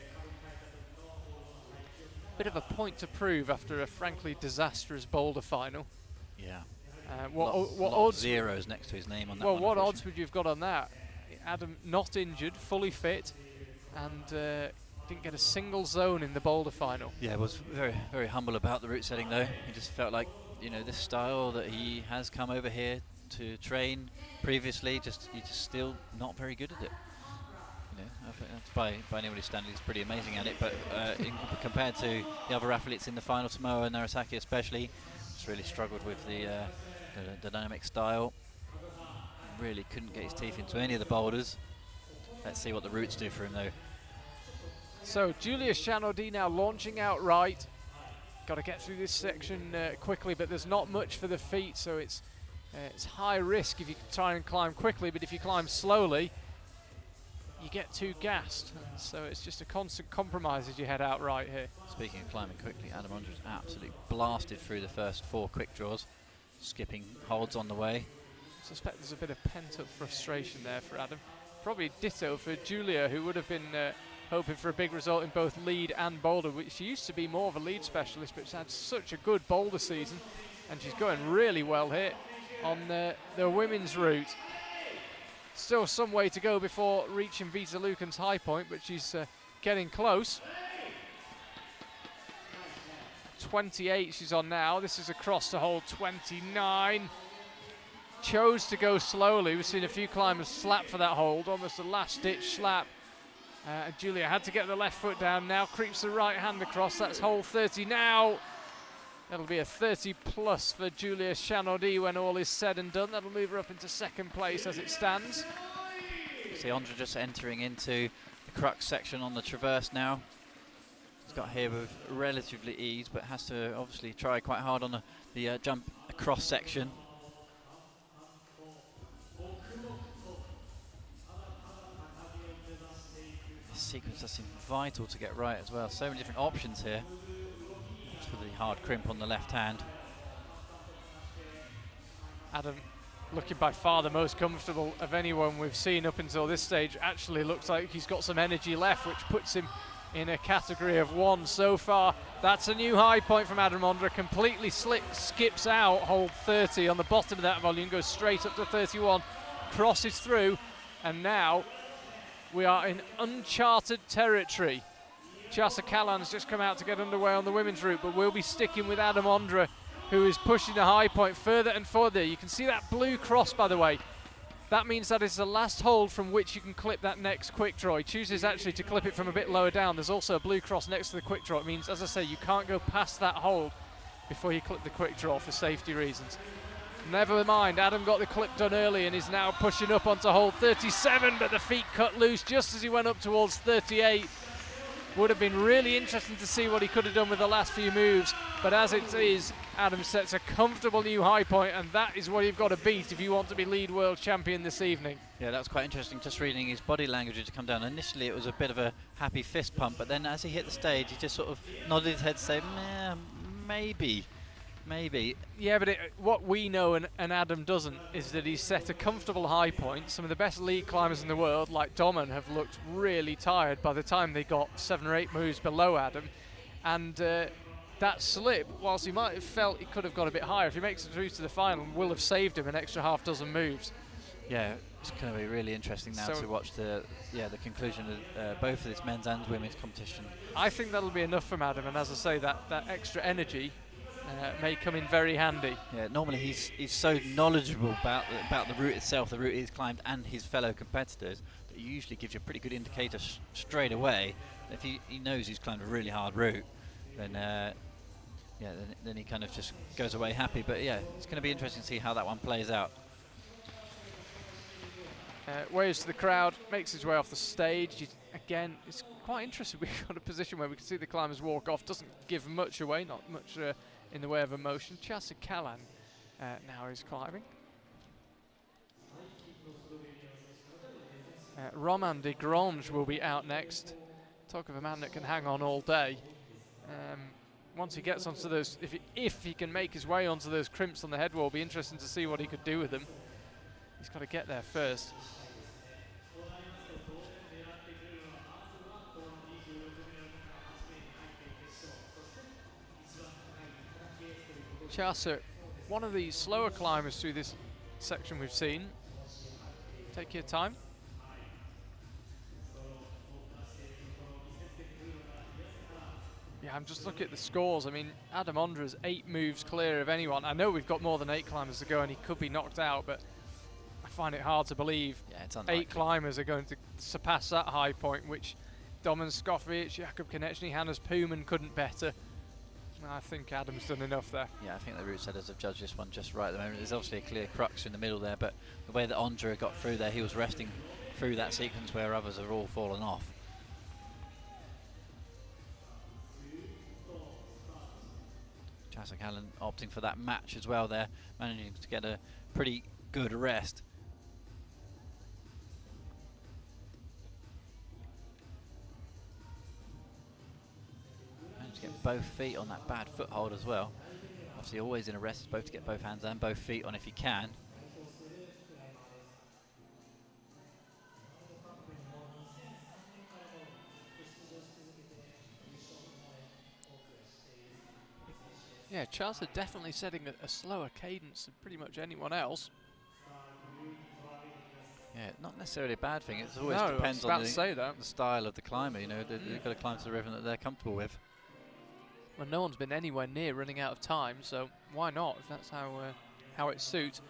S1: Bit of a point to prove after a frankly disastrous boulder final.
S2: Yeah.
S1: What
S2: odds? Zeros next to his name on that one.
S1: Well, what odds would you have got on that? Adam not injured, fully fit, and didn't get a single zone in the boulder final.
S2: Yeah, was very, very humble about the route setting though. He just felt like you know, this style that he has come over here to train previously, he's just still not very good at it. You know, I think that's by anybody's standards, he's pretty amazing at it. But compared to the other athletes in the final, Tomoa and Narasaki especially, just really struggled with the dynamic style. Really couldn't get his teeth into any of the boulders. Let's see what the roots do for him though.
S1: So Julius Chanaudy now launching out right. Got to get through this section quickly, but there's not much for the feet, so it's high risk if you try and climb quickly, but if you climb slowly, you get too gassed. And so it's just a constant compromise as you head out right here.
S2: Speaking of climbing quickly, Adam Ondra's absolutely blasted through the first 4 quick draws, skipping holds on the way.
S1: I suspect there's a bit of pent-up frustration there for Adam. Probably ditto for Julia, who would have been hoping for a big result in both lead and boulder, which she used to be more of a lead specialist, but she's had such a good boulder season, and she's going really well here on the women's route. Still some way to go before reaching Vita Lucan's high point, but she's getting close. 28 she's on now. This is across the hole 29. Chose to go slowly. We've seen a few climbers slap for that hold, almost a last-ditch slap. Julia had to get the left foot down, now creeps the right hand across. That's hole 30 now. That'll be a 30 plus for Julia Chanaudy when all is said and done. That'll move her up into second place as it stands.
S2: See Ondra just entering into the crux section on the traverse now. He's got here with relatively ease, but has to obviously try quite hard on the jump across section. This sequence does seem vital to get right as well. So many different options here. Just for the hard crimp on the left hand.
S1: Adam, looking by far the most comfortable of anyone we've seen up until this stage, actually looks like he's got some energy left, which puts him in a category of 1 so far. That's a new high point from Adam Ondra. Completely skips out hold 30 on the bottom of that volume, goes straight up to 31, crosses through, and now we are in uncharted territory. Chasa Callan's just come out to get underway on the women's route, but we'll be sticking with Adam Ondra, who is pushing the high point further and further. You can see that blue cross, by the way. That means that is the last hold from which you can clip that next quick draw. He chooses actually to clip it from a bit lower down. There's also a blue cross next to the quick draw. It means, as I say, you can't go past that hold before you clip the quick draw for safety reasons. Never mind, Adam got the clip done early and is now pushing up onto hole 37, but the feet cut loose just as he went up towards 38. Would have been really interesting to see what he could have done with the last few moves, but as it is, Adam sets a comfortable new high point, and that is what you've got to beat if you want to be lead world champion this evening.
S2: Yeah, that was quite interesting, just reading his body language to come down. Initially it was a bit of a happy fist pump, but then as he hit the stage he just sort of nodded his head to say, maybe.
S1: Yeah, but what we know and Adam doesn't is that he's set a comfortable high point. Some of the best lead climbers in the world, like Domen, have looked really tired by the time they got 7 or 8 moves below Adam. And that slip, whilst he might have felt he could have got a bit higher, if he makes it through to the final, will have saved him an extra half dozen moves.
S2: Yeah, it's going to be really interesting now to watch the conclusion of both of this men's and women's competition.
S1: I think that'll be enough from Adam, and as I say, that extra energy may come in very handy.
S2: Yeah, normally he's so knowledgeable about the route itself, the route he's climbed, and his fellow competitors, that he usually gives you a pretty good indicator straight away. If he knows he's climbed a really hard route, then then he kind of just goes away happy. But yeah, it's going to be interesting to see how that one plays out.
S1: Waves to the crowd, makes his way off the stage. Again, it's quite interesting. We've got a position where we can see the climbers walk off. Doesn't give much away, not much in the way of emotion. Chasa Callan now is climbing. Romain de Grange will be out next. Talk of a man that can hang on all day. Once he gets onto those, if he can make his way onto those crimps on the head wall, it'll be interesting to see what he could do with them. He's got to get there first. Chasa, one of the slower climbers through this section we've seen. Take your time. Yeah, And just look at the scores. I mean, Adam Ondra's 8 moves clear of anyone. I know we've got more than 8 climbers to go and he could be knocked out, but I find it hard to believe
S2: it's unlikely.
S1: 8 climbers are going to surpass that high point, which Domen Skofic, Jakub Konechny, Hannes Puman couldn't better. I think Adam's done enough there.
S2: Yeah, I think the route setters have judged this one just right at the moment. There's obviously a clear crux in the middle there, but the way that Ondra got through there, he was resting through that sequence where others have all fallen off. Chasik Allen opting for that match as well there, managing to get a pretty good rest. Managed to get both feet on that bad foothold as well. Obviously always in a rest, it's both to get both hands and both feet on if you can.
S1: Yeah, Charles are definitely setting a slower cadence than pretty much anyone else.
S2: Yeah, not necessarily a bad thing. It always
S1: No,
S2: depends
S1: I was
S2: on
S1: about to say that.
S2: the style of the climber. You know, they've got to climb to the rhythm that they're comfortable with.
S1: Well, no one's been anywhere near running out of time, so why not if that's how it suits.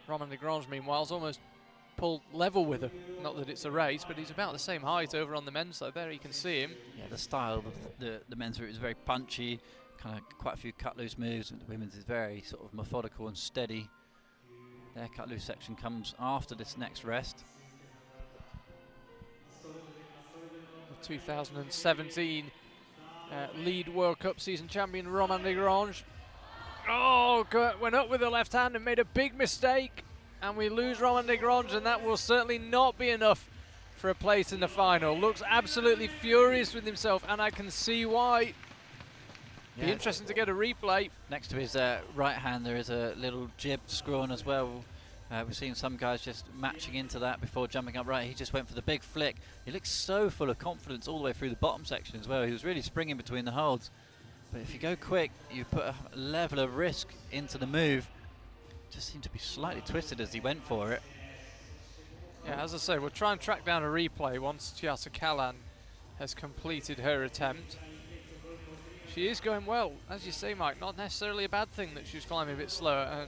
S1: Romain Desgrange, meanwhile, is almost pulled level with her. Not that it's a race, but he's about the same height over on the men's side. There you can see him.
S2: Yeah, the style of the men's route is very punchy, kind of quite a few cut loose moves, and the women's is very sort of methodical and steady. Their cut loose section comes after this next rest.
S1: The 2017 lead World Cup season champion Romain Desgrange. Oh, went up with the left hand and made a big mistake, and we lose Romain Desgrange, and that will certainly not be enough for a place in the final. Looks absolutely furious with himself, and I can see why.
S2: Yeah.
S1: Be interesting to get a replay.
S2: Next to his right hand there is a little jib screw-on as well. We've seen some guys just matching into that before jumping up right. He just went for the big flick. He looks so full of confidence all the way through the bottom section as well. He was really springing between the holds. But if you go quick, you put a level of risk into the move. Just seemed to be slightly twisted as he went for it.
S1: Yeah, as I say, we'll try and track down a replay once Chiasa Callan has completed her attempt. She is going well, as you say, Mike. Not necessarily a bad thing that she's climbing a bit slower.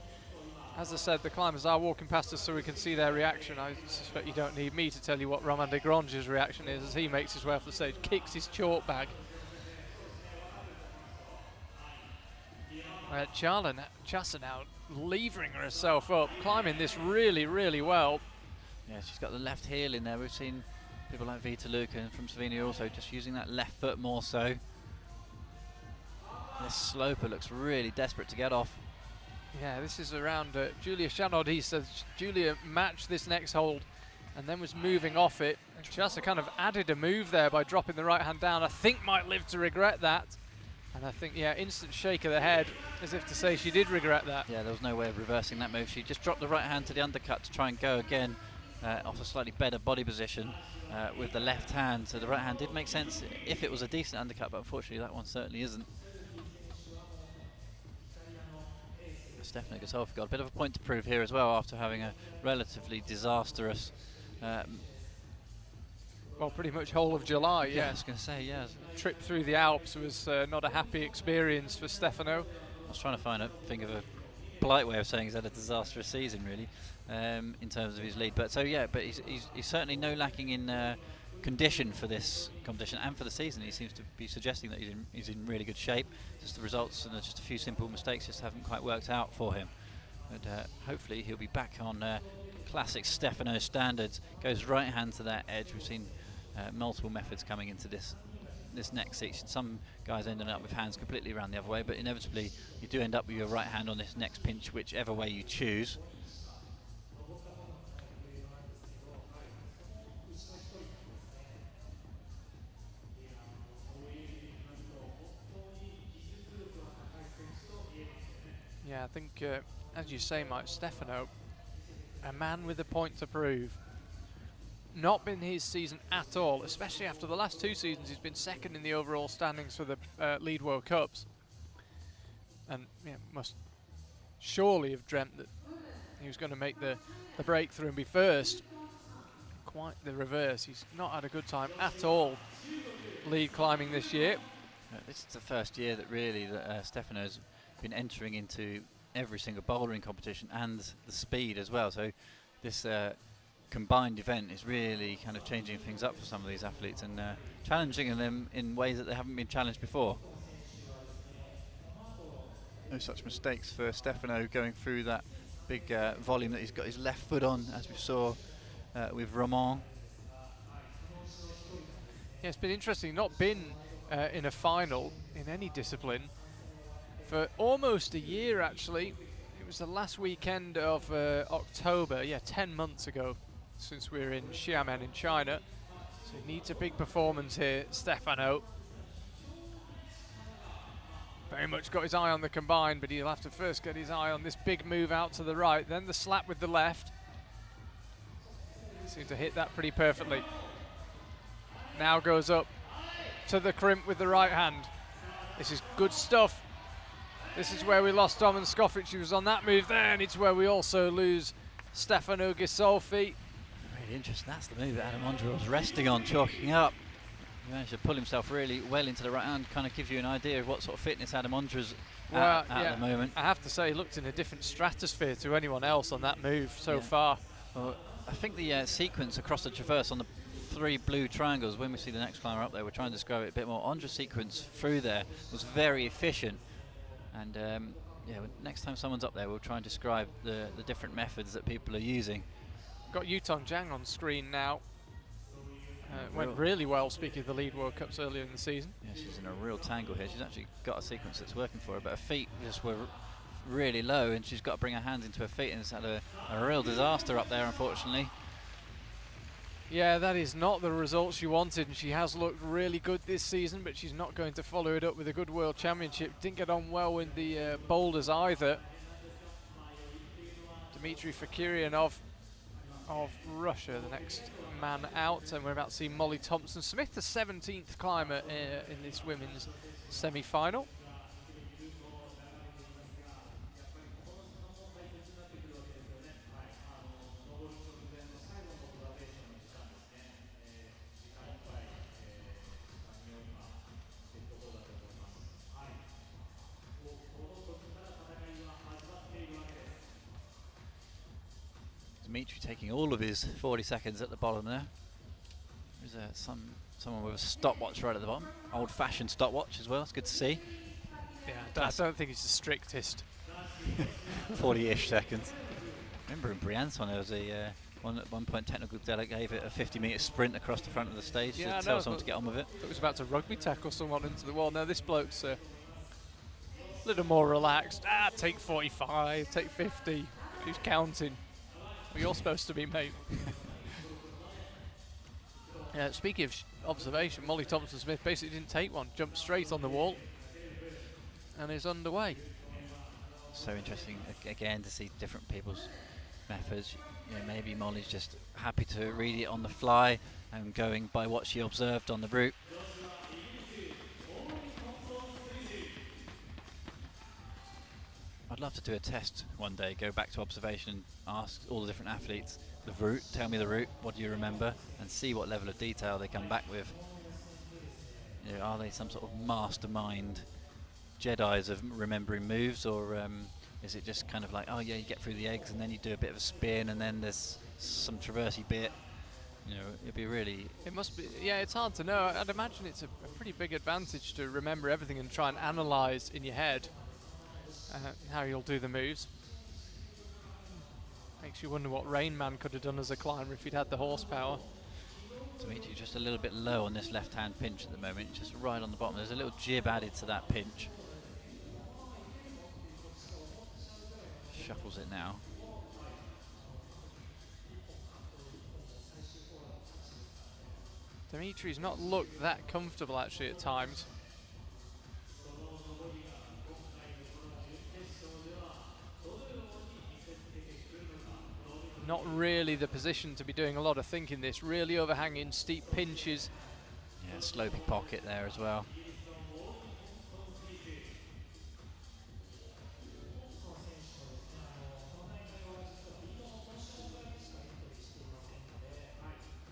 S1: As I said, the climbers are walking past us so we can see their reaction. I suspect you don't need me to tell you what Romain Desgrange's reaction is as he makes his way off the stage, kicks his chalk bag. Chasa now levering herself up, climbing this really, really well.
S2: Yeah, she's got the left heel in there. We've seen people like Vita Lucan from Slovenia also just using that left foot more so. This sloper looks really desperate to get off.
S1: Yeah, this is around Julia Chanod. He says Julia matched this next hold and then was moving off it. And Chasa kind of added a move there by dropping the right hand down. I think might live to regret that. And I think, yeah, instant shake of the head as if to say she did regret that.
S2: Yeah, there was no way of reversing that move. She just dropped the right hand to the undercut to try and go again off a slightly better body position with the left hand. So the right hand did make sense if it was a decent undercut, but unfortunately that one certainly isn't. Stephanie Gossolfi got a bit of a point to prove here as well after having a relatively disastrous
S1: well, pretty much whole of July, yeah.
S2: I was going to say, yeah.
S1: Trip through the Alps was not a happy experience for Stefano.
S2: I was trying to think of a polite way of saying he's had a disastrous season, really, in terms of his lead. But so, yeah, but he's certainly no lacking in condition for this competition and for the season. He seems to be suggesting that he's in really good shape. Just the results and just a few simple mistakes just haven't quite worked out for him. But hopefully he'll be back on classic Stefano standards. Goes right hand to that edge. We've seen multiple methods coming into this next section. Some guys ending up with hands completely around the other way, but inevitably you do end up with your right hand on this next pinch, whichever way you choose.
S1: Yeah, I think, as you say, Mike, Stefano, a man with a point to prove. Not been his season at all, especially after the last 2 seasons. He's been second in the overall standings for the Lead World Cups. And yeah, must surely have dreamt that he was going to make the breakthrough and be first. Quite the reverse. He's not had a good time at all lead climbing this year.
S2: This is the first year that really Stefano's been entering into every single bouldering competition and the speed as well. So this combined event is really kind of changing things up for some of these athletes and challenging them in ways that they haven't been challenged before. No such mistakes for Stefano going through that big volume that he's got his left foot on, as we saw with Roman.
S1: Yeah, it's been interesting. Not been in a final in any discipline for almost a year, actually. It was the last weekend of October, 10 months ago, since we were in Xiamen in China. So he needs a big performance here, Stefano. Very much got his eye on the combine, but he'll have to first get his eye on this big move out to the right, then the slap with the left. Seemed to hit that pretty perfectly. Now goes up to the crimp with the right hand. This is good stuff. This is where we lost Domen Skoffic. He was on that move there, and it's where we also lose Stefano Ghisolfi.
S2: Really interesting. That's the move that Adam Ondra was resting on, chalking up. He managed to pull himself really well into the right hand. Kind of gives you an idea of what sort of fitness Adam Ondra's at the moment.
S1: I have to say, he looked in a different stratosphere to anyone else on that move so far.
S2: Well, I think the sequence across the traverse on the 3 blue triangles, when we see the next climber up there, we're trying to describe it a bit more. Ondra's sequence through there was very efficient. And next time someone's up there, we'll try and describe the different methods that people are using.
S1: Got Yutong Zhang on screen now. Went really well, speaking of the lead World Cups earlier in the season.
S2: Yeah, she's in a real tangle here. She's actually got a sequence that's working for her, but her feet just were really low, and she's got to bring her hands into her feet, and it's had a real disaster up there, unfortunately.
S1: Yeah, that is not the result she wanted, and she has looked really good this season, but she's not going to follow it up with a good World Championship. Didn't get on well with the boulders either. Dmitry Fakiryanov of Russia, the next man out, and we're about to see Molly Thompson-Smith, the 17th climber in this women's semi-final.
S2: Dmitry taking all of his 40 seconds at the bottom there. There's someone with a stopwatch right at the bottom. Old-fashioned stopwatch as well. It's good to see.
S1: Yeah, I don't think he's the strictest.
S2: 40-ish seconds. Remember in Briançon there was at one point technical delegate gave it a 50-metre sprint across the front of the stage to tell someone to get on with it.
S1: It was about to rugby tackle someone into the wall. No, this bloke's a little more relaxed. Take 45, take 50. Who's counting? Well, you're supposed to be, mate. Speaking of observation, Molly Thompson-Smith basically didn't take one, jumped straight on the wall and is underway.
S2: So interesting again to see different people's methods. Maybe Molly's just happy to read it on the fly and going by what she observed on the route. I'd love to do a test one day, go back to observation, ask all the different athletes the route, tell me the route, what do you remember, and see what level of detail they come back with. Are they some sort of mastermind Jedis of remembering moves, or is it just kind of like, oh yeah, you get through the eggs and then you do a bit of a spin and then there's some traversey bit. It'd be really...
S1: It must be, it's hard to know. I'd imagine it's a pretty big advantage to remember everything and try and analyse in your head how you'll do the moves. Makes you wonder what Rain Man could have done as a climber if he'd had the horsepower.
S2: Dmitry just a little bit low on this left-hand pinch at the moment, just right on the bottom. There's a little jib added to that pinch. Shuffles it now.
S1: Dimitri's not looked that comfortable actually at times. Not really the position to be doing a lot of thinking this. Really overhanging, steep pinches.
S2: Yeah, slopey pocket there as well.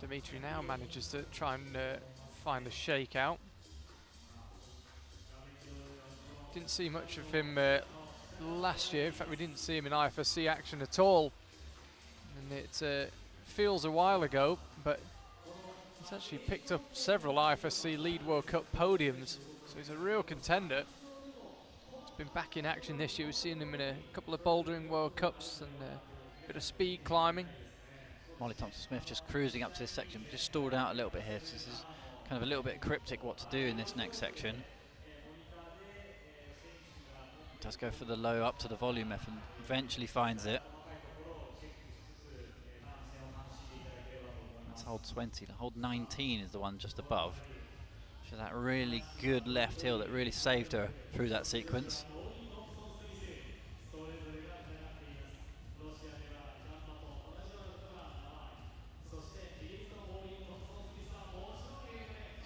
S1: Dmitry now manages to try and find the shake out. Didn't see much of him last year. In fact, we didn't see him in IFSC action at all. And it feels a while ago, but he's actually picked up several IFSC Lead World Cup podiums, so he's a real contender. He's been back in action this year. We've seen him in a couple of bouldering World Cups and a bit of speed climbing.
S2: Molly Thompson-Smith just cruising up to this section, just stalled out a little bit here. So this is kind of a little bit cryptic what to do in this next section. Does go for the low up to the volume F and eventually finds it. That's hold 20. Hold 19 is the one just above. So that really good left heel that really saved her through that sequence.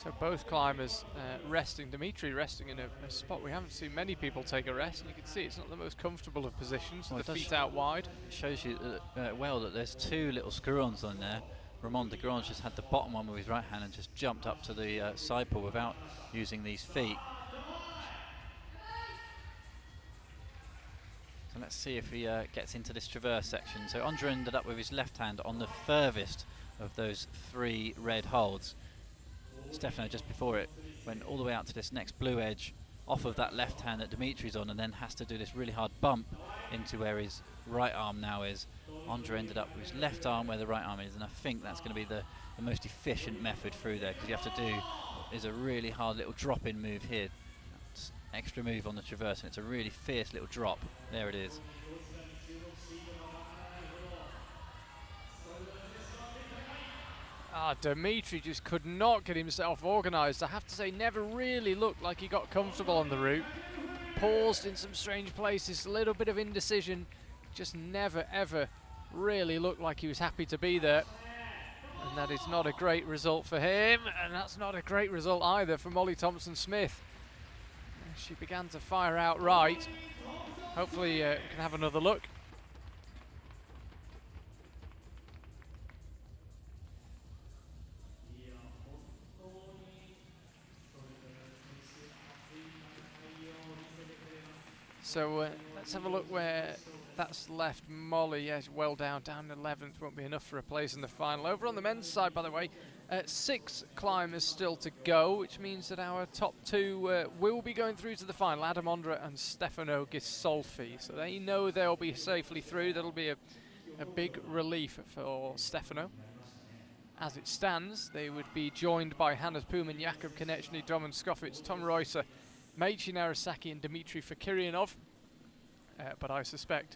S1: So both climbers resting. Dimitri resting in a spot we haven't seen many people take a rest, and you can see it's not the most comfortable of positions,
S2: well,
S1: the feet out wide.
S2: It shows you well that there's two little screw-ons on there. Ramon de Grange just had the bottom one with his right hand and just jumped up to the side pull without using these feet. So let's see if he gets into this traverse section. So Andre ended up with his left hand on the furthest of those three red holds. Stefano just before it went all the way out to this next blue edge off of that left hand that Dimitri's on, and then has to do this really hard bump into where his right arm now is. Andre ended up with his left arm where the right arm is, and I think that's going to be the most efficient method through there, because you have to do is a really hard little drop-in move here. That's extra move on the traverse, and it's a really fierce little drop. There it is.
S1: Dimitri just could not get himself organised. I have to say, never really looked like he got comfortable on the route. Paused in some strange places, a little bit of indecision. Just never ever really looked like he was happy to be there. And that is not a great result for him, and that's not a great result either for Molly Thompson-Smith. She began to fire out right. Hopefully we can have another look. So let's have a look where that's left Molly. Yes, well down 11th. Won't be enough for a place in the final. Over on the men's side, by the way, 6 climbers still to go, which means that our top 2 will be going through to the final. Adam Ondra and Stefano Ghisolfi. So they know they'll be safely through. That'll be a big relief for Stefano. As it stands, they would be joined by Hannes Pullman, Jakub Konechny, Domen Skofitz, Tom Reusser, Meichi Narasaki and Dmitry Fakiryanov. But I suspect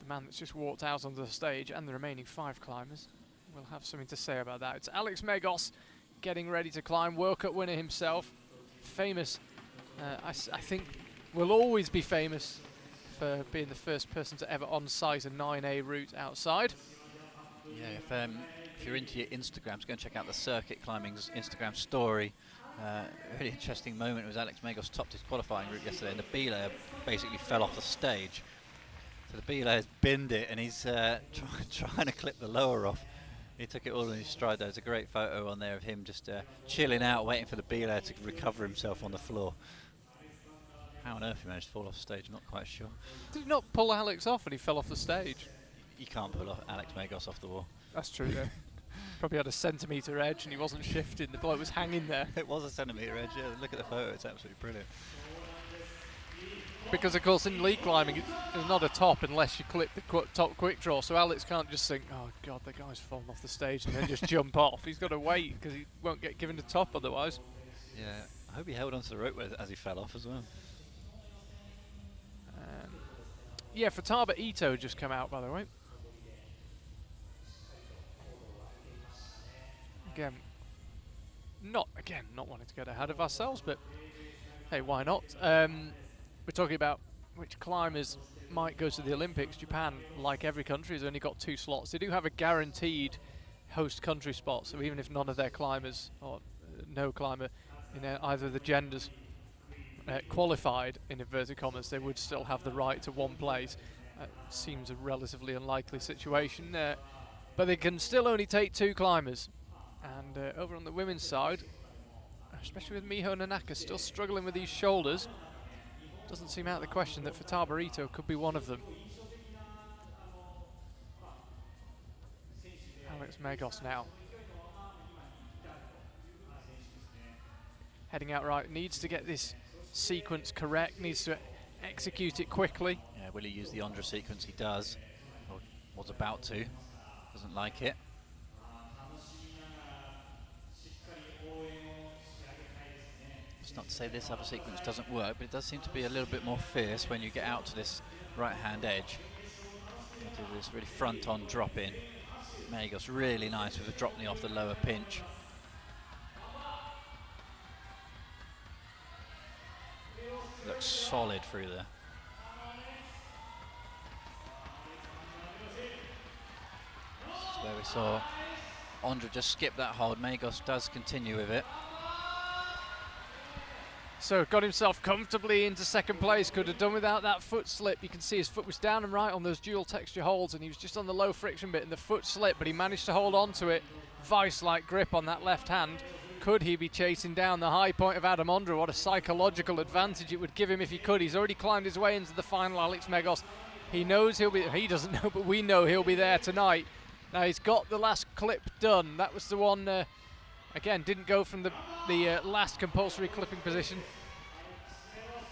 S1: the man that's just walked out onto the stage and the remaining 5 climbers will have something to say about that. It's Alex Megos getting ready to climb, World Cup winner himself. Famous, I think will always be famous for being the first person to ever on-site a 9A route outside.
S2: Yeah, if you're into your Instagrams, go and check out the Circuit Climbing's Instagram story. A really interesting moment was Alex Megos topped his qualifying route yesterday, and the B-layer basically fell off the stage. So the B-layer's binned it, and he's trying to clip the lower off. He took it all in his stride. There's a great photo on there of him just chilling out, waiting for the B-layer to recover himself on the floor. How on earth he managed to fall off the stage, I'm not quite sure.
S1: Did he not pull Alex off and he fell off the stage?
S2: You can't pull off Alex Megos off the wall.
S1: That's true, though. Probably had a centimetre edge and he wasn't shifting. The bloke was hanging there.
S2: It was a centimetre edge, yeah. Look at the photo, it's absolutely brilliant.
S1: Because, of course, in lead climbing, it's not a top unless you clip the top quick draw. So Alex can't just think, oh, God, the guy's fallen off the stage and then just jump off. He's got to wait because he won't get given the top otherwise.
S2: Yeah, I hope he held onto the rope as he fell off as well.
S1: Yeah, Futaba Ito just come out, by the way. Not wanting to get ahead of ourselves, but hey, why not? We're talking about which climbers might go to the Olympics. Japan, like every country, has only got 2 slots. They do have a guaranteed host country spot, so even if none of their climbers, or no climber in either of the genders qualified, in inverted commas, they would still have the right to 1 place. Seems a relatively unlikely situation, but they can still only take 2 climbers. And over on the women's side, especially with Miho Nanaka still struggling with these shoulders, Doesn't seem out of the question that Futaba Ito could be one of them. Alex Megos now. Heading out right, needs to get this sequence correct, needs to execute it quickly.
S2: Yeah, will he use the Ondra sequence? He does, or was about to. Doesn't like it. It's not to say this other sequence doesn't work, but it does seem to be a little bit more fierce when you get out to this right-hand edge. Do this really front-on drop-in. Megos really nice with a drop knee off the lower pinch. Looks solid through there. This is where we saw Ondra just skip that hold. Megos does continue with it.
S1: So got himself comfortably into second place. Could have done without that foot slip. You can see his foot was down and right on those dual texture holds, and he was just on the low friction bit and the foot slipped, but he managed to hold on to it. Vice-like grip on that left hand. Could he be chasing down the high point of Adam Ondra? What a psychological advantage it would give him if he could. He's already climbed his way into the final, Alex Megos. He knows he'll be, he doesn't know, but we know he'll be there tonight. Now he's got the last clip done. That was the one, again, didn't go from the last compulsory clipping position.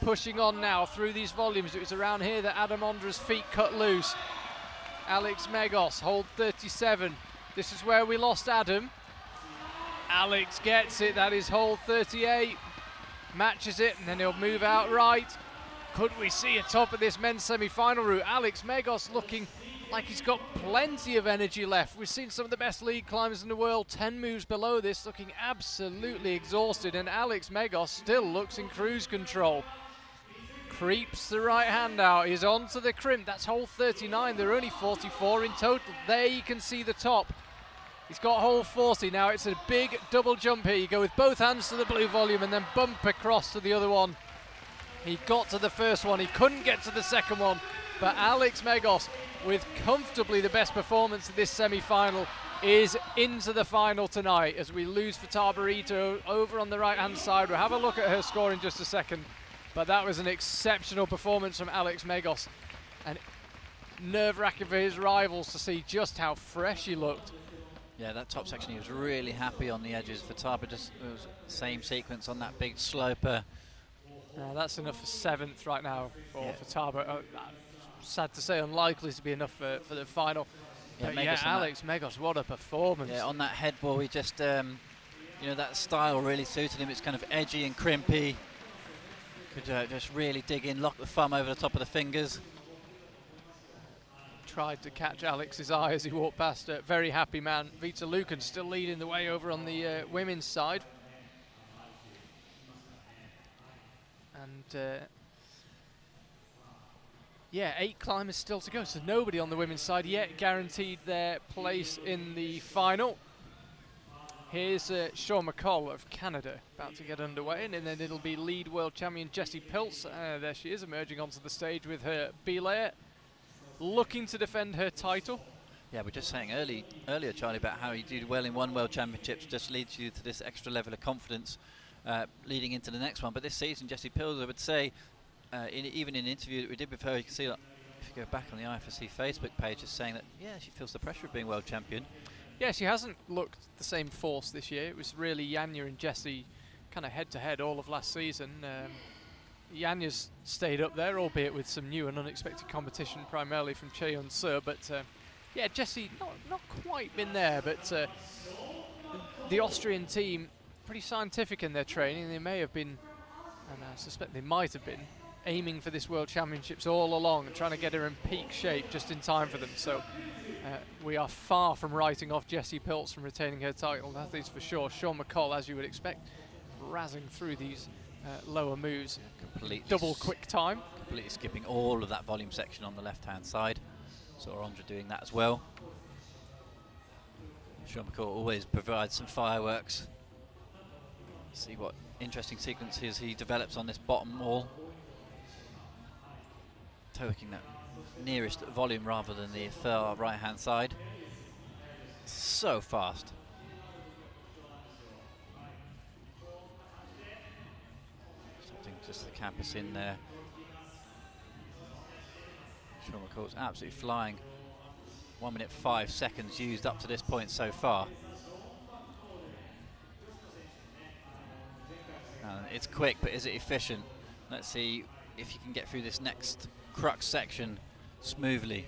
S1: Pushing on now through these volumes. It was around here that Adam Ondra's feet cut loose. Alex Megos, hold 37. This is where we lost Adam. Alex gets it, that is hold 38. Matches it, and then he'll move out right. Could we see a top of this men's semi-final route? Alex Megos looking like he's got plenty of energy left. We've seen some of the best lead climbers in the world 10 moves below this, looking absolutely exhausted, and Alex Megos still looks in cruise control. Creeps the right hand out, he's onto the crimp, that's hole 39, there are only 44 in total. There you can see the top. He's got hole 40 now, it's a big double jump here. You go with both hands to the blue volume and then bump across to the other one. He got to the first one, he couldn't get to the second one, but Alex Megos, with comfortably the best performance of this semi-final, is into the final tonight as we lose Futaba Ito over on the right hand side. We'll have a look at her score in just a second. But that was an exceptional performance from Alex Megos, and nerve-wracking for his rivals to see just how fresh he looked.
S2: Yeah, that top section he was really happy on the edges. Futaba just was same sequence on that big sloper.
S1: That's enough for 7th right now for Futaba. Sad to say, unlikely to be enough for the final.
S2: Yeah,
S1: but yeah, Alex Megos, what a performance.
S2: Yeah, on that headball, he just, you know, that style really suited him. It's kind of edgy and crimpy. Could just really dig in, lock the thumb over the top of the fingers.
S1: Tried to catch Alex's eye as he walked past. Very happy man. Vita Lucan still leading the way over on the women's side. And yeah, 8 climbers still to go, so nobody on the women's side yet guaranteed their place in the final. Here's Sean McCall of Canada about to get underway, and then it'll be lead world champion Jessie Piltz. There she is, emerging onto the stage with her B-layer, looking to defend her title.
S2: Yeah, we're just saying earlier, Charlie, about how you do well in one World Championships just leads you to this extra level of confidence leading into the next one. But this season, Jessie Piltz, I would say, even in an interview that we did with her, you can see, like, if you go back on the IFSC Facebook page, just saying that, yeah, she feels the pressure of being world champion.
S1: Yeah, she hasn't looked the same force this year. It was really Janja and Jessie kind of head-to-head all of last season. Janja's stayed up there, albeit with some new and unexpected competition, primarily from Cheon Seo. But yeah, Jessie not quite been there, but the Austrian team, pretty scientific in their training. They may have been, and I suspect they might have been, aiming for this World Championships all along and trying to get her in peak shape just in time for them. So we are far from writing off Jessie Piltz from retaining her title, that is for sure. Sean McCall, as you would expect, razzing through these lower moves.
S2: Completely
S1: double quick time.
S2: Completely skipping all of that volume section on the left-hand side. So Ondra doing that as well. Sean McCall always provides some fireworks. See what interesting sequences he develops on this bottom wall. Toking that nearest volume rather than the far right-hand side. So fast. Something just the campus in there. Sean McCall's absolutely flying. 1 minute 5 seconds used up to this point so far. It's quick, but is it efficient? Let's see if you can get through this next crux section smoothly.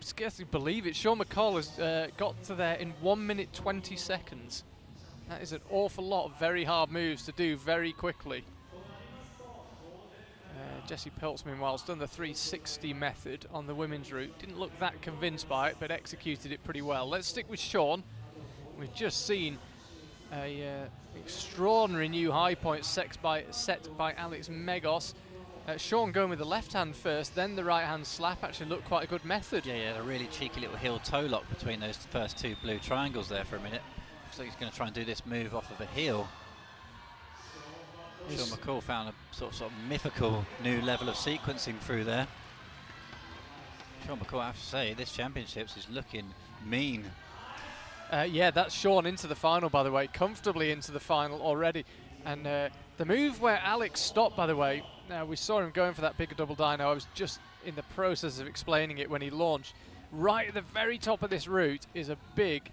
S1: Scarcely believe it. Sean McCall has got to there in 1 minute 20 seconds. That is an awful lot of very hard moves to do very quickly. Jessie Piltz, meanwhile, has done the 360 method on the women's route. Didn't look that convinced by it, but executed it pretty well. Let's stick with Sean. We've just seen a extraordinary new high point set by Alex Megos. Sean going with the left hand first, then the right hand slap. Actually looked quite a good method.
S2: Yeah, a really cheeky little heel toe lock between those first two blue triangles there for a minute. Looks like he's going to try and do this move off of a heel. Sean McCall found a sort of mythical new level of sequencing through there. Sean McCall, I have to say, this championships is looking mean.
S1: Yeah, that's Sean into the final, by the way, comfortably into the final already. And the move where Alex stopped, by the way, we saw him going for that big double dyno. I was just in the process of explaining it when he launched. Right at the very top of this route is a big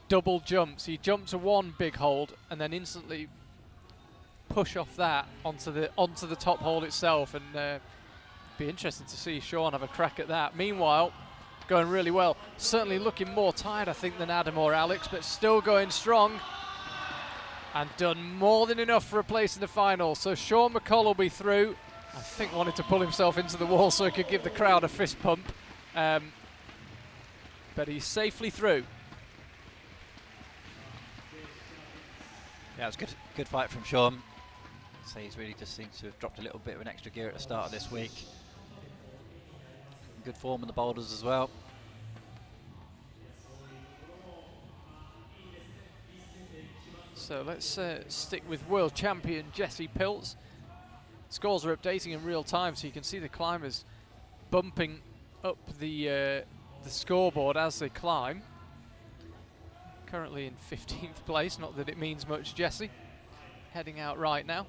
S1: double jump. So you jump to one big hold and then instantly push off that onto the top hold itself, and be interesting to see Sean have a crack at that. Meanwhile, going really well. Certainly looking more tired, I think, than Adam or Alex, but still going strong. And done more than enough for a place in the final. So Sean McCall will be through. I think wanted to pull himself into the wall so he could give the crowd a fist pump. But he's safely through.
S2: Yeah, it was good fight from Sean. So he's really just seems to have dropped a little bit of an extra gear at the start of this week. Good form in the boulders as well.
S1: So let's stick with world champion Jessie Piltz. Scores are updating in real time, so you can see the climbers bumping up the scoreboard as they climb. Currently in 15th place, not that it means much, Jessie. Heading out right now.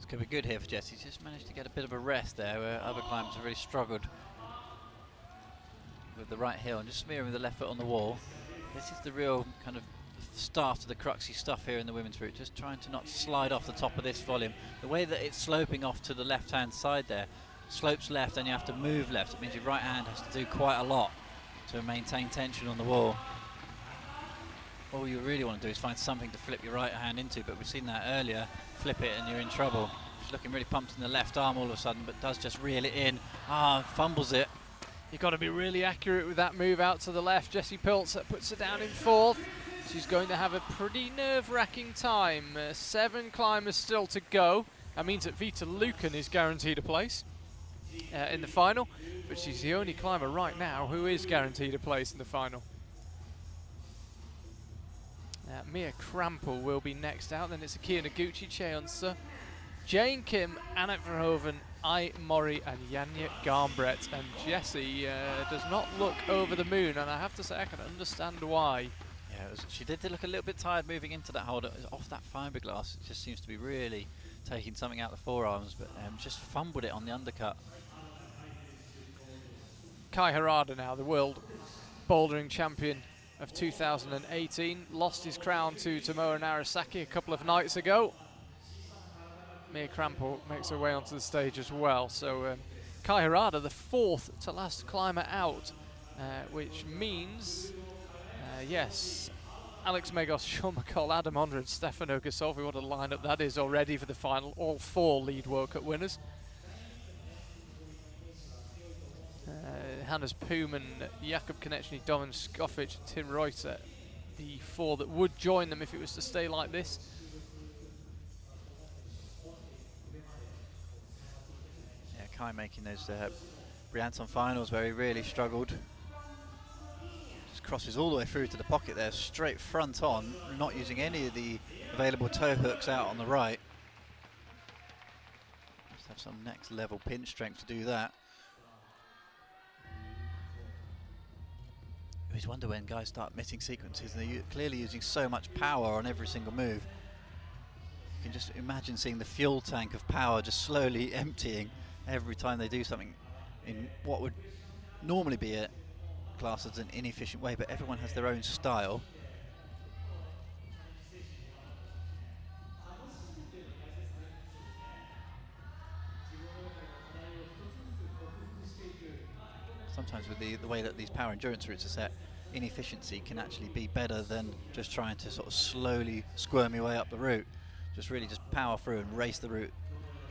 S2: Could be good here for Jessie. Just managed to get a bit of a rest there where other climbers have really struggled with the right heel and just smearing with the left foot on the wall. This is the real kind of start of the cruxy stuff here in the women's route, just trying to not slide off the top of this volume. The way that it's sloping off to the left hand side there, slopes left and you have to move left. It means your right hand has to do quite a lot to maintain tension on the wall. All you really want to do is find something to flip your right hand into, but we've seen that earlier. Flip it and you're in trouble. She's looking really pumped in the left arm all of a sudden, but does just reel it in. Fumbles it.
S1: You've got to be really accurate with that move out to the left. Jessie Piltz puts her down in fourth. She's going to have a pretty nerve-wracking time. 7 climbers still to go. That means that Vita Lucan is guaranteed a place in the final, but she's the only climber right now who is guaranteed a place in the final. Mia Krampel will be next out. Then it's Akia Noguchi, Cheonsa, Jane Kim, Annette Verhoeven, Ai Mori, and Janja Garnbret. And Jessie does not look over the moon, and I have to say I can understand why.
S2: Yeah, she did look a little bit tired moving into that hold. Off that fiberglass, it just seems to be really taking something out of the forearms, but just fumbled it on the undercut.
S1: Kai Harada now, the world bouldering champion of 2018, lost his crown to Tomoe Narasaki a couple of nights ago. Mia Krampel makes her way onto the stage as well. So Kai Harada, the 4th to last climber out, which means, yes, Alex Megos, Sean McCall, Adam Ondra and Stefano Gasolfi. What a lineup that is already for the final. All 4 lead World Cup winners. Hannes Pooman, Jakob Konechny, Domin Skofic, Tim Reuter, the 4 that would join them if it was to stay like this.
S2: Yeah, Kai making those Briançon finals where he really struggled. Just crosses all the way through to the pocket there, straight front on, not using any of the available toe hooks out on the right. Must have some next level pinch strength to do that. always wonder when guys start missing sequences. They're clearly using so much power on every single move. You can just imagine seeing the fuel tank of power just slowly emptying every time they do something in what would normally be a class as an inefficient way, but everyone has their own style. Sometimes with the way that these power endurance routes are set, inefficiency can actually be better than just trying to sort of slowly squirm your way up the route. Just really just power through and race the route,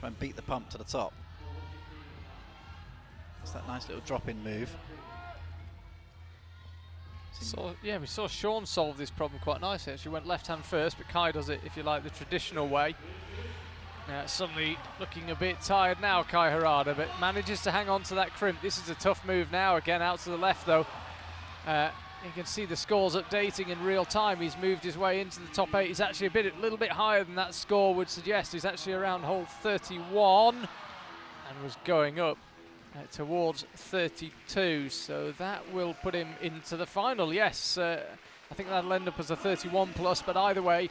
S2: try and beat the pump to the top. It's that nice little drop-in move.
S1: So yeah, we saw Sean solve this problem quite nicely. She went left hand first, but Kai does it, if you like, the traditional way. Suddenly looking a bit tired now, Kai Harada, but manages to hang on to that crimp. This is a tough move now, again out to the left though. You can see the scores updating in real time. He's moved his way into the top 8. He's actually a little bit higher than that score would suggest. He's actually around hole 31 and was going up towards 32. So that will put him into the final. Yes, I think that'll end up as a 31 plus, but either way,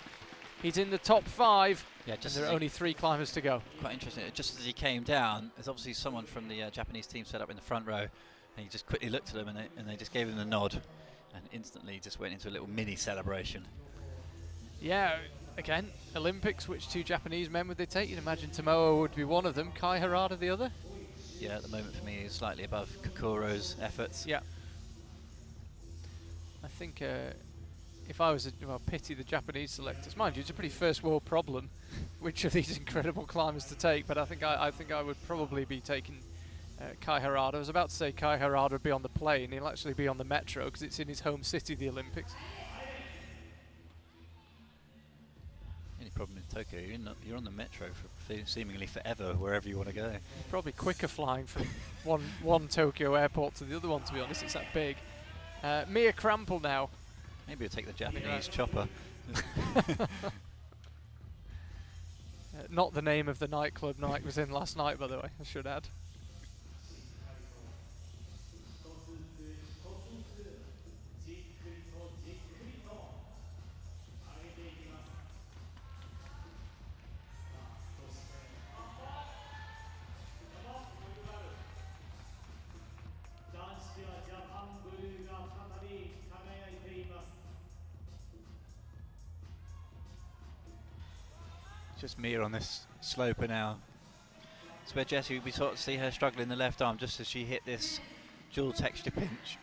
S1: he's in the top 5.
S2: Yeah, just
S1: there are only 3 climbers to go.
S2: Quite interesting. Just as he came down, there's obviously someone from the Japanese team set up in the front row, and he just quickly looked at them and they just gave him the nod, and instantly just went into a little mini celebration.
S1: Yeah, again, Olympics, which 2 Japanese men would they take? You'd imagine Tomoa would be one of them, Kai Harada the other?
S2: Yeah, at the moment for me he's slightly above Kokoro's efforts.
S1: Yeah. I think if I was pity the Japanese selectors. Mind you, it's a pretty first world problem which of these incredible climbers to take, but I think I would probably be taking Kai Harada. I was about to say Kai Harada would be on the plane. He'll actually be on the metro because it's in his home city, the Olympics.
S2: Any problem in Tokyo, you're on the metro for seemingly forever, wherever you want to go.
S1: Probably quicker flying from one Tokyo airport to the other one, to be honest. It's that big. Mia Krampel now.
S2: Maybe we'll take the Japanese chopper.
S1: Not the name of the nightclub Nike was in last night, by the way, I should add.
S2: Just Mia on this sloper now. It's where Jessie, we sort of see her struggle in the left arm just as she hit this dual texture pinch.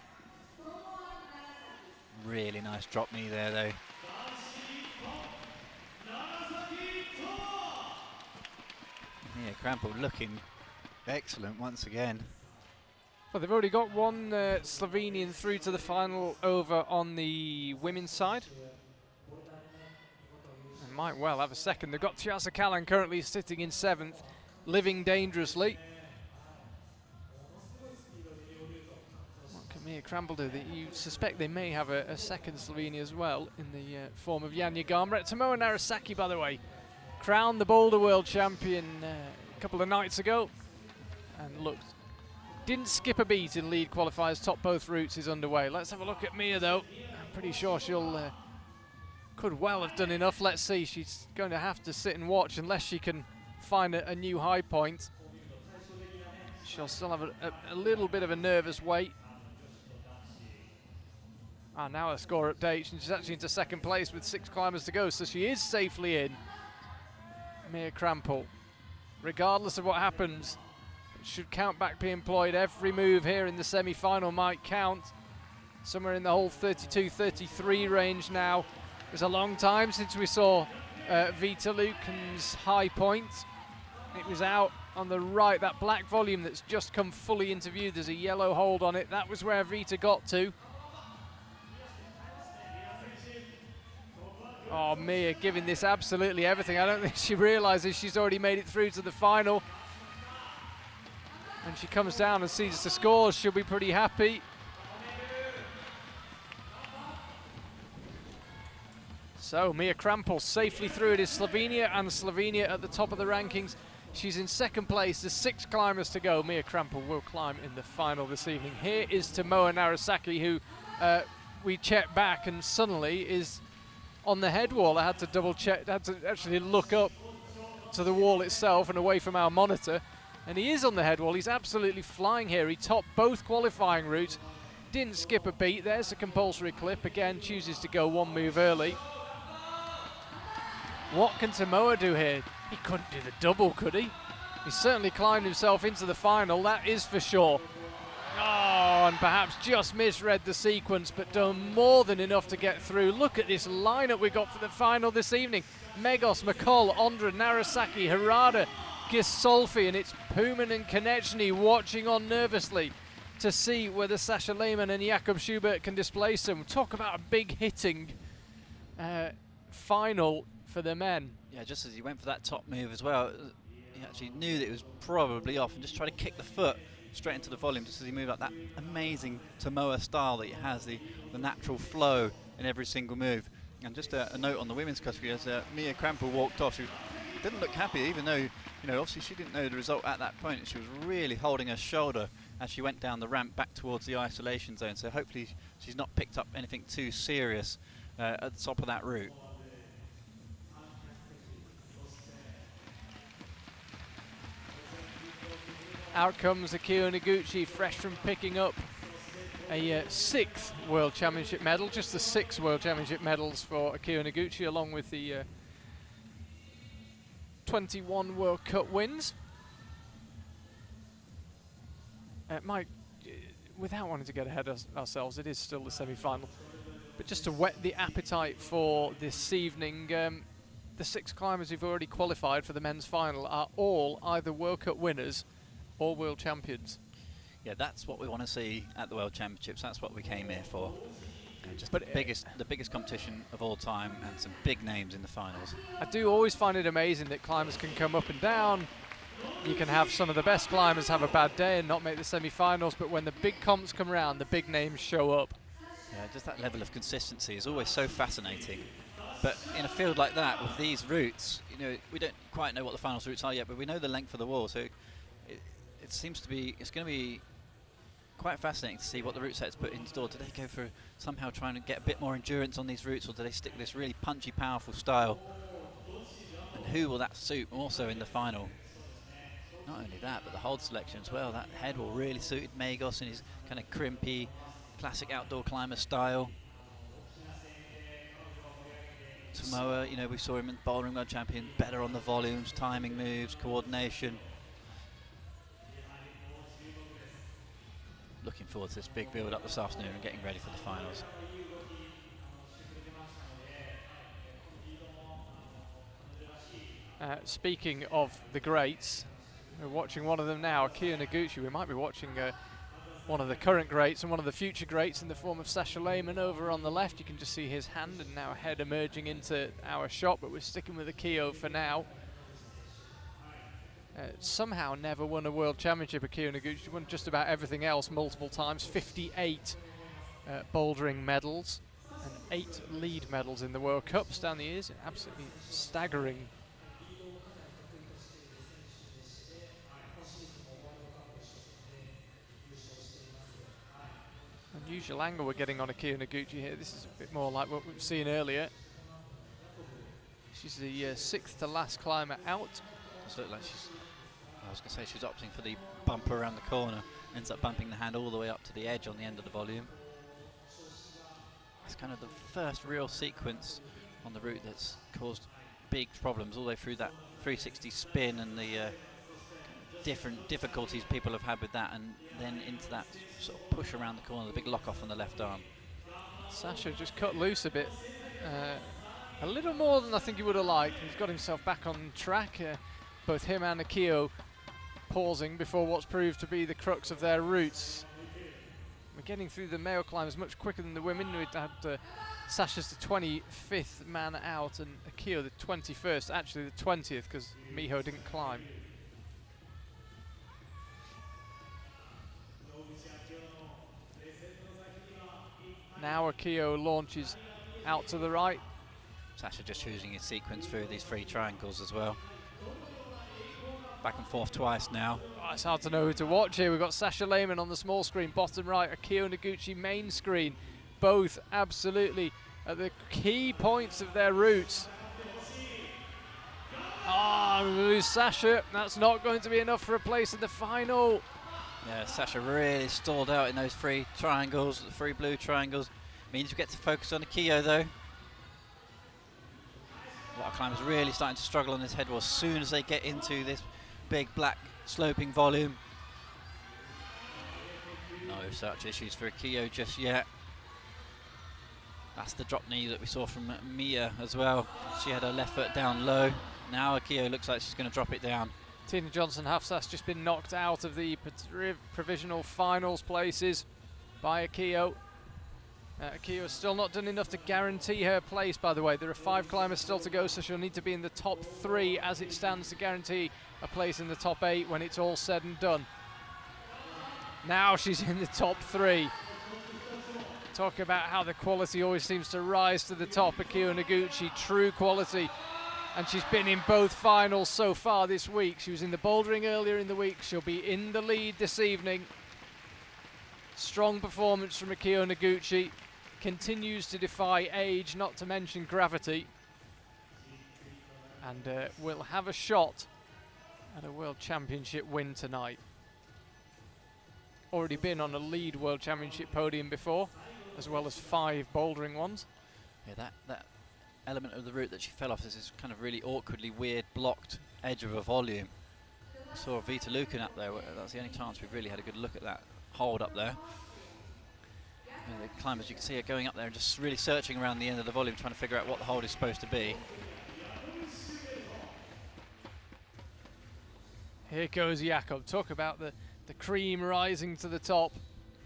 S2: Really nice drop knee there though. Mia Krampel looking excellent once again.
S1: Well, they've already got one Slovenian through to the final over on the women's side. Might well have a second. They've got Tiasa Callan currently sitting in 7th, living dangerously. What can Mia Krampel do? You suspect they may have a second Slovenia as well in the form of Janja Garmret. Tomoa Narasaki, by the way, crowned the Boulder World Champion a couple of nights ago, and looked, didn't skip a beat in lead qualifiers. Top both routes is underway. Let's have a look at Mia though. I'm pretty sure she'll could well have done enough. Let's see. She's going to have to sit and watch unless she can find a new high point. She'll still have a little bit of a nervous wait. Now a score update, and she's actually into 2nd place with 6 climbers to go, so she is safely in. Mia Krampel, regardless of what happens, should count back be employed. Every move here in the semi-final might count. Somewhere in the whole 32-33 range now. It was a long time since we saw Vita Luken's high point. It was out on the right, that black volume that's just come fully into view. There's a yellow hold on it. That was where Vita got to. Oh, Mia giving this absolutely everything. I don't think she realises she's already made it through to the final. When she comes down and sees the scores, she'll be pretty happy. So Mia Krampel safely through. It is Slovenia, and Slovenia at the top of the rankings. She's in 2nd place. There's 6 climbers to go. Mia Krampel will climb in the final this evening. Here is Tomoa Narasaki, who we checked back and suddenly is on the head wall. I had to double check, had to actually look up to the wall itself and away from our monitor. And he is on the head wall. He's absolutely flying here. He topped both qualifying routes. Didn't skip a beat. There's a compulsory clip. Again, chooses to go one move early. What can Tomoa do here? He couldn't do the double, could he? He certainly climbed himself into the final, that is for sure. Oh, and perhaps just misread the sequence, but done more than enough to get through. Look at this lineup we got for the final this evening. Megos, McCall, Ondra, Narasaki, Harada, Gisolfi, and it's Puman and Konechny watching on nervously to see whether Sasha Lehmann and Jakob Schubert can displace them. Talk about a big hitting final for the men.
S2: Yeah, just as he went for that top move as well, he actually knew that it was probably off and just tried to kick the foot straight into the volume just as he moved up that amazing Tomoa style that he has, the natural flow in every single move. And just a note on the women's category, as Mia Krampel walked off, she didn't look happy, even though, you know, obviously she didn't know the result at that point. She was really holding her shoulder as she went down the ramp back towards the isolation zone, so hopefully she's not picked up anything too serious at the top of that route.
S1: Out comes Akio Noguchi, fresh from picking up a 6th World Championship medal, just the 6 World Championship medals for Akio Noguchi, along with the 21 World Cup wins. Mike, without wanting to get ahead of ourselves, it is still the semi-final, but just to whet the appetite for this evening, the 6 climbers who've already qualified for the men's final are all either World Cup winners or world champions.
S2: Yeah, that's what we want to see at the World Championships. That's what we came here for. Just the biggest competition of all time, and some big names in the finals.
S1: I do always find it amazing that climbers can come up and down. You can have some of the best climbers have a bad day and not make the semi-finals, but when the big comps come around, the big names show up.
S2: Yeah, just that level of consistency is always so fascinating. But in a field like that, with these routes, you know, we don't quite know what the finals routes are yet, but we know the length of the wall, so it seems to be, it's going to be quite fascinating to see what the route sets put in store. Do they go for somehow trying to get a bit more endurance on these routes, or do they stick with this really punchy, powerful style? And who will that suit also in the final? Not only that, but the hold selection as well. That head will really suited Megos in his kind of crimpy, classic outdoor climber style. Tomoa, you know, we saw him in Bouldering World Champion, better on the volumes, timing moves, coordination. Looking forward to this big build up this afternoon and getting ready for the finals.
S1: Speaking of the greats, we're watching one of them now, Akio Noguchi. We might be watching one of the current greats and one of the future greats in the form of Sasha Lehmann over on the left. You can just see his hand and now head emerging into our shot, but we're sticking with Akio for now. Somehow never won a world championship, Akio Noguchi. Won just about everything else multiple times. 58 bouldering medals and 8 lead medals in the World Cups down the years. Absolutely staggering. Unusual angle we're getting on Akio Noguchi here. This is a bit more like what we've seen earlier. She's the 6th to last climber out.
S2: Does look like she's, I was going to say she's opting for the bumper around the corner, ends up bumping the hand all the way up to the edge on the end of the volume. It's kind of the first real sequence on the route that's caused big problems all the way through that 360 spin and the different difficulties people have had with that, and then into that sort of push around the corner, the big lock off on the left arm.
S1: Sasha just cut loose a bit, a little more than I think he would have liked. He's got himself back on track, both him and Akio pausing before what's proved to be the crux of their routes. We're getting through the male climbers much quicker than the women. We'd had Sasha's the 25th man out and Akio the 21st, actually the 20th because Miho didn't climb. Now Akio launches out to the right.
S2: Sasha just choosing his sequence through these 3 triangles as well. Back and forth twice now.
S1: Oh, it's hard to know who to watch here. We've got Sasha Lehmann on the small screen, bottom right, Akio Noguchi main screen. both absolutely at the key points of their routes. Ah, we lose Sasha. That's not going to be enough for a place in the final.
S2: Yeah, Sasha really stalled out in those three triangles, the three blue triangles. Means we get to focus on Akiyo though. A lot of climbers really starting to struggle on this head wall as soon as they get into this big black sloping volume. No such issues for Akiyo just yet. That's the drop knee that we saw from Mia as well. She had her left foot down low. Now Akiyo looks like she's going to drop it down.
S1: Tina Johnson-Hafsas just been knocked out of the provisional finals places by Akiyo. Akiyo has still not done enough to guarantee her place, by the way. There are 5 climbers still to go, so she'll need to be in the top 3 as it stands to guarantee a place in the top 8 when it's all said and done. Now she's in the top 3. Talk about how the quality always seems to rise to the top. Akiyo Noguchi, true quality. And she's been in both finals so far this week. She was in the bouldering earlier in the week. She'll be in the lead this evening. Strong performance from Akiyo Noguchi. Continues to defy age, not to mention gravity. And will have a shot at a World Championship win tonight. Already been on a lead World Championship podium before, as well as 5 bouldering ones.
S2: Yeah, that element of the route that she fell off is this kind of really awkwardly weird blocked edge of a volume. I saw Vita Lucan up there. That's the only chance we've really had a good look at that hold up there. And the climbers, you can see her going up there and just really searching around the end of the volume, trying to figure out what the hold is supposed to be.
S1: Here goes Jakob. Talk about the cream rising to the top.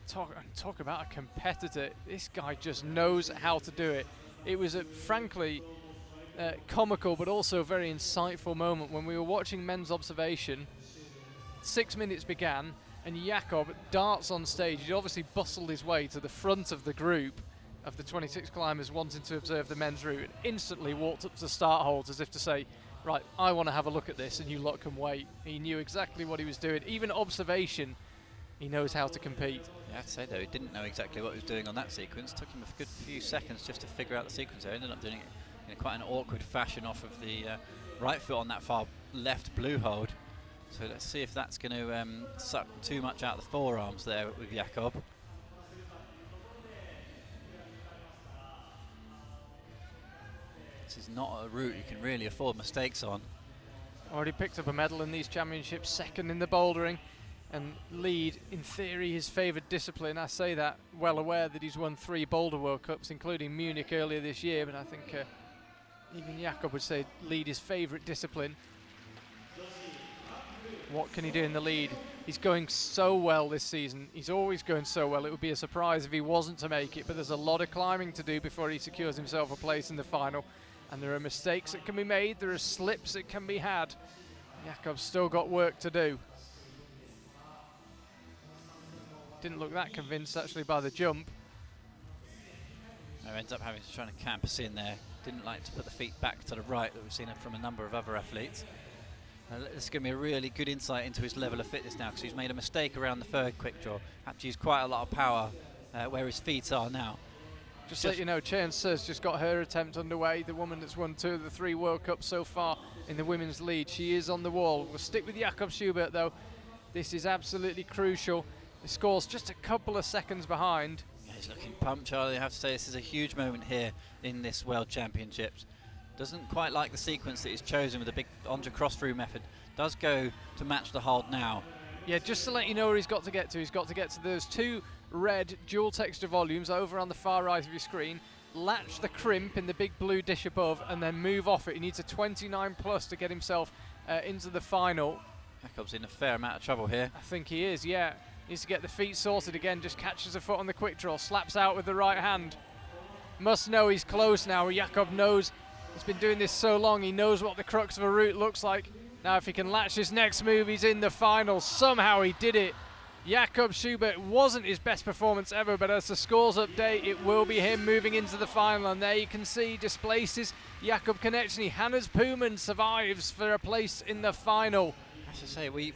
S1: Talk about a competitor. This guy just knows how to do it. It was a frankly comical but also very insightful moment when we were watching men's observation. 6 minutes began and Jakob darts on stage. He'd obviously bustled his way to the front of the group of the 26 climbers wanting to observe the men's route and instantly walked up to the start holds as if to say, right, I want to have a look at this and you lot can wait. He knew exactly what he was doing. Even observation, he knows how to compete.
S2: Yeah, I have to say though, he didn't know exactly what he was doing on that sequence. Took him a good few seconds just to figure out the sequence there. Ended up doing it in quite an awkward fashion off of the right foot on that far left blue hold. So let's see if that's going to suck too much out of the forearms there with Jakob. This is not a route you can really afford mistakes on.
S1: Already picked up a medal in these championships, 2nd in the bouldering, and lead, in theory, his favoured discipline. I say that well aware that he's won 3 Boulder World Cups, including Munich earlier this year, but I think even Jakob would say lead his favourite discipline. What can he do in the lead? He's going so well this season. He's always going so well. It would be a surprise if he wasn't to make it, but there's a lot of climbing to do before he secures himself a place in the final. And there are mistakes that can be made. There are slips that can be had. Jakob's still got work to do. Didn't look that convinced actually by the jump.
S2: No, ends up having to try to campus in there. Didn't like to put the feet back to the right that we've seen from a number of other athletes. This is going to be a really good insight into his level of fitness now because he's made a mistake around the 3rd quick draw. Had to use quite a lot of power where his feet are now.
S1: Just let you know, Chen Su's just got her attempt underway. The woman that's won 2 of the 3 World Cups so far in the women's lead. She is on the wall. We'll stick with Jakob Schubert though. This is absolutely crucial. The score's just a couple of seconds behind.
S2: Yeah, he's looking pumped, Charlie. I have to say this is a huge moment here in this World Championships. Doesn't quite like the sequence that he's chosen with the big onto cross-through method. Does go to match the hold now.
S1: Yeah, just to let you know where he's got to get to. He's got to get to those 2 red dual texture volumes over on the far right of your screen. Latch the crimp in the big blue dish above and then move off it. He needs a 29 plus to get himself into the final.
S2: Jakob's in a fair amount of trouble here.
S1: I think he is, yeah. Needs to get the feet sorted again. Just catches a foot on the quick draw. Slaps out with the right hand. Must know he's close now. Jakob knows. He's been doing this so long. He knows what the crux of a route looks like. Now if he can latch his next move, he's in the final. Somehow he did it. Jakob Schubert wasn't his best performance ever, but as the scores update, it will be him moving into the final. And there you can see displaces Jakob Konechny. Hannes Puman survives for a place in the final.
S2: I have to say, we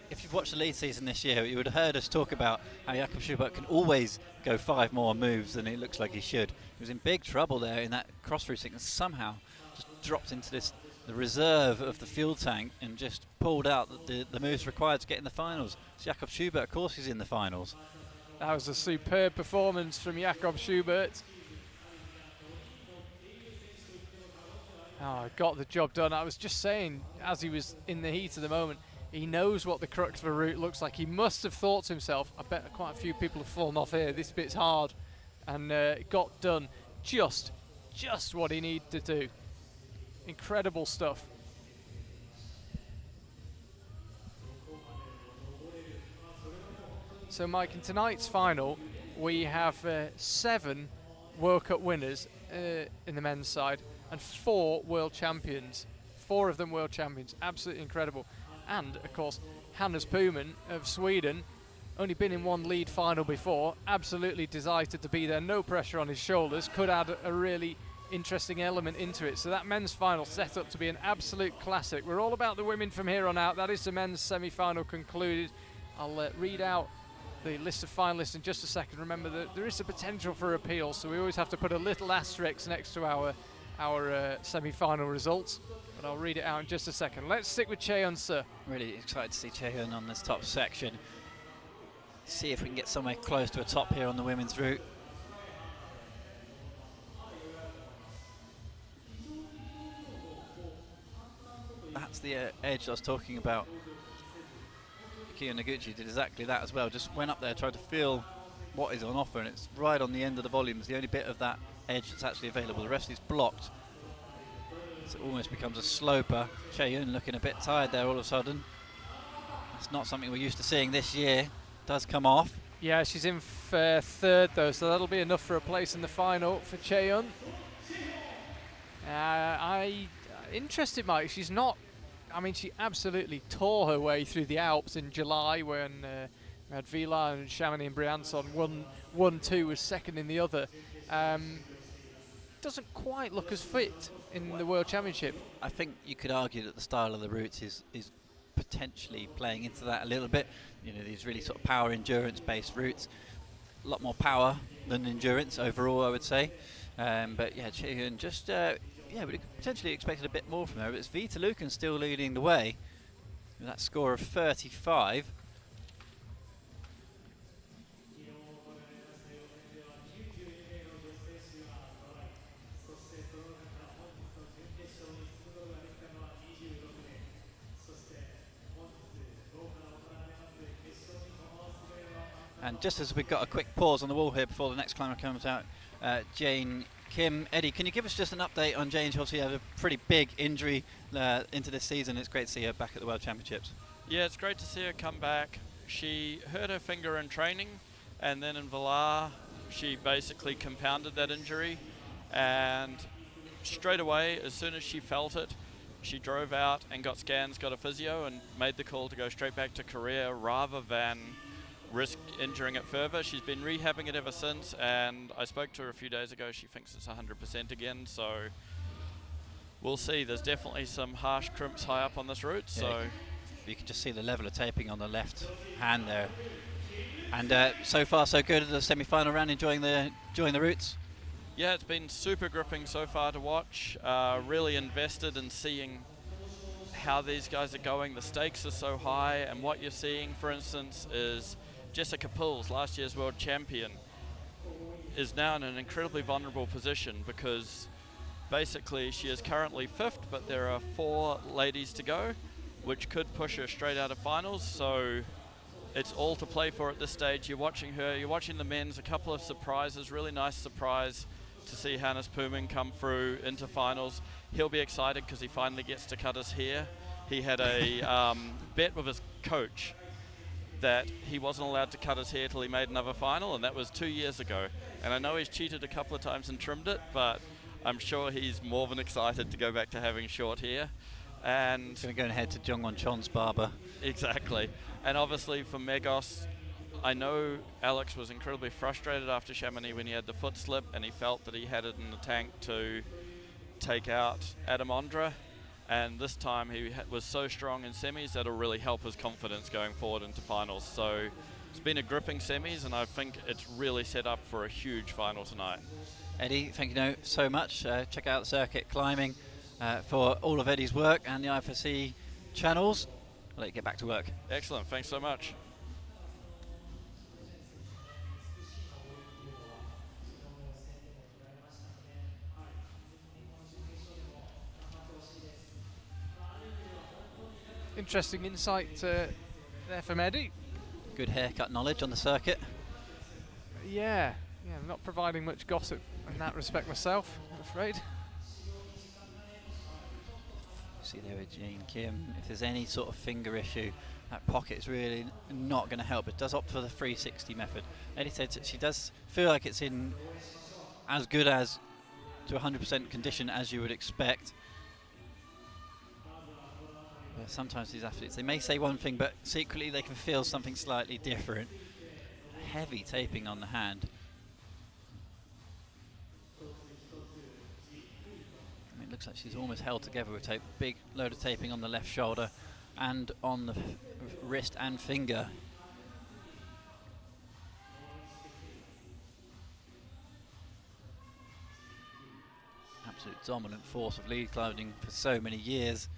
S2: if you've watched the lead season this year, you would have heard us talk about how Jakob Schubert can always go 5 more moves than it looks like he should. He was in big trouble there in that cross routing and somehow just dropped into the reserve of the fuel tank and just pulled out the moves required to get in the finals. So Jakob Schubert, of course, is in the finals.
S1: That was a superb performance from Jakob Schubert. Oh, got the job done. I was just saying, as he was in the heat of the moment, he knows what the crux of a route looks like. He must have thought to himself, I bet quite a few people have fallen off here. This bit's hard. And it got done just what he needed to do. Incredible stuff. So, Mike, in tonight's final, we have 7 World Cup winners in the men's side and 4 world champions. 4 of them world champions. Absolutely incredible. And, of course, Hannes Puman of Sweden, only been in one lead final before, absolutely delighted to be there, no pressure on his shoulders, could add a really interesting element into it. So that men's final set up to be an absolute classic. We're all about the women from here on out. That is the men's semi-final concluded. I'll read out the list of finalists in just a second. Remember that there is a potential for appeal, so we always have to put a little asterisk next to our semi-final results. But I'll read it out in just a second. Let's stick with Chaeyeon Seo.
S2: Really excited to see Chaeyeon on this top section. See if we can get somewhere close to a top here on the women's route. That's the edge I was talking about. Kiyo Noguchi did exactly that as well. Just went up there, tried to feel what is on offer, and it's right on the end of the volume. It's the only bit of that edge that's actually available. The rest is blocked. So it almost becomes a sloper. Chaeyeon looking a bit tired there all of a sudden. That's not something we're used to seeing this year. Does come off.
S1: Yeah, she's in third though, so that'll be enough for a place in the final for Chaeyeon. Interested, Mike. She's not. I mean, she absolutely tore her way through the Alps in July when we had Vila and Chamonix and Briançon. 1-2 was second in the other. Doesn't quite look as fit in the World Championship.
S2: I think you could argue that the style of the routes is potentially playing into that a little bit. You know, these really sort of power endurance based routes, a lot more power than endurance overall, I would say. But yeah, Chaeyeon just we potentially expected a bit more from her. But it's Vita Lucan still leading the way with that score of 35. And just as we've got a quick pause on the wall here before the next climber comes out, Jane Kim. Eddie, can you give us just an update on Jane? She obviously had a pretty big injury into this season. It's great to see her back at the World Championships.
S3: Yeah, it's great to see her come back. She hurt her finger in training, and then in Villar, she basically compounded that injury. And straight away, as soon as she felt it, she drove out and got scans, got a physio, and made the call to go straight back to Korea rather than risk injuring it further. She's been rehabbing it ever since, and I spoke to her a few days ago. She thinks it's 100% again, so we'll see. There's definitely some harsh crimps high up on this route, yeah, so
S2: you can just see the level of taping on the left hand there. And so far so good at the semi-final round, enjoying the routes.
S3: Yeah, it's been super gripping so far to watch. Really invested in seeing how these guys are going. The stakes are so high, and what you're seeing, for instance, is Jessica Piltz, last year's world champion, is now in an incredibly vulnerable position because basically she is currently 5th, but there are 4 ladies to go, which could push her straight out of finals. So it's all to play for at this stage. You're watching her, you're watching the men's, a couple of surprises, really nice surprise to see Hannes Puman come through into finals. He'll be excited because he finally gets to cut his hair. He had a bet with his coach that he wasn't allowed to cut his hair till he made another final, and that was 2 years ago. And I know he's cheated a couple of times and trimmed it, but I'm sure he's more than excited to go back to having short hair. And
S2: he's going to go ahead to Jongwon Chon's barber.
S3: Exactly. And obviously for Megos, I know Alex was incredibly frustrated after Chamonix when he had the foot slip, and he felt that he had it in the tank to take out Adam Ondra. and this time he was so strong in semis that'll really help his confidence going forward into finals. So it's been a gripping semis, and I think it's really set up for a huge final tonight.
S2: Eddie, thank you so much. Check out Circuit Climbing for all of Eddie's work and the IFSC channels. I'll let you get back to work.
S3: Excellent, thanks so much.
S1: Interesting insight there from Eddie.
S2: Good haircut knowledge on the circuit.
S1: Yeah, I'm not providing much gossip in that respect myself, I'm afraid.
S2: See there with Jane Kim, if there's any sort of finger issue, that pocket is really not going to help. It does opt for the 360 method. Eddie said that she does feel like it's in as good as to 100% condition as you would expect. But sometimes these athletes, they may say one thing, but secretly they can feel something slightly different. Heavy taping on the hand. I mean, it looks like she's almost held together with tape. Big load of taping on the left shoulder and on the wrist and finger. Absolute dominant force of lead climbing for so many years.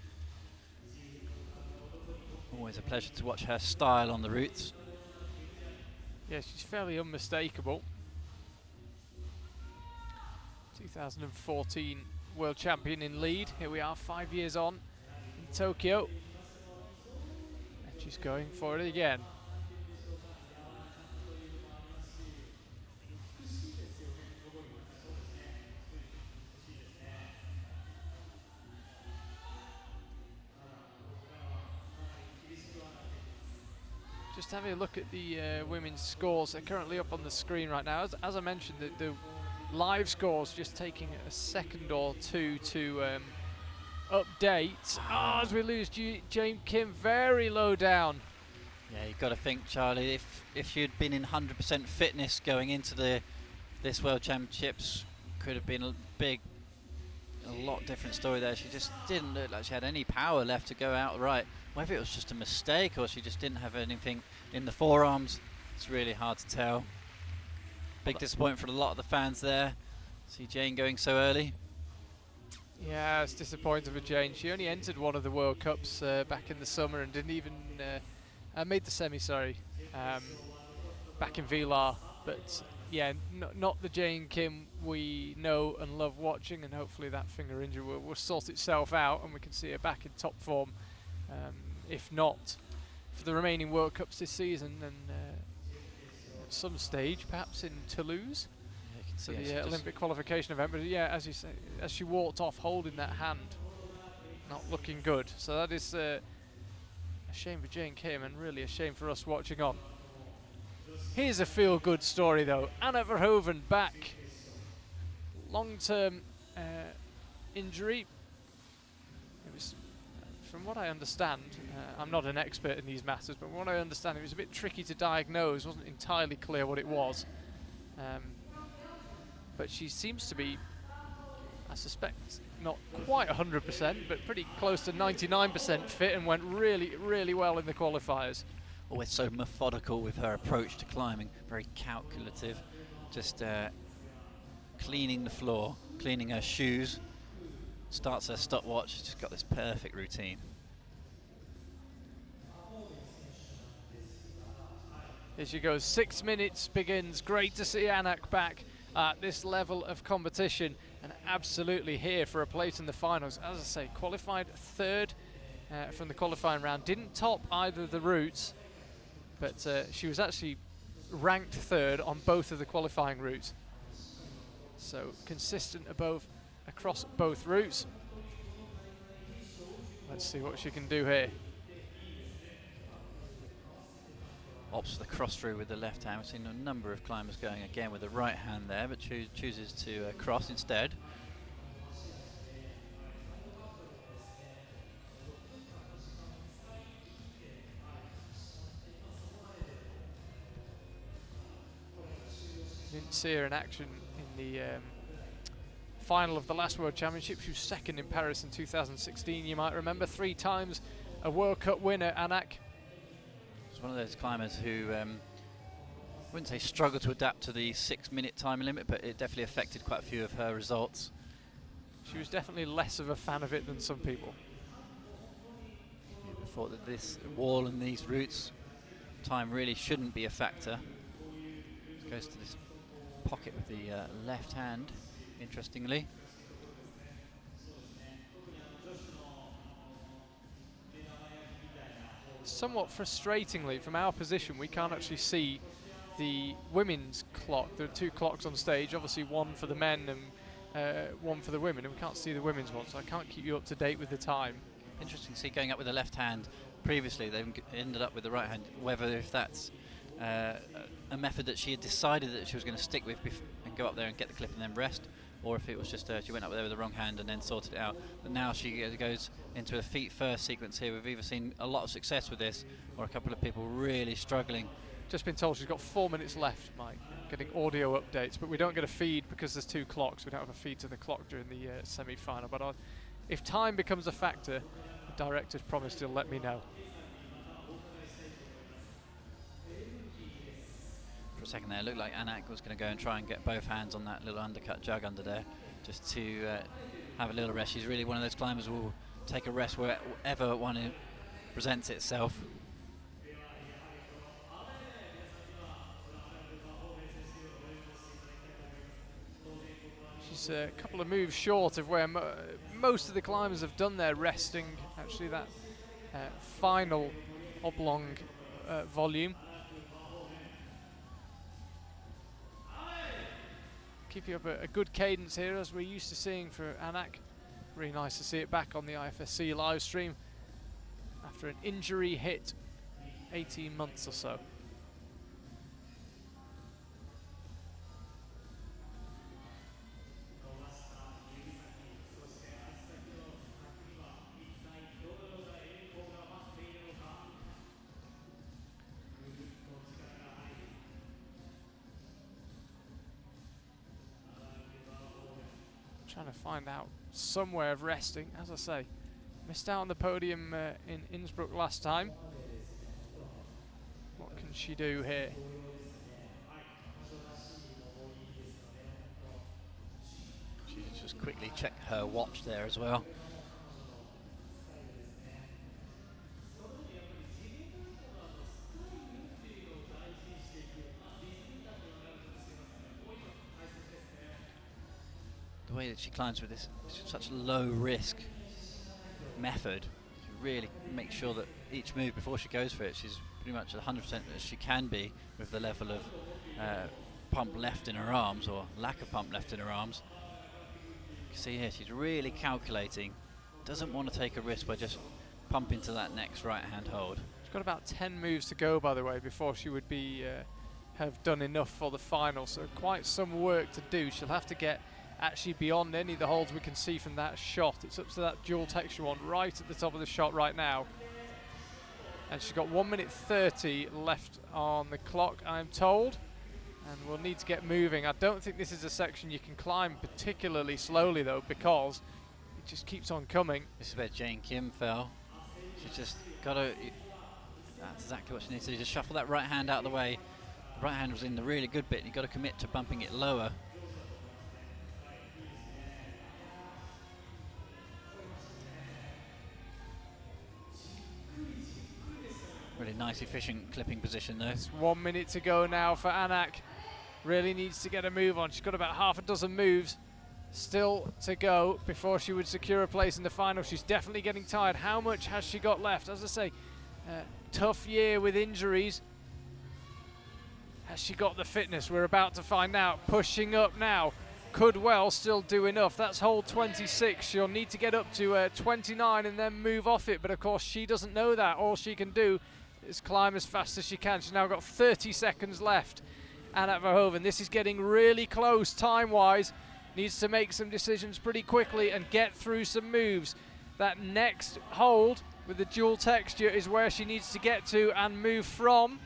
S2: Always a pleasure to watch her style on the routes.
S1: Yeah, she's fairly unmistakable. 2014 world champion in lead. Here we are 5 years on in Tokyo. And she's going for it again. Just having a look at the women's scores. They're currently up on the screen right now. As I mentioned, the live scores just taking a second or two to update. As we lose Jane Kim very low down.
S2: Yeah, you've got to think, Charlie, if she'd been in 100% fitness going into this World Championships, could have been a lot different story there. She just didn't look like she had any power left to go out right. Whether it was just a mistake or she just didn't have anything in the forearms, it's really hard to tell. Big disappointment for a lot of the fans there. See Jane going so early.
S1: Yeah, it's disappointing for Jane. She only entered one of the World Cups back in the summer and didn't even made the semi, back in Vilar. But yeah, not the Jane Kim we know and love watching, and hopefully that finger injury will sort itself out and we can see her back in top form. If not for the remaining World Cups this season, then at some stage, perhaps in Toulouse, for the Olympic qualification event. But yeah, as you say, as she walked off holding that hand, not looking good. So that is a shame for Jane Kim and really a shame for us watching on. Here's a feel-good story though. Anna Verhoeven back. Long-term injury. It was, from what I understand, I'm not an expert in these matters, but from what I understand, it was a bit tricky to diagnose. Wasn't entirely clear what it was. But she seems to be, I suspect, not quite 100%, but pretty close to 99% fit, and went really, really well in the qualifiers.
S2: Always so methodical with her approach to climbing, very calculative, just cleaning the floor, cleaning her shoes, starts her stopwatch. She's got this perfect routine.
S1: Here she goes, 6 minutes begins. Great to see Anak back at this level of competition and absolutely here for a place in the finals. As I say, qualified third from the qualifying round. Didn't top either of the routes, but she was actually ranked third on both of the qualifying routes. So consistent across both routes. Let's see what she can do here.
S2: Opts for the cross through with the left hand. We've seen a number of climbers going again with the right hand there, but chooses to cross instead. Didn't see her in action in the
S1: final of the last World Championship. She was second in Paris in 2016, you might remember. 3 times a World Cup winner, Anak.
S2: She's one of those climbers who wouldn't say struggle to adapt to the 6-minute time limit, but it definitely affected quite a few of her results.
S1: She was definitely less of a fan of it than some people.
S2: I thought that this wall and these routes, time really shouldn't be a factor. Goes to this pocket with the left hand, interestingly.
S1: Somewhat frustratingly, from our position, we can't actually see the women's clock. There are 2 clocks on stage, obviously one for the men and one for the women, and we can't see the women's one, so I can't keep you up to date with the time.
S2: Interesting to see going up with the left hand. Previously they ended up with the right hand, whether if that's a method that she had decided that she was going to stick with and go up there and get the clip and then rest, or if it was just she went up there with the wrong hand and then sorted it out. But now she goes into a feet first sequence here. We've either seen a lot of success with this or a couple of people really struggling.
S1: Just been told she's got 4 minutes left, Mike. Getting audio updates, but we don't get a feed because there's 2 clocks. We don't have a feed to the clock during the semi-final. But if time becomes a factor, the director's promised he'll let me know.
S2: For a second there, it looked like Anak was going to go and try and get both hands on that little undercut jug under there, just to have a little rest. She's really one of those climbers who will take a rest wherever one presents itself.
S1: She's a couple of moves short of where most of the climbers have done their resting. Actually, that final oblong volume. Keeping up a good cadence here, as we're used to seeing for Anak. Really nice to see it back on the IFSC live stream after an injury hit 18 months or so. Trying to find out some way of resting. As I say, missed out on the podium in Innsbruck last time. What can she do here?
S2: She just quickly checked her watch there as well. The way that she climbs with this such low risk method, she really makes sure that each move before she goes for it, she's pretty much 100% as she can be with the level of pump left in her arms, or lack of pump left in her arms. You can see here she's really calculating, doesn't want to take a risk by just pumping to that next right hand hold.
S1: She's got about 10 moves to go, by the way, before she would be have done enough for the final, so quite some work to do. She'll have to get actually beyond any of the holds we can see from that shot. It's up to that dual texture one right at the top of the shot right now. And she's got 1 minute 30 left on the clock, I'm told. And we'll need to get moving. I don't think this is a section you can climb particularly slowly though, because it just keeps on coming.
S2: This is where Jane Kim fell. She's just got to, that's exactly what she needs to do, just shuffle that right hand out of the way. The right hand was in the really good bit, you've got to commit to bumping it lower. Really nice, efficient clipping position though.
S1: It's 1 minute to go now for Anak. Really needs to get a move on. She's got about half a dozen moves still to go before she would secure a place in the final. She's definitely getting tired. How much has she got left? As I say, tough year with injuries. Has she got the fitness? We're about to find out. Pushing up now. Could well still do enough. That's hold 26. She'll need to get up to 29 and then move off it. But of course, she doesn't know that. All she can do is climb as fast as she can. She's now got 30 seconds left. Anak Verhoeven, this is getting really close time-wise. Needs to make some decisions pretty quickly and get through some moves. That next hold with the dual texture is where she needs to get to and move from.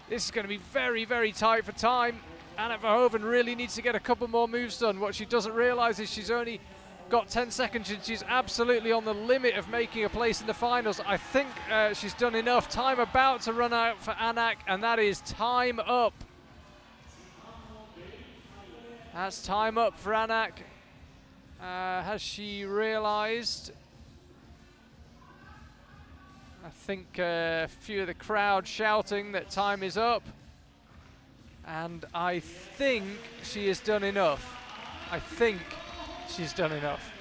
S1: This is going to be very, very tight for time. Anna Verhoeven really needs to get a couple more moves done. What she doesn't realise is she's only got 10 seconds and she's absolutely on the limit of making a place in the finals. I think she's done enough. Time about to run out for Anak, and that is time up. That's time up for Anak. Has she realised? I think a few of the crowd shouting that time is up. And I think she has done enough. I think she's done enough.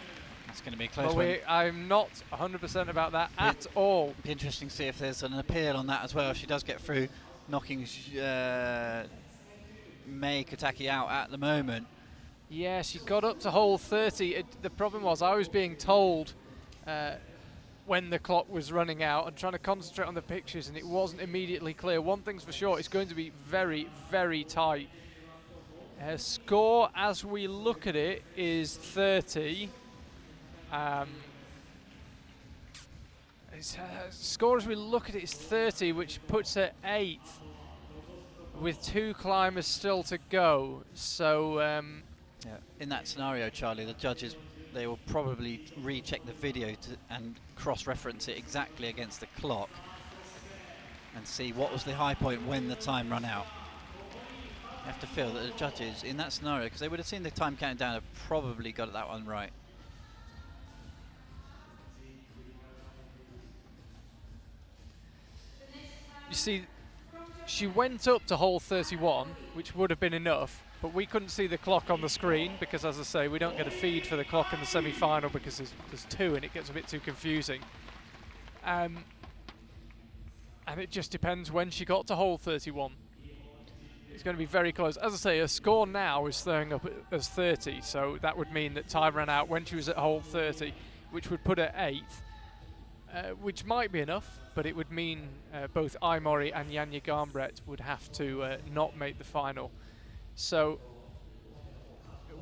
S2: It's going to be a close
S1: But
S2: one.
S1: I'm not 100% about that at all.
S2: Be interesting to see if there's an appeal on that as well. If she does get through, knocking Mei Kataki out at the moment.
S1: Yeah, she got up to hole 30. The problem was I was being told when the clock was running out and trying to concentrate on the pictures, and it wasn't immediately clear. One thing's for sure, it's going to be very, very tight. Score as we look at it is 30. Score as we look at it is 30, which puts her 8th with 2 climbers still to go. So
S2: Yeah. In that scenario, Charlie, the judges, they will probably recheck the video and cross-reference it exactly against the clock and see what was the high point when the time ran out. You have to feel that the judges in that scenario, because they would have seen the time counting down, have probably got that one right.
S1: you see, she went up to hole 31, which would have been enough, but we couldn't see the clock on the screen because, as I say, we don't get a feed for the clock in the semi-final because there's 2 and it gets a bit too confusing. And it just depends when she got to hole 31. It's going to be very close. As I say, her score now is throwing up as 30, so that would mean that time ran out when she was at hole 30, which would put her 8th, which might be enough, but it would mean both Aimori and Janja Garnbret would have to not make the final. So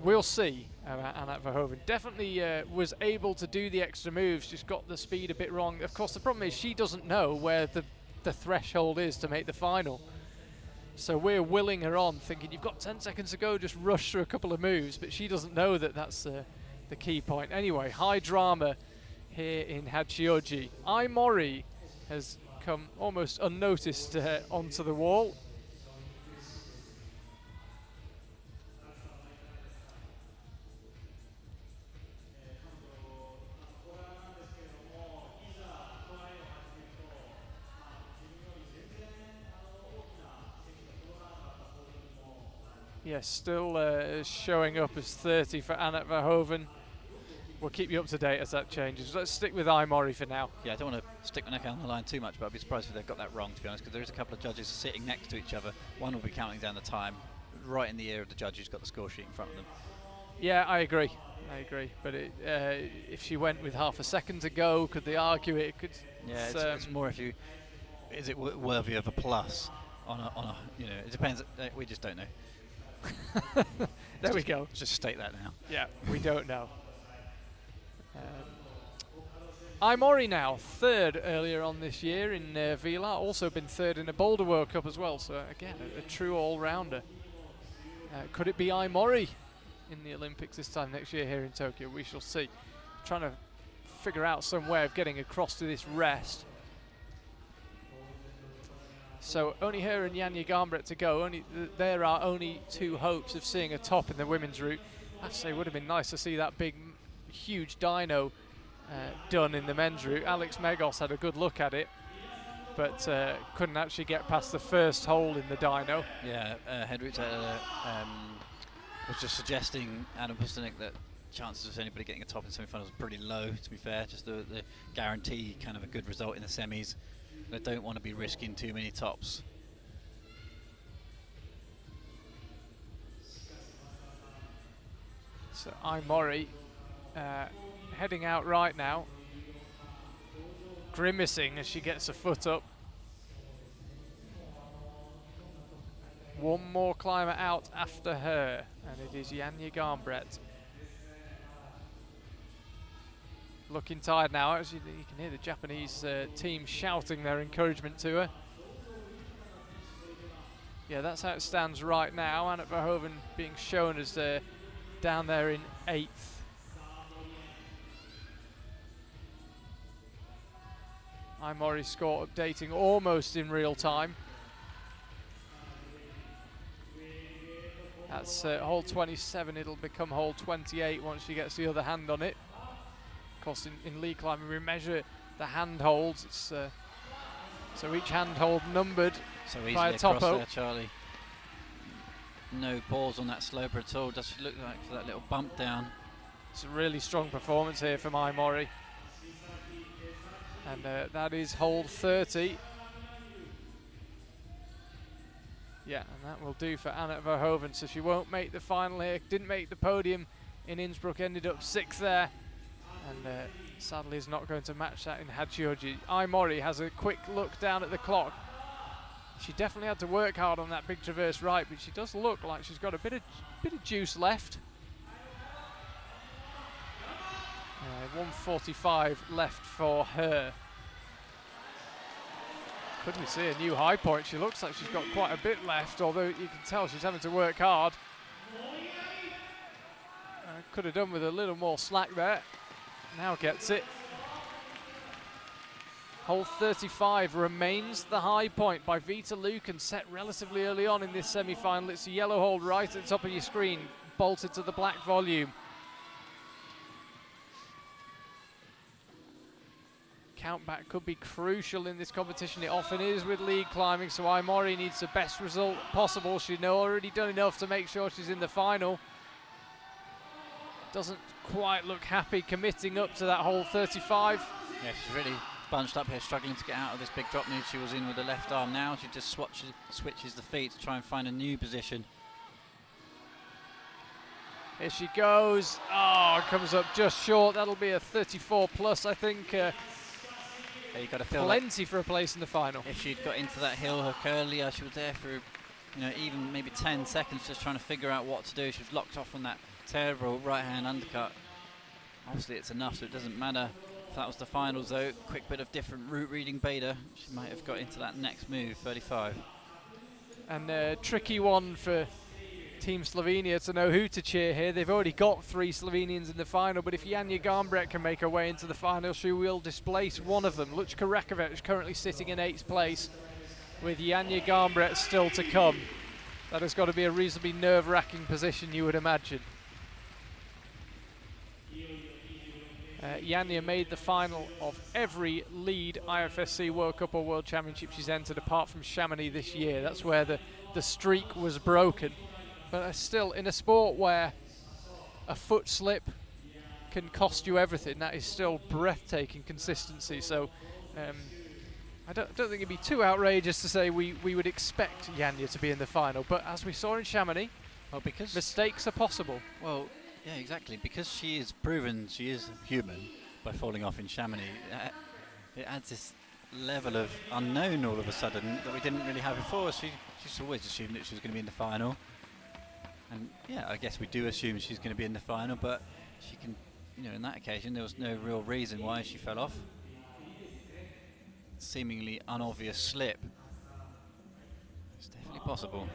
S1: we'll see. Anna Verhoeven definitely was able to do the extra moves, just got the speed a bit wrong. Of course, the problem is she doesn't know where the threshold is to make the final. So we're willing her on, thinking you've got 10 seconds to go, just rush through a couple of moves, but she doesn't know that that's the key point. Anyway, high drama here in Hachioji. Aimori has come almost unnoticed onto the wall. Yes, still showing up as 30 for Anna Verhoeven. We'll keep you up to date as that changes. Let's stick with Aimori for now.
S2: Yeah, I don't want to stick my neck out on the line too much, but I'd be surprised if they've got that wrong, to be honest, because there is a couple of judges sitting next to each other. One will be counting down the time right in the ear of the judge who's got the score sheet in front of them.
S1: Yeah, I agree. But if she went with half a second to go, could they argue it?
S2: Yeah, it's more if you... Is it worthy of a plus on a you know, it depends. We just don't know.
S1: There we go.
S2: Just state that now.
S1: Yeah, we don't know. Aimori now, 3rd earlier on this year in Vila, also been 3rd in a Boulder World Cup as well, so again, a true all-rounder. Could it be Aimori in the Olympics this time next year here in Tokyo? We shall see. Trying to figure out some way of getting across to this rest. So only her and Janja Garnbret to go. There are only 2 hopes of seeing a top in the women's route. I have to say, it would have been nice to see that big, huge dyno done in the men's route. Alex Megos had a good look at it, but couldn't actually get past the first hole in the dyno.
S2: Yeah, Hedrich was just suggesting, Adam Pustanik, that chances of anybody getting a top in semi-finals are pretty low, to be fair. Just the guarantee kind of a good result in the semis. They don't want to be risking too many tops.
S1: So Aimori heading out right now, grimacing as she gets her foot up. One more climber out after her, and it is Janja Garnbret. Looking tired now. As you can hear the Japanese team shouting their encouragement to her. Yeah, that's how it stands right now. Anna Verhoeven being shown as down there in 8th. Imori score updating almost in real time. That's hole 27. It'll become hole 28 once she gets the other hand on it. Of course, in lead climbing, we measure the hand holds. It's so each hand hold numbered
S2: So
S1: by
S2: easily
S1: a topo.
S2: across there, Charlie. No pause on that sloper at all. Does she look like for that little bump down?
S1: It's a really strong performance here from Imori. And that is hole 30. Yeah, and that will do for Anna Verhoeven. So she won't make the final here. Didn't make the podium in Innsbruck, ended up 6th there. And sadly is not going to match that in Hachioji. Imori has a quick look down at the clock. She definitely had to work hard on that big traverse right, but she does look like she's got a bit of juice left. 1:45 left for her. Could we see a new high point? She looks like she's got quite a bit left, although you can tell she's having to work hard. Could have done with a little more slack there. Now gets it. Hole 35 remains the high point by Vita Lucan, set relatively early on in this semi-final. It's a yellow hold right at the top of your screen, bolted to the black volume. Countback could be crucial in this competition. It often is with lead climbing, so Imori needs the best result possible. She's already done enough to make sure she's in the final. Doesn't quite look happy committing up to that hole 35.
S2: Yeah, she's really bunched up here, struggling to get out of this big drop move she was in with the left arm. Now she just switches the feet to try and find a new position.
S1: Here she goes. Oh, comes up just short. That'll be a 34 plus, I think.
S2: Yeah, you got to feel
S1: Plenty for a place in the final.
S2: if she'd got into that heel hook earlier, she was there for, even maybe 10 seconds just trying to figure out what to do. She was locked off on that terrible right-hand undercut. Obviously it's enough, so it doesn't matter if that was the finals though. Quick bit of different route reading beta. She might have got into that next move, 35.
S1: And a tricky one for Team Slovenia to know who to cheer here. They've already got 3 Slovenians in the final, but if Janja Garnbret can make her way into the final, she will displace one of them. Lučka Rakovic is currently sitting in 8th place, with Janja Garnbret still to come. That has got to be a reasonably nerve-wracking position, you would imagine. Janja made the final of every lead IFSC World Cup or World Championship she's entered, apart from Chamonix this year. That's where the streak was broken. But still, in a sport where a foot slip can cost you everything, that is still breathtaking consistency. So I don't think it'd be too outrageous to say we would expect Janja to be in the final. But as we saw in Chamonix,
S2: because
S1: mistakes are possible.
S2: Well, yeah, exactly. Because she is proven she is human by falling off in Chamonix, it adds this level of unknown all of a sudden that we didn't really have before. She's always assumed that she was going to be in the final. And yeah, I guess we do assume she's going to be in the final, but she can, in that occasion, there was no real reason why she fell off. Seemingly unobvious slip. It's definitely possible.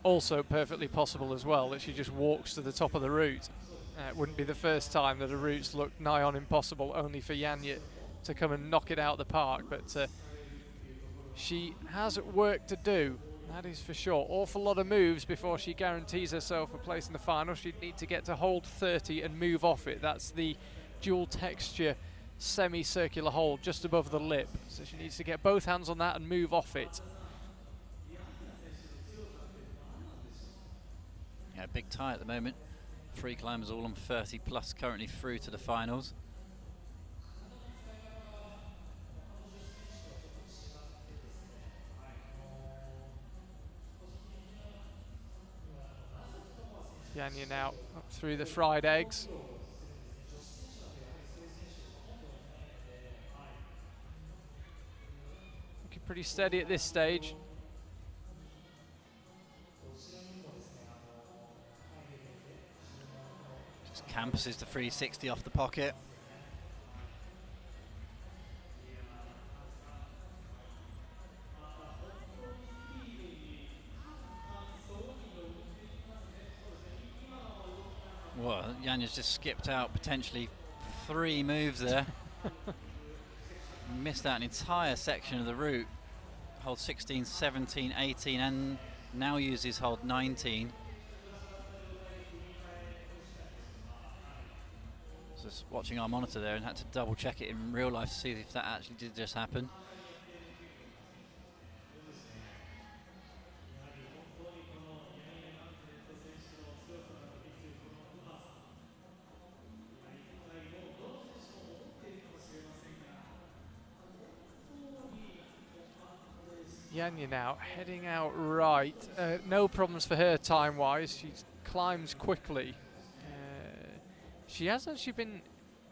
S1: Also perfectly possible as well that she just walks to the top of the route. It wouldn't be the first time that a route's looked nigh on impossible, only for Janja to come and knock it out of the park. But she has work to do, that is for sure. Awful lot of moves before she guarantees herself a place in the final. She'd need to get to hold 30 and move off it. That's the dual texture semicircular hold just above the lip. So she needs to get both hands on that and move off it.
S2: Yeah, big tie at the moment. 3 climbers all on 30 plus currently through to the finals.
S1: Janja now up through the fried eggs. Looking pretty steady at this stage.
S2: Just campuses the 360 off the pocket. Well, Janja's just skipped out potentially 3 moves there. Missed out an entire section of the route. Hold 16, 17, 18, and now uses hold 19. Just watching our monitor there and had to double check it in real life to see if that actually did just happen.
S1: Janja now heading out right. No problems for her time-wise. She climbs quickly. She has actually been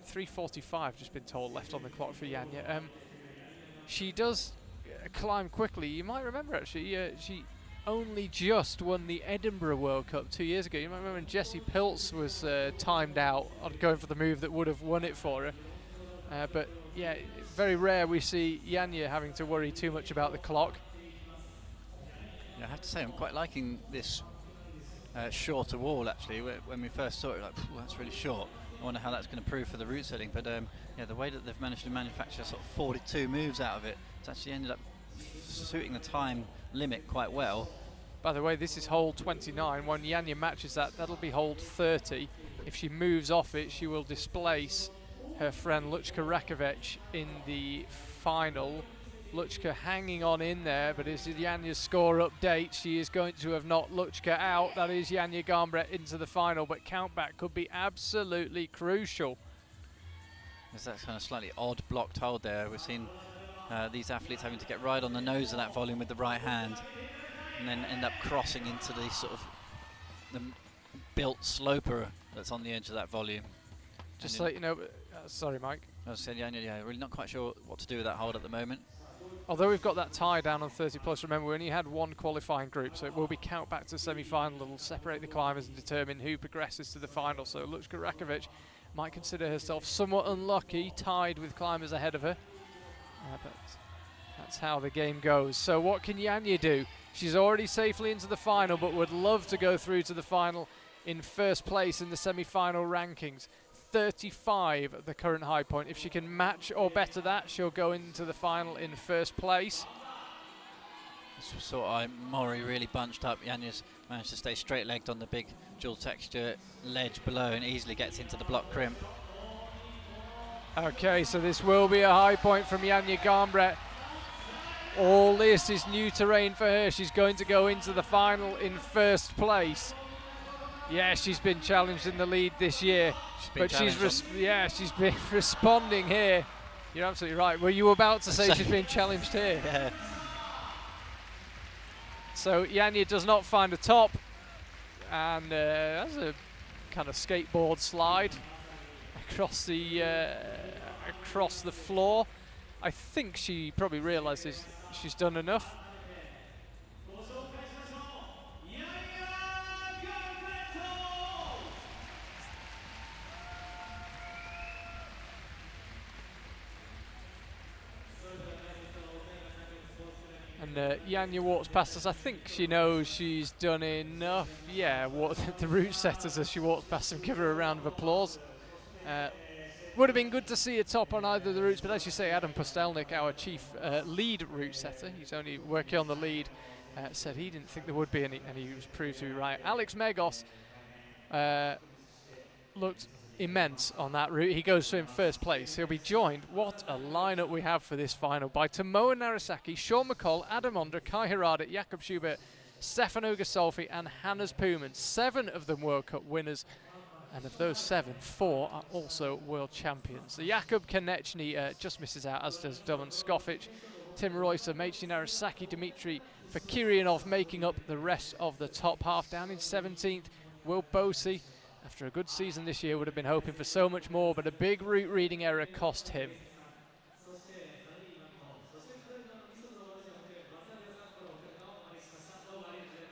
S1: 3:45, just been told, left on the clock for Janja. She does climb quickly. You might remember actually, she only just won the Edinburgh World Cup 2 years ago. You might remember when Jessie Piltz was timed out on going for the move that would have won it for her. But yeah, very rare we see Janja having to worry too much about the clock.
S2: Yeah, I have to say I'm quite liking this shorter wall actually. When we first saw it, like, that's really short. I wonder how that's going to prove for the route setting. But yeah, the way that they've managed to manufacture sort of 42 moves out of it, it's actually ended up suiting the time limit quite well.
S1: By the way, this is hold 29. When Janja matches that, that'll be hold 30. If she moves off it, she will displace her friend Luchka Rakovic in the final. Luchka hanging on in there, but as Janja's score update, she is going to have knocked Luchka out. That is Janja Garnbret into the final, but countback could be absolutely crucial.
S2: There's that kind of slightly odd blocked hold there. We've seen these athletes having to get right on the nose of that volume with the right hand and then end up crossing into the sort of the built sloper that's on the edge of that volume.
S1: Just so you know, sorry Mike.
S2: I was saying, yeah, really not quite sure what to do with that hold at the moment.
S1: Although we've got that tie down on 30 plus, remember we only had one qualifying group, so it will be count back to semi-final. It'll separate the climbers and determine who progresses to the final. So Luchka Rakovic might consider herself somewhat unlucky, tied with climbers ahead of her. But that's how the game goes. So what can Janja do? She's already safely into the final, but would love to go through to the final in first place in the semi-final rankings. 35 at the current high point. If she can match or better that, she'll go into the final in first place.
S2: This sort of Mori really bunched up. Janja's managed to stay straight-legged on the big dual texture ledge below and easily gets into the block crimp.
S1: Okay, so this will be a high point from Janja Garnbret. All this is new terrain for her. She's going to go into the final in first place. Yeah, she's been challenged in the lead this year, but she's been responding here. You're absolutely right. Were you about to say she's been challenged here?
S2: Yeah.
S1: So Janja does not find a top, and that's a kind of skateboard slide across the floor. I think she probably realises she's done enough. And Janja walks past us. I think she knows she's done enough. Yeah, what the route setters as she walks past them give her a round of applause. Would have been good to see a top on either of the routes, but as you say, Adam Postelnik, our chief lead route setter, he's only working on the lead, said he didn't think there would be any, and he was proved to be right. Alex Megos looked immense on that route. He goes in first place. He'll be joined, what a lineup we have for this final, by Tomoa Narasaki, Sean McCall, Adam Onder, Kai Harada, Jakob Schubert, Stefano Gasolfi and Hannes Puman. 7 of them World Cup winners, and of those 7, 4 are also world champions. The Jakub Konechny just misses out, as does Doman Skofic, Tim Roycer, Meichi Narasaki, Dmitry Fakirionov making up the rest of the top half. Down in 17th, Will Bosi, after a good season this year, would have been hoping for so much more, but a big route reading error cost him.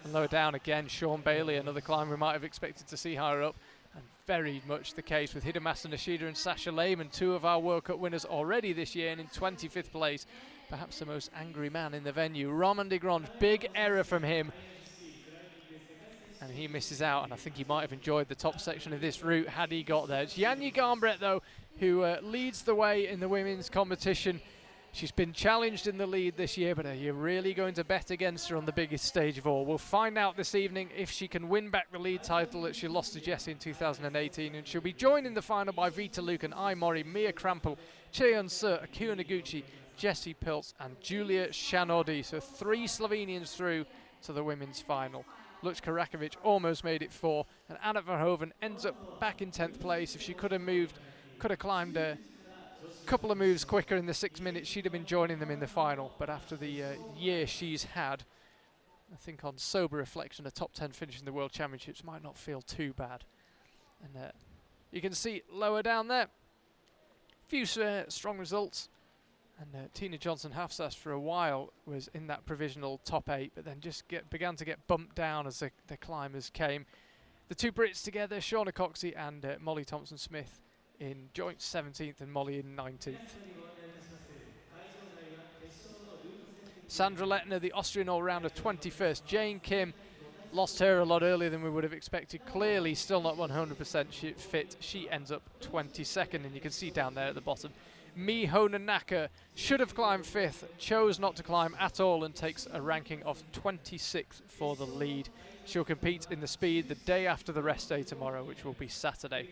S1: And lower down again, Sean Bailey, another climber we might have expected to see higher up, and very much the case with Hidemasa Nishida and Sasha Lehmann, 2 of our World Cup winners already this year, and in 25th place, perhaps the most angry man in the venue. Roman de Grange, big error from him. and he misses out, and I think he might have enjoyed the top section of this route had he got there. It's Janja Garnbret, though, who leads the way in the women's competition. She's been challenged in the lead this year, but are you really going to bet against her on the biggest stage of all? We'll find out this evening if she can win back the lead title that she lost to Jessie in 2018, and she'll be joined in the final by Vita Lucan, Ai Mori, Mia Krampel, Cheon Sur, Akio Noguchi, Jessie Piltz and Julia Shanodi. So 3 Slovenians through to the women's final. Lutz Karakovic almost made it 4, and Anna Verhoeven ends up back in 10th place. If she could have climbed a couple of moves quicker in the 6 minutes, she'd have been joining them in the final. But after the year she's had, I think on sober reflection, a top 10 finish in the World Championships might not feel too bad. And you can see lower down there, few strong results. And Tina Johnson-Hafsas for a while was in that provisional top 8, but then just began to get bumped down as the climbers came. The 2 Brits together, Shauna Coxey and Molly Thompson-Smith, in joint 17th and Molly in 19th. Sandra Lettner, the Austrian all-rounder, 21st. Jane Kim lost her a lot earlier than we would have expected. Clearly still not 100% fit. She ends up 22nd, and you can see down there at the bottom, Miho Nanaka should have climbed 5th, chose not to climb at all, and takes a ranking of 26th for the lead. She'll compete in the speed the day after the rest day tomorrow, which will be Saturday.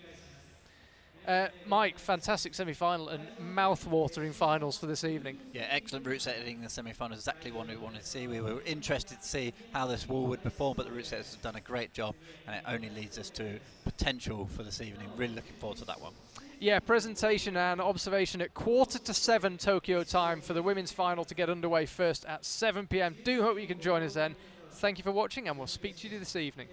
S1: Mike, fantastic semi-final and mouth-watering finals for this evening.
S2: Yeah, excellent route setting in the semi-finals, exactly what we wanted to see. We were interested to see how this wall would perform, but the route setters have done a great job, and it only leads us to potential for this evening. Really looking forward to that one.
S1: Yeah, presentation and observation at 6:45 Tokyo time for the women's final to get underway first at 7 p.m. Do hope you can join us then. Thank you for watching, and we'll speak to you this evening.